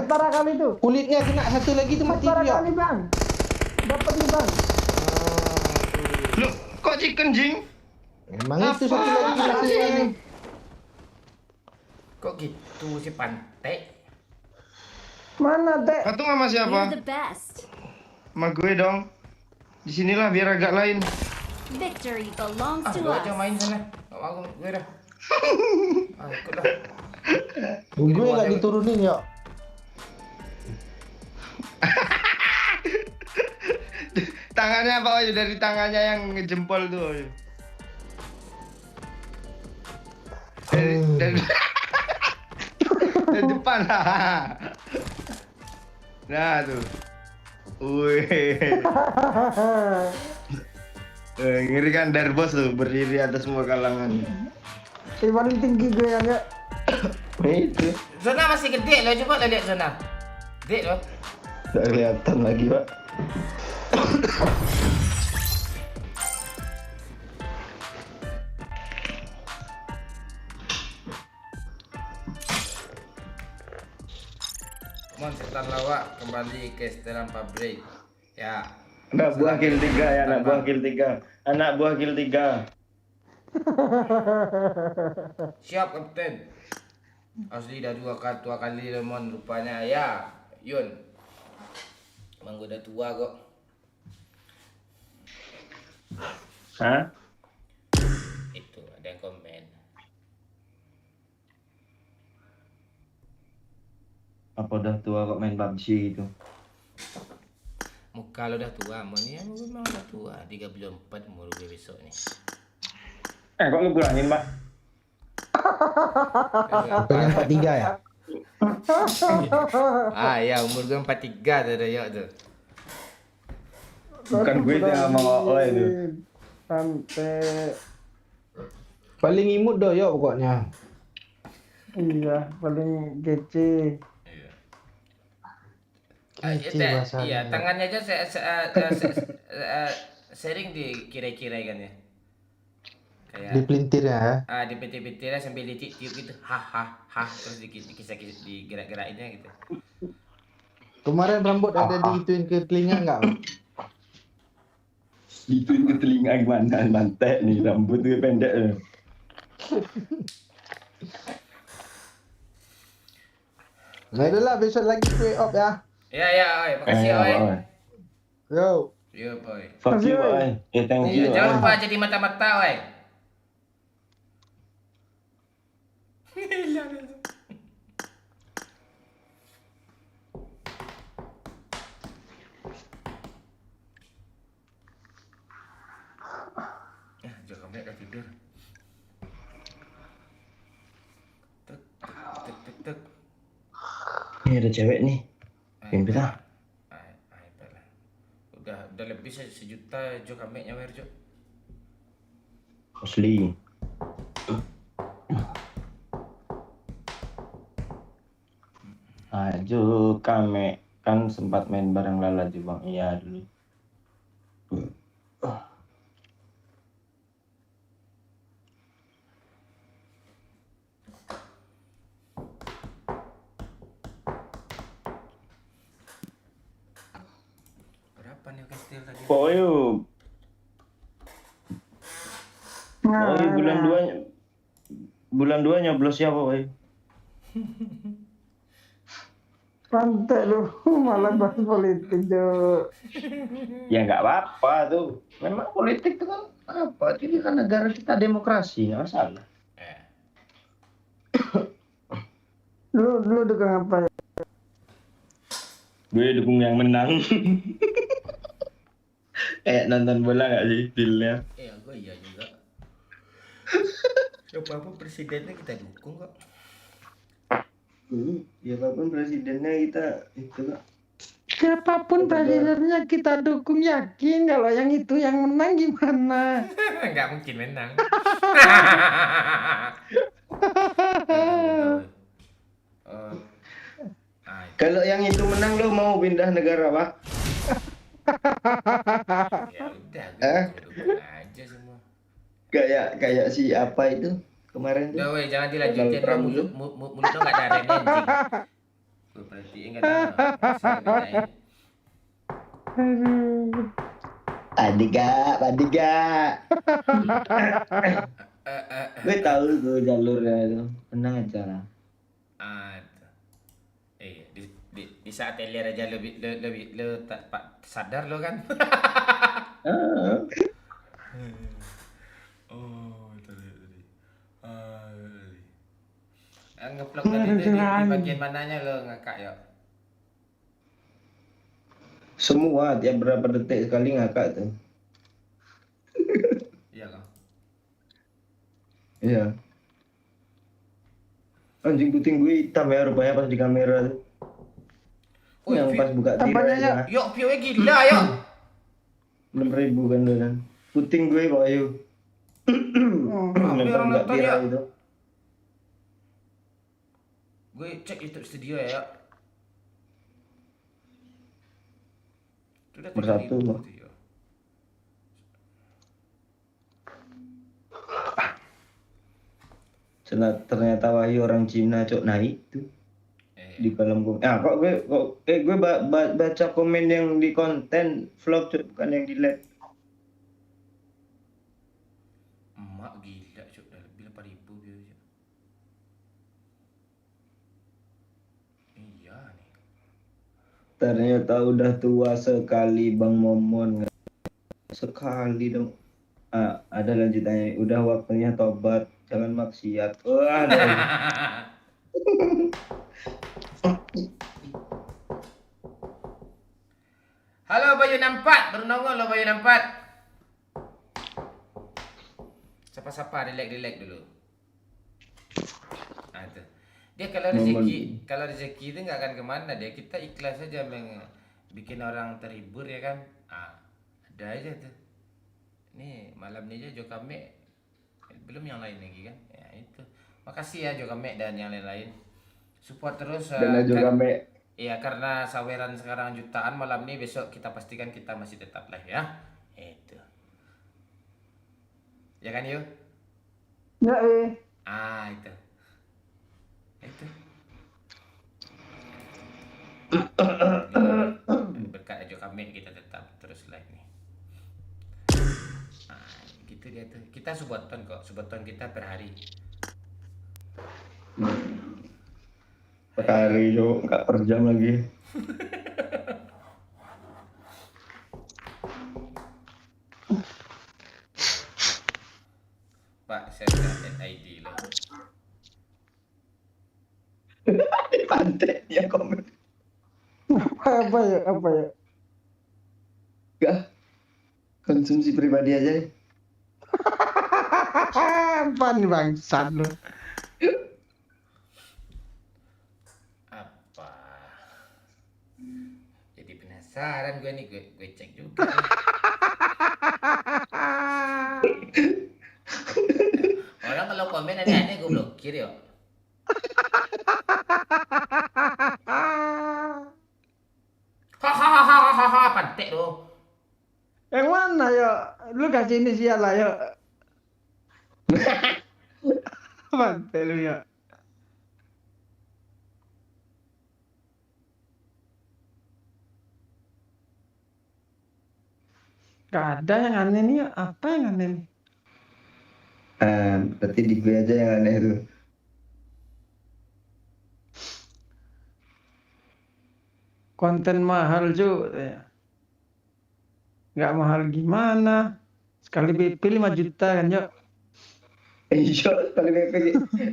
Parah kali itu. Kulitnya kena satu lagi tuh mati Parah dia. kali bang. Dapat nih bang. Lu kok chicken jing? Emang itu satu lagi lagi. Kok gitu si pantai? Mana teh? Kau tuh sama siapa? You're the best. Sama gue dong. Di sinilah biar agak lain. Victory belongs to Lu aja us. main sana. Gak mau gue dah. Ikut dah. Gue nggak diturunin ya. Tangannya apa aja dari tangannya yang ngejempol tuh. Oyu. Dari depan lah. Nah tuh. Wih. Ngeri kan Darbos tuh berdiri atas semua kalangan. Paling tinggi gue ya enggak. Itu. Zona masih gede lo, coba lo lihat zona. Gede lo. Gak kelihatan lagi pak. Mon setan lawak kembali ke setelan pabrik. Ya. Anak buah kill 3 ya, anak buah kill 3. Anak buah kill 3. Siap kapten. Asli dah dua kali lemon rupanya ya. Yun. Emang gue udah tua kok. Hah? Itu ada yang komen. Apa udah tua kok main PUBG gitu? Muka lo udah tua, mau nih memang udah tua, 34 umur gue besok nih. Kok lu kurangin, Pak? Pengen 43 ya? Ya umur gue 43 tuh Doyok tuh. Bukan gue tuh sama Oi itu. Sampai Paling imut Doyok pokoknya. iya paling kece. Kece bahasanya. Iya, tangannya aja sering dikira-kira kan ya. Kayak Dipelintir ya. di PT-PT sambil ditiup gitu. Terus dikisah-kisah digerak-gerakinnya gitu. Kemarin rambut ada diituin ke telinga enggak? Ituin ke telinga gimana? Mantek nih, rambut gue pendek. Nah itulah besok lagi play off ya. Ya, Oi. Makasih, Oi. Yo. Yo, Oi. Fuck you, Oi. Thank you. Jangan lupa jadi mata-mata, Oi. Jangan udah tidur. Tek. Ini ada cewek nih. Yang kita. Udah lebih sejuta Jo Kamek nyawer Jo. Asli. Ajo kami kan sempat main bareng Lala juga Bang. Iya dulu. Berapa nih kastil tadi? Pokoknya bulan 2 nyoblos siapa, Oi? Pantai lu malah bahas politik Jo. Ya nggak apa-apa tuh. Memang politik itu kan apa? Ini kan negara kita demokrasi, nggak masalah. Lu dukung apa ya? Gue dukung yang menang. Kayak nonton bola nggak sih dealnya? Gue iya juga. Siapapun presidennya kita dukung kok. Ya apapun presidennya kita itu kok. Siapapun presidennya kita dukung, yakin kalau yang itu yang menang gimana? Nggak mungkin menang. Kalau yang itu menang lo mau pindah negara, Pak? Ya udah, gue dukung aja semua. Kayak si apa itu kemarin tuh. Udah weh, jangan dilanjutin lo mulut lo nggak ada remnya anjing. Gue perhatiin nggak ada. Adiga. Gue tahu tuh jalurnya itu. Tenang aja lah. Di saat Elir aja lebih sadar lo kan? Ngeplok tadi di bagian mananya lo ngakak yuk? Semua tiap berapa detik sekali ngakak tuh. Iya kan? Iya. Anjing puting gue hitam ya rupanya pas di kamera tuh. Yang pas buka tirai ya. Yuk, view-nya gila yuk. 6.000 kan tuh kan. Puting gue kok ayo. Yang buka tirai itu. Gue cek YouTube studio ya yuk. Bersatu loh. Ternyata Wahyu orang Cina cok naik tuh di kolom komen. Gue baca komen yang di konten vlog cok, bukan yang di live. Emak gila cok, udah lebih 8.000 view cok. Iya nih. Ternyata udah tua sekali Bang Momon. Sekali dong. Ada lanjutannya. Udah waktunya tobat, jangan maksiat. Wah. Halo Bayu Nampat, baru nongol lo Bayu Nampat. Sapa-sapa, relax dulu. Nah itu. Dia kalau rezeki itu nggak akan kemana dia. Kita ikhlas aja bikin orang terhibur ya kan. Ada aja tuh. Nih malam ini aja Jokame belum yang lain lagi kan. Ya itu. Makasih ya Jokame dan yang lain-lain. Support terus. Dan Jokame. Iya karena saweran sekarang jutaan malam ini, besok kita pastikan kita masih tetap live ya. Itu. Ya kan yuk? Ya itu. Itu. Berkat aja kami kita tetap terus live nih. Gitu dia tuh. Kita suboton kok. Suboton kita per hari. Per hari yo, nggak per jam lagi. Pak, saya udah ID loh. Pantai ya komen. Apa ya? Gak. Konsumsi pribadi aja nih. Apa nih bangsat lu? Apa? Jadi penasaran gue nih, gue cek juga. Orang kalau komen aneh-aneh gue blokir ya. Hahaha, pantek lo. Yang mana ya? Lu kasih inisial lah ya. Pantai lu ya. Gak ada yang aneh nih. Apa yang aneh nih? Berarti di gue aja yang aneh tuh. Konten mahal juga. Nggak mahal gimana? Sekali BP 5 juta kan yuk. Iya, sekali BP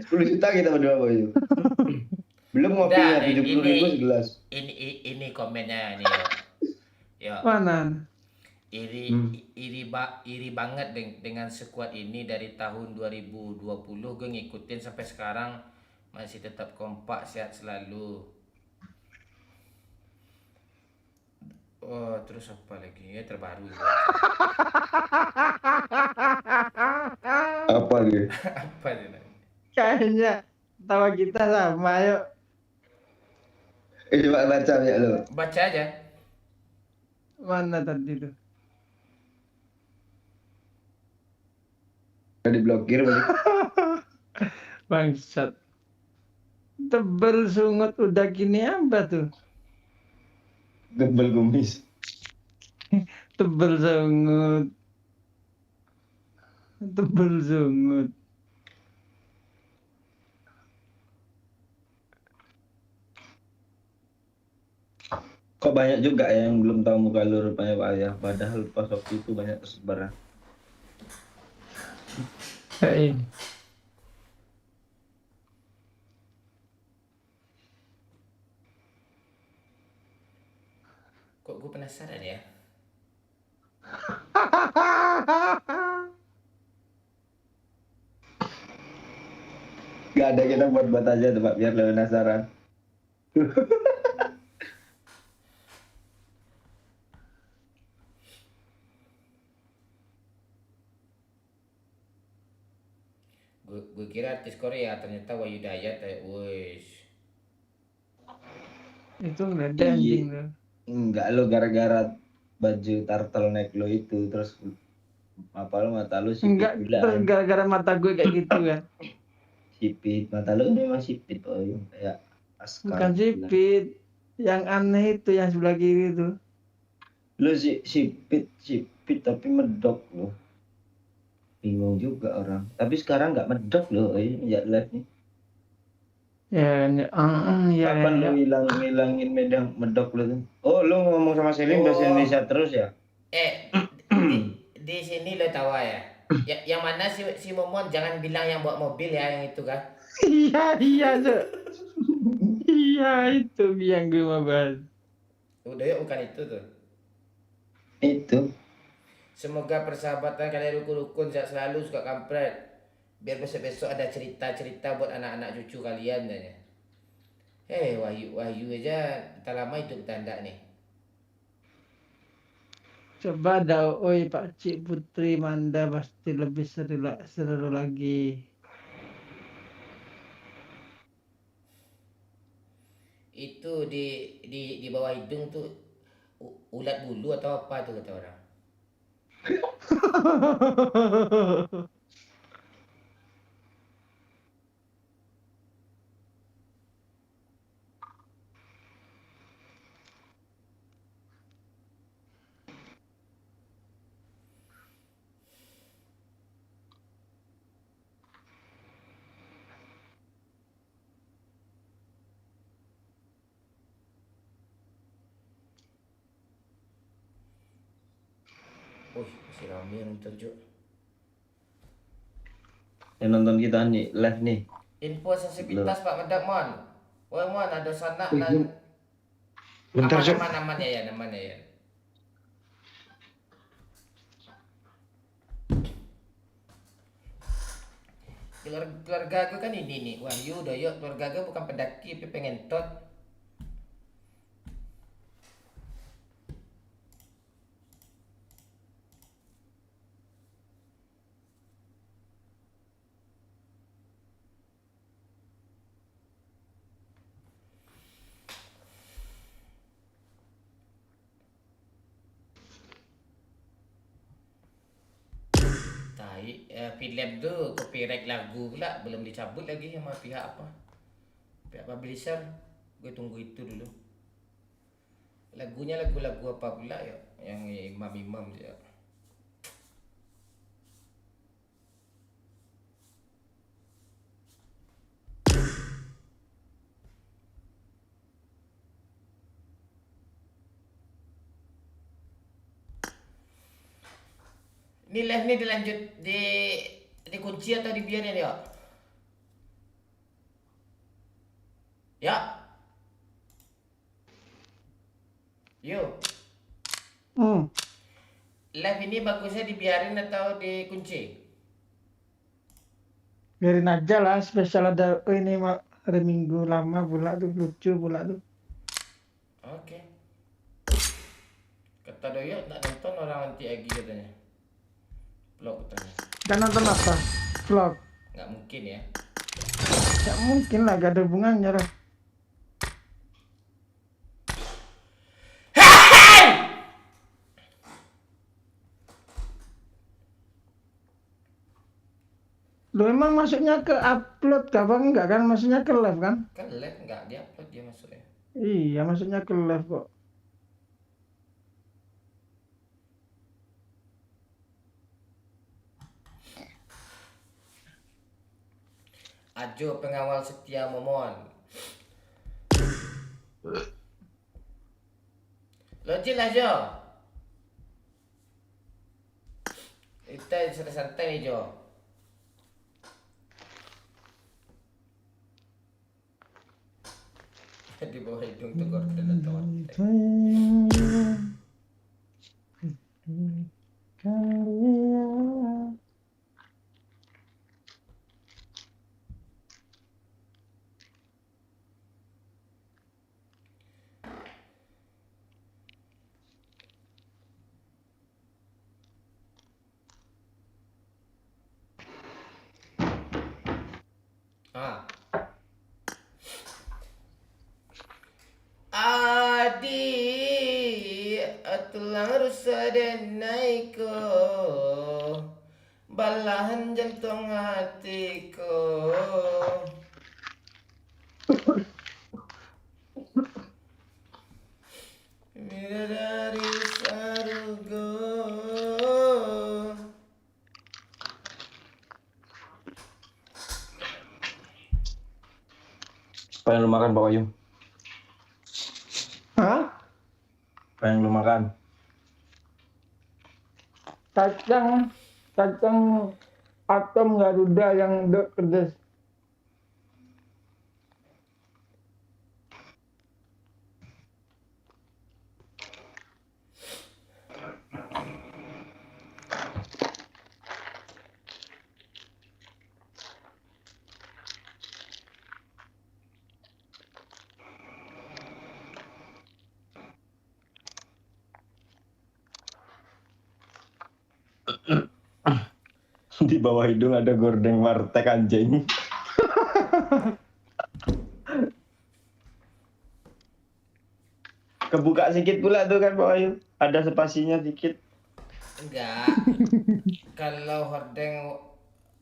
10 juta kita berdua boy. Belum ngopinya 70.000 segelas. Ini komennya nih yo. Mana? Iri banget dengan sekuat ini dari tahun 2020 gue ngikutin sampai sekarang masih tetap kompak, sehat selalu. Oh, terus apa lagi? Ya terbaru. Apa gitu? Apa dia? Kayaknya tawa kita sama yuk. Coba baca ya lo. Baca aja. Mana tadi tuh? Udah diblokir balik. Bangsat. Tebel sungut udah gini apa tuh? Tebel kumis. Tebel sungut. Tebel sungut. Kok banyak juga ya yang belum tahu muka lu rupanya Pak Ayah. Padahal pas waktu itu banyak tersebar. Ini. Kok gue penasaran ya? Gak ada, kita buat aja tuh Pak biar lebih penasaran. Gue kira artis Korea, ternyata Wahyu Dayat ya. Wush. Itu nggak ada anjing tuh. Enggak lo gara-gara baju turtleneck lo itu terus apa lo mata lo sipit. Enggak, terus gara-gara mata gue kayak gitu kan. Sipit, mata lo memang sipit kayak askar. Bukan sipit, yang aneh itu yang sebelah kiri itu. Lo sipit tapi medok lo. Bingung juga orang. Tapi sekarang nggak medok lo, ya live nih. Ya, Kapan lo ngilangin medok lo tuh? Oh, lo ngomong sama Selim bahasa Indonesia terus ya? Di sini lo tahu ya. Yang mana si Momon jangan bilang yang bawa mobil ya, yang itu kan? Iya tuh. Iya itu yang gue mau bahas. Udah ya bukan itu tuh. Itu. Semoga persahabatan kalian rukun-rukun, sehat selalu, suka kampret. Biar besok-besok ada cerita-cerita buat anak-anak cucu kalian. Wahyu aja tak lama hidup tanda nih. Coba dah, oi Pak Cik Putri Manda pasti lebih seru lagi. Itu di bawah hidung tuh ulat bulu atau apa tuh kata orang. Masih ramai yang nonton Cuk. Yang nonton kita nih live nih. Info sensitivitas Pak Medak Mon. Woi Mon, ada sanak dan Bentar, Cuk. aman ya. Keluarga aku kan ini nih, Wahyu, Doyok, keluarga aku bukan pendaki, tapi pengen tot. Film tuh copyright lagu pula belum dicabut lagi sama pihak publisher. Gue tunggu itu dulu. Lagunya lagu-lagu apa pula ya yang imam ya. Ini live nih dilanjut dikunci atau dibiarin ya? Ya. Yo. Live ini bagusnya dibiarin atau dikunci? Biarin aja lah, spesial ada ini hari Minggu lama pula tuh, lucu pula tuh. Oke. Kata Doyo nak nonton orang nanti lagi katanya. Vlog katanya. Kan nonton apa? Vlog? Nggak mungkin ya. Nggak mungkin lah, gak ada hubungannya lah. Lo emang masuknya ke upload kapan enggak kan? Maksudnya ke live kan? Kan live nggak diupload dia masuknya. Iya, maksudnya ke live kok. Ajo pengawal setia Momon. Login Ajo. Kita santai nih Jo. Di bawah hidung tuh gorden atau kalian. Adi atulang rusa dan naiko balahan jantung hatiku. Bidadari sarugo. Apa yang lu makan Pak Wahyu? Hah? Apa yang lu makan? Kacang atom Garuda yang pedes. Di bawah hidung ada gordeng warteg anjing. Kebuka sedikit pula tuh kan Pak Wahyu. Ada spasinya sedikit. Enggak. Kalau hordeng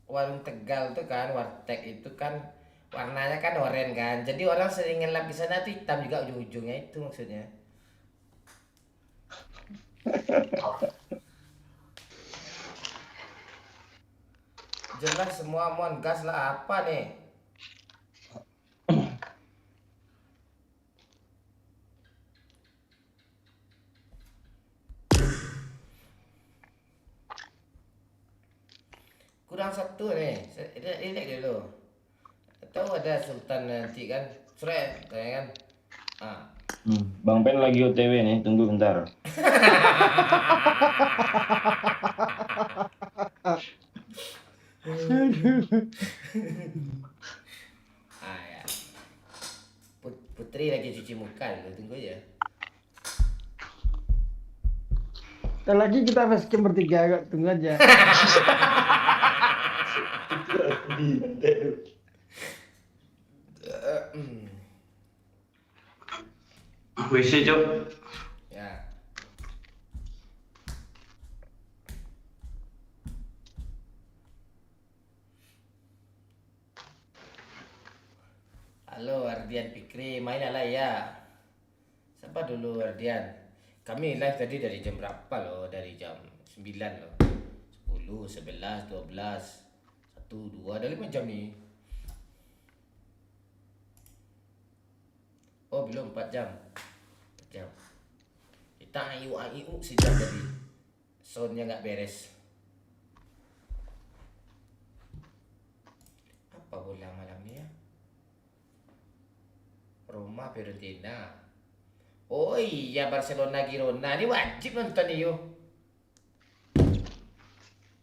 warung Tegal tuh kan, warteg itu kan warnanya kan oranye kan. Jadi orang sering ngelap di sana tuh hitam juga ujung-ujungnya, itu maksudnya. Jelas semua mon gas lah apa nih? Kurang satu nih, ini dulu. Tahu ada Sultan nanti kan, sore, ya kan? Ah. Bang Pen lagi OTW nih, tunggu bentar. Ya. Putri lagi cuci muka dulu, tunggu ya. Sekali lagi kita facecam bertiga, kok. Tunggu aja. WC Cok. Ya. Halo Ardian Fikri, main ala ya. Siapa dulu Ardian? Kami live tadi dari jam berapa loh? Dari jam 9 loh. 10, 11, 12, 1, 2, ada 5 jam nih. Oh belum 4 jam. 4 jam. Kita ayu sejam tadi. Soundnya nggak beres. Apa bola malam ini ya? Roma Fiorentina. Oh iya Barcelona Girona. Ini wajib nonton nih yuk.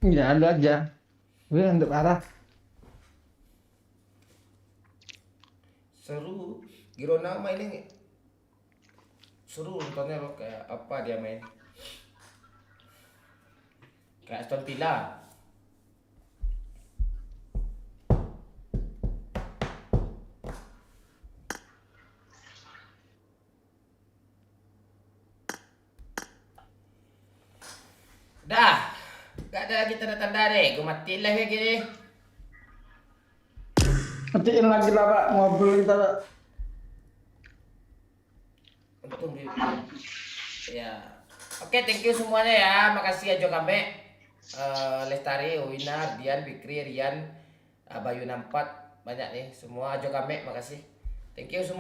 Ya, lu aja. Gue untuk arah. Seru. Girona mainnya seru nontonnya loh, kayak apa dia main. Kayak Aston Villa. Dah, gak ada lagi tanda-tanda deh. Gue matiin live kayak gini. Matiin lagi lah Pak, ngobrol kita Pak. Untung ya. Oke, thank you semuanya ya. Makasih Ajo Kame, Lestari, Wina, Dian, Fikri, Rian, Bayu Nampat, banyak nih semua Ajo Kame, makasih. Thank you semua.